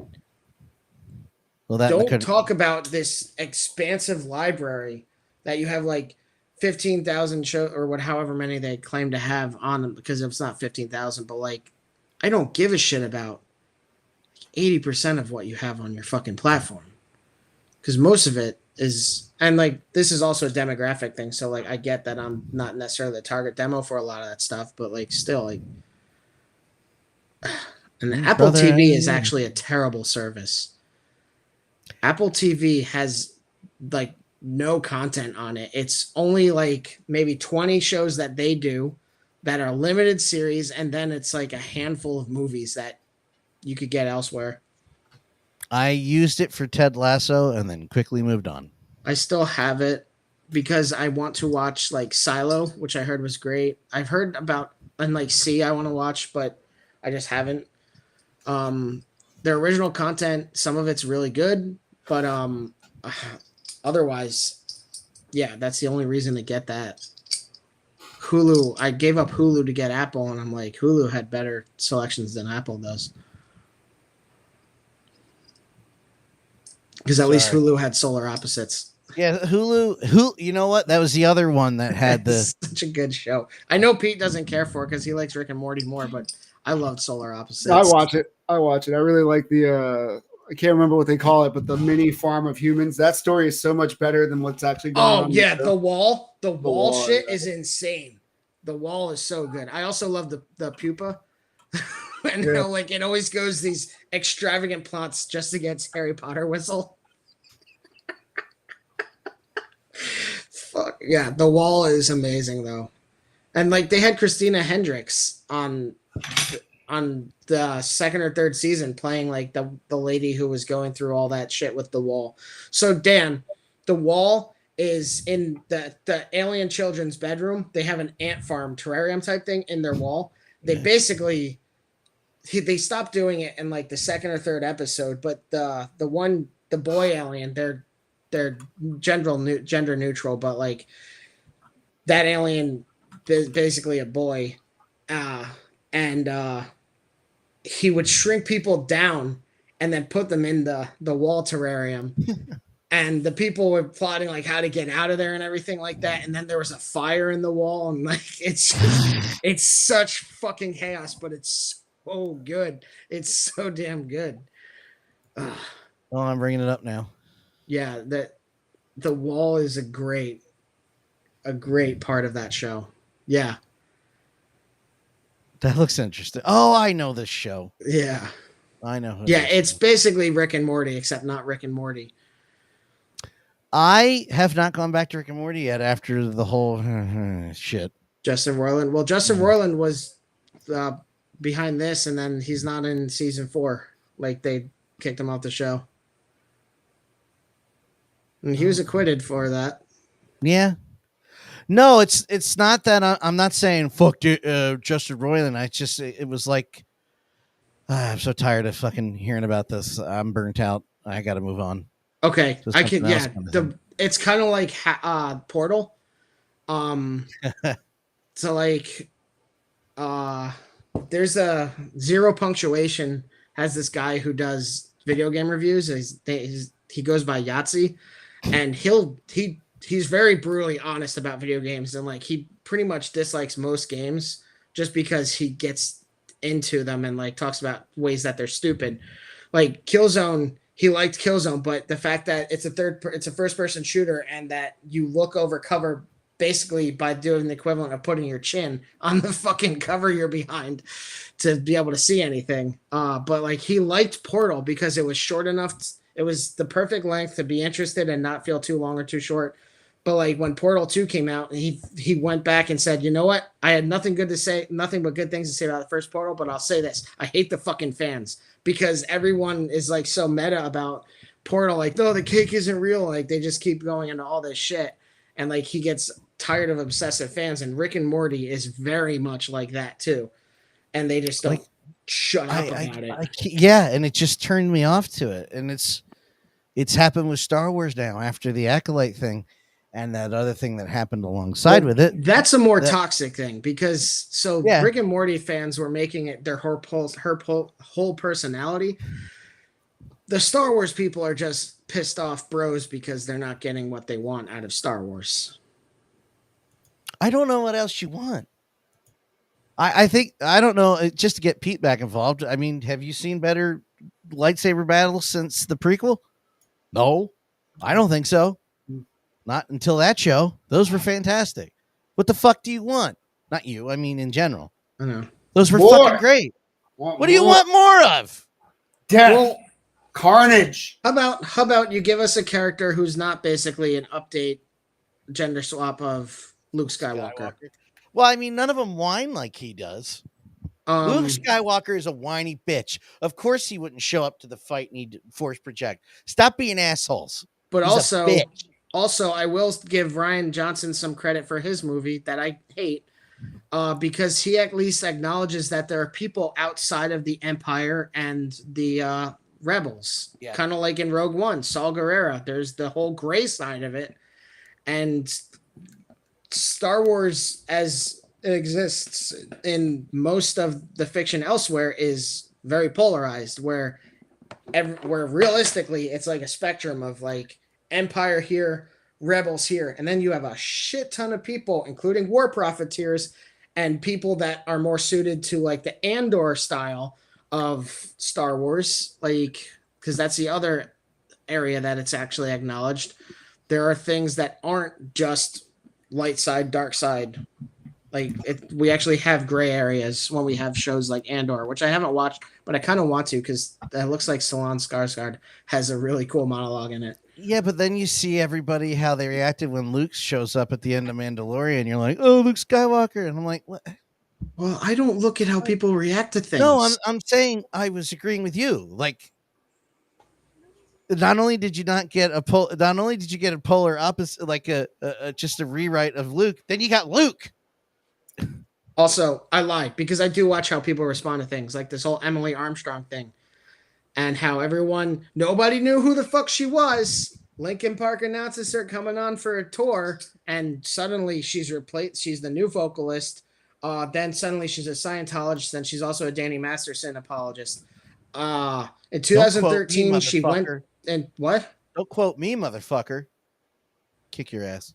B: Well,
A: don't talk about this expansive library that you have like 15,000 show or however many they claim to have on them, because it's not 15,000, but like, I don't give a shit about 80% of what you have on your fucking platform, because most of it is, and like, this is also a demographic thing. So like, I get that I'm not necessarily the target demo for a lot of that stuff, but like, still, like, and Apple TV is actually a terrible service. Apple TV has like no content on it. It's only like maybe 20 shows that they do that are limited series, and then it's like a handful of movies that you could get elsewhere.
B: I used it for Ted Lasso and then quickly moved on.
A: I still have it because I want to watch like Silo, which I heard was great. I've heard about, and like I want to watch, but I just haven't. Their original content, some of it's really good, but otherwise, yeah, that's the only reason to get that. Hulu, I gave up Hulu to get Apple, and I'm like, Hulu had better selections than Apple does. Because at least Hulu had Solar Opposites.
B: Yeah, Hulu. You know what? That was the other one that had the
A: such a good show. I know Pete doesn't care for it because he likes Rick and Morty more, but I loved Solar Opposites.
C: I watch it. I really like the I can't remember what they call it, but the mini farm of humans. That story is so much better than what's actually going on.
A: Oh yeah, the wall shit is insane. The Wall is so good. I also love the pupa. And you know, like, it always goes these extravagant plots just against Harry Potter whistle. Fuck yeah, The Wall is amazing though. And like, they had Christina Hendricks on the second or third season playing like the lady who was going through all that shit with The Wall. So Dan, The Wall is in the alien children's bedroom. They have an ant farm terrarium type thing in their wall. They basically, they stopped doing it in like the second or third episode, but the boy alien, they're gender neutral, but like, that alien is basically a boy, and he would shrink people down and then put them in the wall terrarium. And the people were plotting like how to get out of there and everything like that. And then there was a fire in the wall, and like, it's such fucking chaos, but it's so good. It's so damn good.
B: Well, I'm bringing it up now.
A: Yeah, the Wall is a great part of that show. Yeah.
B: That looks interesting. Oh, I know this show.
A: Yeah.
B: I know.
A: Yeah, it's basically Rick and Morty, except not Rick and Morty.
B: I have not gone back to Rick and Morty yet after the whole shit.
A: Justin Roiland. Well, Justin Roiland was behind this, and then he's not in season 4. Like, they kicked him off the show. And he was acquitted for that.
B: Yeah. No, it's not that. I'm not saying fuck Justin Roiland. It was like I'm so tired of fucking hearing about this. I'm burnt out. I got to move on.
A: Okay,
B: So
A: I can.
B: something else
A: Yeah,
B: kind of thing.
A: it's kind of like Portal. So like, there's a Zero Punctuation has this guy who does video game reviews. He goes by Yahtzee, and he's very brutally honest about video games, and like he pretty much dislikes most games just because he gets into them and like talks about ways that they're stupid. Like Killzone, he liked Killzone, but the fact that it's a first person shooter and that you look over cover basically by doing the equivalent of putting your chin on the fucking cover you're behind to be able to see anything. But like he liked Portal because it was short enough. It was the perfect length to be interested and not feel too long or too short. But like when Portal 2 came out, he went back and said, you know what? I had nothing good to say, nothing but good things to say about the first Portal, but I'll say this. I hate the fucking fans because everyone is like so meta about Portal. Like, no, the cake isn't real. Like they just keep going into all this shit. And like he gets tired of obsessive fans, and Rick and Morty is very much like that too. And they just don't shut up about it.
B: Yeah, and it just turned me off to it. And it's happened with Star Wars now after the Acolyte thing. And that other thing that happened alongside with it.
A: That's a more toxic thing because Rick and Morty fans were making it their whole personality. The Star Wars people are just pissed off bros because they're not getting what they want out of Star Wars.
B: I don't know what else you want. I think, I don't know, just to get Pete back involved. I mean, have you seen better lightsaber battles since the prequel? No, I don't think so. Not until that show. Those were fantastic. What the fuck do you want? Not you. I mean, in general.
A: I know.
B: Those were fucking great. What do you want more of?
C: Death. Well, carnage.
A: How about you give us a character who's not basically an update gender swap of Luke Skywalker?
B: Well, I mean, none of them whine like he does. Luke Skywalker is a whiny bitch. Of course he wouldn't show up to the fight and he'd force project. Stop being assholes.
A: But
B: He's a bitch.
A: Also, I will give Rian Johnson some credit for his movie that I hate because he at least acknowledges that there are people outside of the Empire and the rebels. Yeah. Kind of like in Rogue One, Saul Guerrero. There's the whole gray side of it. And Star Wars, as it exists in most of the fiction elsewhere, is very polarized, where realistically it's like a spectrum of like Empire here, rebels here, and then you have a shit ton of people, including war profiteers and people that are more suited to like the Andor style of Star Wars, like because that's the other area that it's actually acknowledged. There are things that aren't just light side, dark side. Like we actually have gray areas when we have shows like Andor, which I haven't watched, but I kind of want to because it looks like Stellan Skarsgård has a really cool monologue in it.
B: Yeah, but then you see everybody how they reacted when Luke shows up at the end of Mandalorian. You're like, oh, Luke Skywalker, and I'm like, what?
A: Well, I don't look at how people react to things.
B: No, I'm saying I was agreeing with you. Like, not only did you get a polar opposite, like just a rewrite of Luke, then you got Luke.
A: Also, I lied because I do watch how people respond to things like this whole Emily Armstrong thing. And how nobody knew who the fuck she was. Linkin Park announces her coming on for a tour, and suddenly she's replaced. She's the new vocalist. Then suddenly she's a Scientologist, and she's also a Danny Masterson apologist. In 2013, she went and what?
B: Don't quote me, motherfucker. Kick your ass.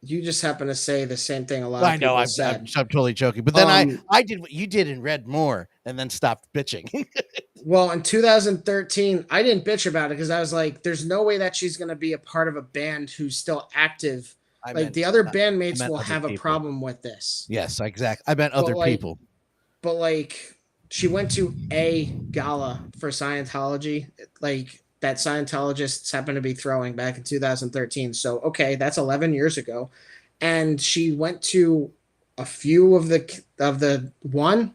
A: You just happen to say the same thing a lot of people said.
B: I'm totally joking. But then I did what you did and read more and then stopped bitching.
A: Well, in 2013, I didn't bitch about it because I was like, there's no way that she's going to be a part of a band who's still active. The other bandmates will have a problem with this.
B: Yes, exactly. I meant other people.
A: But like, she went to a gala for Scientology. Like, that Scientologists happened to be throwing back in 2013. So, okay, that's 11 years ago. And she went to a few of the one,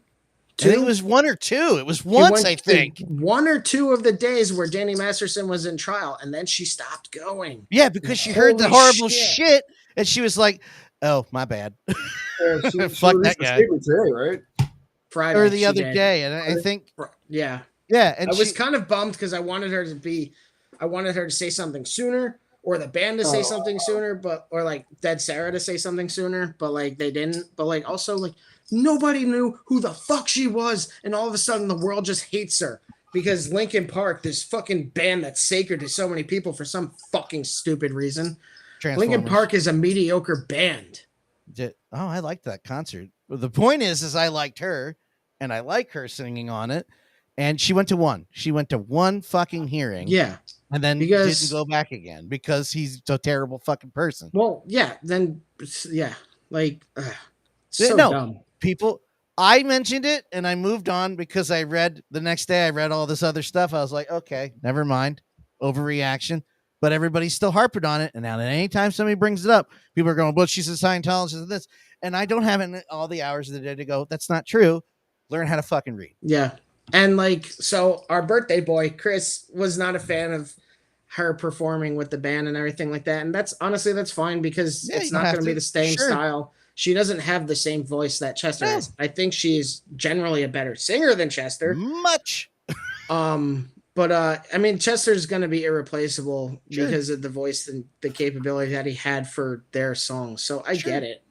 B: I think
A: two.
B: it was 1 or 2. It was
A: She
B: once,
A: went
B: I
A: to
B: think.
A: 1 or 2 of the days where Danny Masterson was in trial, and then she stopped going.
B: Yeah, because she heard the
A: Holy
B: horrible
A: shit.
B: shit, and she was like, "Oh, my bad."
C: She
B: Fuck
C: released
B: that
C: a
B: guy.
C: statement today, right?
A: Friday
B: Or the
A: she
B: other
A: did.
B: day, and I think,
A: Yeah.
B: yeah, and
A: I was kind of bummed because I wanted her to say something sooner, or the band to say something sooner, or like Dead Sarah to say something sooner, but like they didn't. But like also like nobody knew who the fuck she was, and all of a sudden the world just hates her because Linkin Park, this fucking band that's sacred to so many people for some fucking stupid reason. Linkin Park is a mediocre band.
B: Oh, I liked that concert. Well, the point is I liked her, and I like her singing on it. And she went to one. She went to one fucking hearing.
A: Yeah.
B: And then didn't go back again because he's a terrible fucking person.
A: Well, yeah. Then, yeah. Like,
B: so
A: dumb.
B: People, I mentioned it and I moved on because I read the next day, I read all this other stuff. I was like, okay, never mind. Overreaction. But everybody's still harping on it. And now, anytime somebody brings it up, people are going, well, she's a Scientologist and this. And I don't have all the hours of the day to go, that's not true. Learn how to fucking read.
A: Yeah. And like, so our birthday boy, Chris, was not a fan of her performing with the band and everything like that. And that's fine because it's not going to be the same style. She doesn't have the same voice that Chester has. I think she's generally a better singer than Chester.
B: Much.
A: But I mean, Chester's going to be irreplaceable because of the voice and the capability that he had for their songs. So I get it.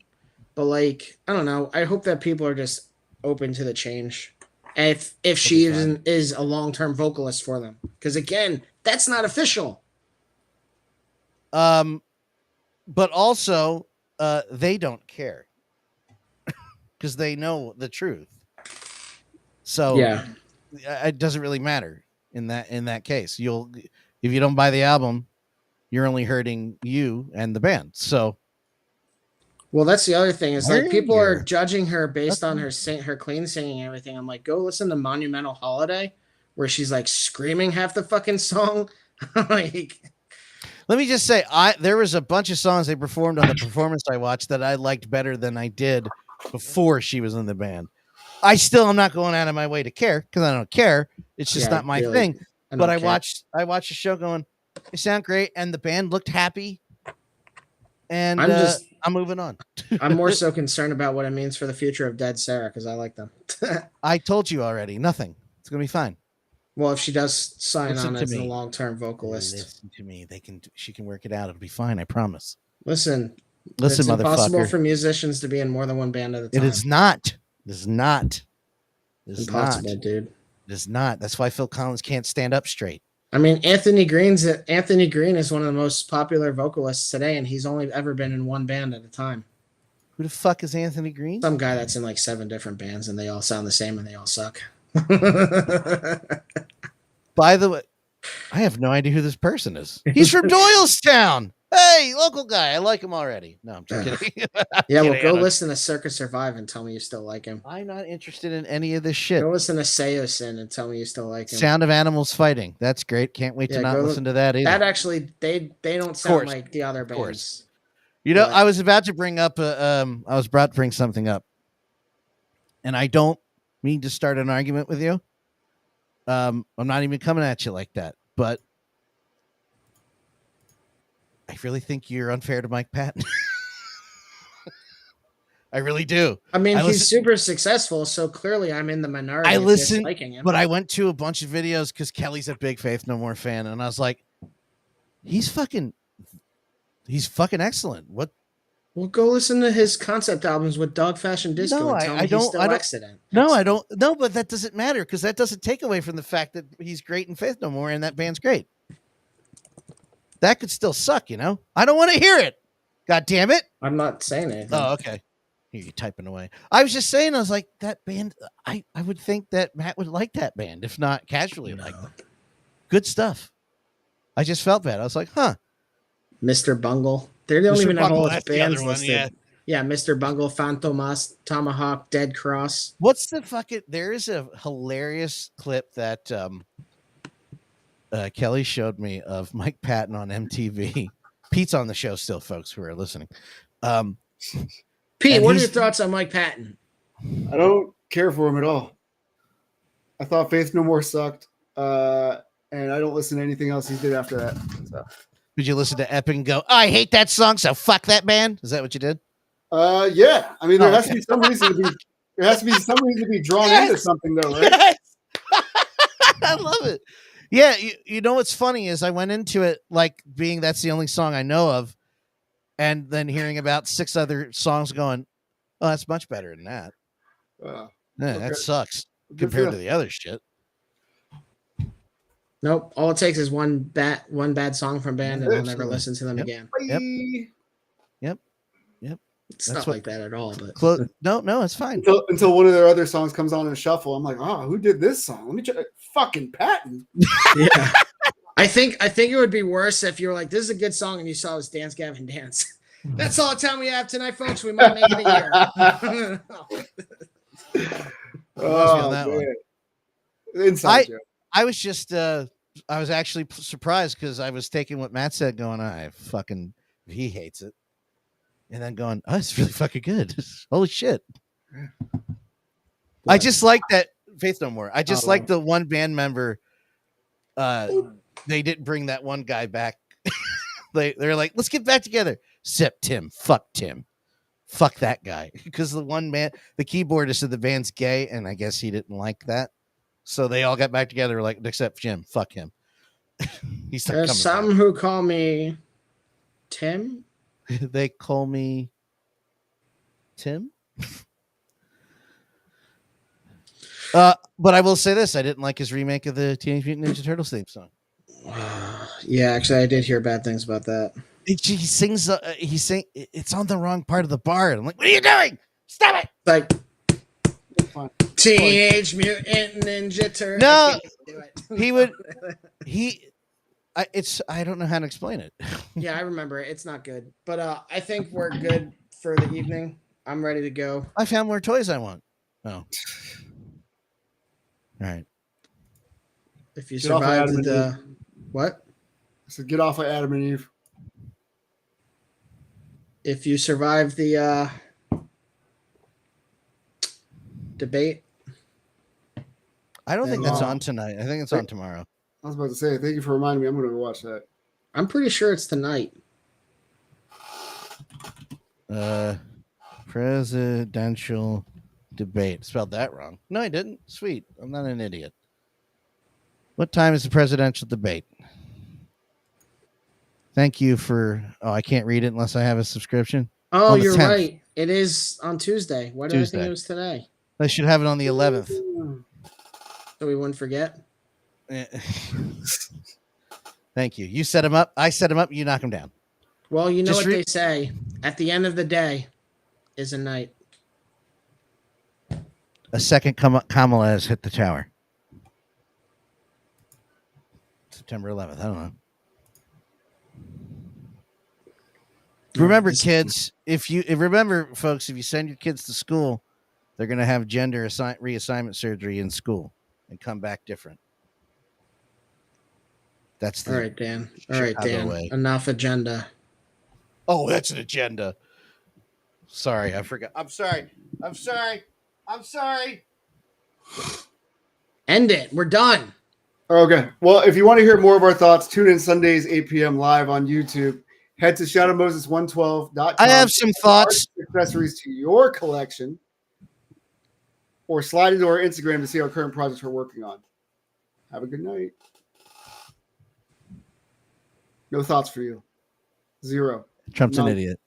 A: But like, I don't know. I hope that people are just open to the change. If she is a long-term vocalist for them. Because again, that's not official.
B: But also, they don't care. Because they know the truth. So
A: yeah,
B: it doesn't really matter in that case. If you don't buy the album, you're only hurting you and the band. So
A: well, that's the other thing is like people are judging her based on her clean singing and everything. I'm like, go listen to Monumental Holiday, where she's like screaming half the fucking song. Like,
B: let me just say, there was a bunch of songs they performed on the performance I watched that I liked better than I did before she was in the band. I'm not going out of my way to care because I don't care. It's just not my thing. But I watched the show going, they sound great, and the band looked happy. And I'm moving on.
A: I'm more so concerned about what it means for the future of Dead Sarah because I like them.
B: I told you already. Nothing. It's gonna be fine.
A: Well, if she does sign on as a long-term vocalist,
B: listen to me. She can work it out. It'll be fine. I promise.
A: Listen,
B: it's
A: impossible for musicians to be in more than one band at a time.
B: It is not. It is not. It is
A: impossible,
B: not.
A: dude.
B: It is not. That's why Phil Collins can't stand up straight.
A: I mean, Anthony Green is one of the most popular vocalists today, and he's only ever been in one band at a time.
B: Who the fuck is Anthony Green?
A: Some guy that's in like 7 different bands, and they all sound the same, and they all suck.
B: By the way, I have no idea who this person is. He's from Doylestown. Hey, local guy. I like him already. No, I'm just kidding.
A: Yeah, well, go listen to Circus Survive and tell me you still like him.
B: I'm not interested in any of this shit.
A: Go listen to Seosin and tell me you still like him.
B: Sound of Animals Fighting. That's great. Can't wait to not listen to that either.
A: That actually, they don't sound like the other bands.
B: You know, I was about to bring up something up, and I don't mean to start an argument with you. I'm not even coming at you like that, but I really think you're unfair to Mike Patton. I really do.
A: I mean, he's super successful, so clearly I'm in the minority.
B: I listened,
A: disliking him.
B: But I went to a bunch of videos because Kelly's a big Faith No More fan, and I was like, he's fucking excellent. What?
A: Well, go listen to his concept albums with Dog Fashion Disco.
B: No,
A: and tell me he's still excellent.
B: No, I don't. No, but that doesn't matter because that doesn't take away from the fact that he's great in Faith No More and that band's great. That could still suck, you know? I don't want to hear it. God damn it.
A: I'm not saying anything.
B: Oh, okay. You're typing away. I was just saying, I was like, that band, I would think that Matt would like that band, if not casually like them. Good stuff. I just felt bad. I was like, huh.
A: Mr. Bungle. They don't even have all his bands
B: one,
A: listed. Yeah, Mr. Bungle, Fantomas, Tomahawk, Dead Cross.
B: What's the fucking... There is a hilarious clip that... Kelly showed me of Mike Patton on MTV. Pete's on the show still, folks who are listening.
A: Pete,
B: And
A: what are your
B: he's-
A: thoughts on Mike Patton?
C: I don't care for him at all. I thought Faith No More sucked, and I don't listen to anything else he did after that. So.
B: Did you listen to Epic and go, oh, I hate that song, so fuck that band? Is that what you did?
C: Yeah. I mean, there
B: Oh,
C: has to be some reason to be. There has to be some reason to be drawn into something, though, right?
B: Yes! I love it. Yeah, you know what's funny is I went into it like being that's the only song I know of, and then hearing about 6 other songs going, oh, that's much better than that.
C: Uh,
B: Yeah,
C: okay.
B: that sucks
C: Good
B: compared
C: for
B: to
C: them.
B: the other shit.
A: Nope. All it takes is one bad song from band, and I'll never
B: Absolutely.
A: listen to them
B: Yep.
A: again.
C: Bye.
A: It's
B: That's
A: not
B: what-
A: like that at all. But
B: No, it's fine.
C: Until one of their other songs comes on in a shuffle, I'm like, oh, who did this song? Let me check. Fucking Patton.
A: yeah, I think it would be worse if you were like, "This is a good song," and you saw us Dance Gavin Dance. That's all the time we have tonight, folks. We might make it a year.
C: Oh,
B: on that one.
C: man. Inside joke.
B: I was just, I was actually surprised because I was taking what Matt said, going, he hates it. And then going, oh, it's really fucking good. Holy shit. I just like that Faith No More. I just like the one band member. They didn't bring that one guy back. They're like, let's get back together. Except Tim. Fuck Tim. Fuck that guy. Because the one man, the keyboardist of the band's gay, and I guess he didn't like that. So they all got back together, like, except Jim. Fuck him. He's not
A: There's
B: coming
A: some
B: back.
A: who call me Tim.
B: They call me Tim. But I will say this: I didn't like his remake of the Teenage Mutant Ninja Turtles theme song.
A: Yeah, actually, I did hear bad things about that.
B: He sings. It's on the wrong part of the bar. I'm like, what are you doing? Stop it!
A: Like
C: Fine.
A: Teenage Mutant Ninja Turtles.
B: No,
A: I can't do it.
B: he would. I don't know how to explain it.
A: Yeah, I remember it. It's not good, but I think we're good for the evening. I'm ready to go.
B: I found more toys I want. Oh, all right.
A: If you
C: Get off of
A: survived
C: Adam and
A: the what?
C: So get off of Adam and Eve.
A: If you survive the debate,
B: I don't think that's
C: No.
B: on tonight. I think it's on tomorrow.
C: I was about to say, thank you for reminding me. I'm going to go watch that.
A: I'm pretty sure it's tonight.
B: Presidential debate. Spelled that wrong. No, I didn't. Sweet. I'm not an idiot. What time is the presidential debate? Thank you for. Oh, I can't read it unless I have a subscription.
A: Oh,
B: On the
A: you're
B: 10th.
A: right. It is on Tuesday. Why did I
B: Tuesday.
A: think it was today?
B: I should have it on the 11th.
A: So we wouldn't forget.
B: Eh. Thank you. You set him up. I set him up. You knock him down.
A: Well, you know
B: Just
A: what they say. At the end of the day is a night.
B: A second Kamala has hit the tower. September 11th. I don't know. Remember, kids, remember, folks, if you send your kids to school, they're going to have gender reassignment surgery in school and come back different. That's the
A: All right, Dan. All right,
B: Chicago
A: Dan.
B: way.
A: Enough agenda.
B: Oh, that's an agenda. Sorry, I forgot. I'm sorry.
A: End it. We're done.
C: Okay. Well, if you want to hear more of our thoughts, tune in Sundays, 8 p.m. live on YouTube. Head to shadowmoses112.com.
B: I have some thoughts.
C: Accessories to your collection. Or slide into our Instagram to see our current projects we're working on. Have a good night. No thoughts for you. Zero.
B: Trump's an
C: No.
B: idiot.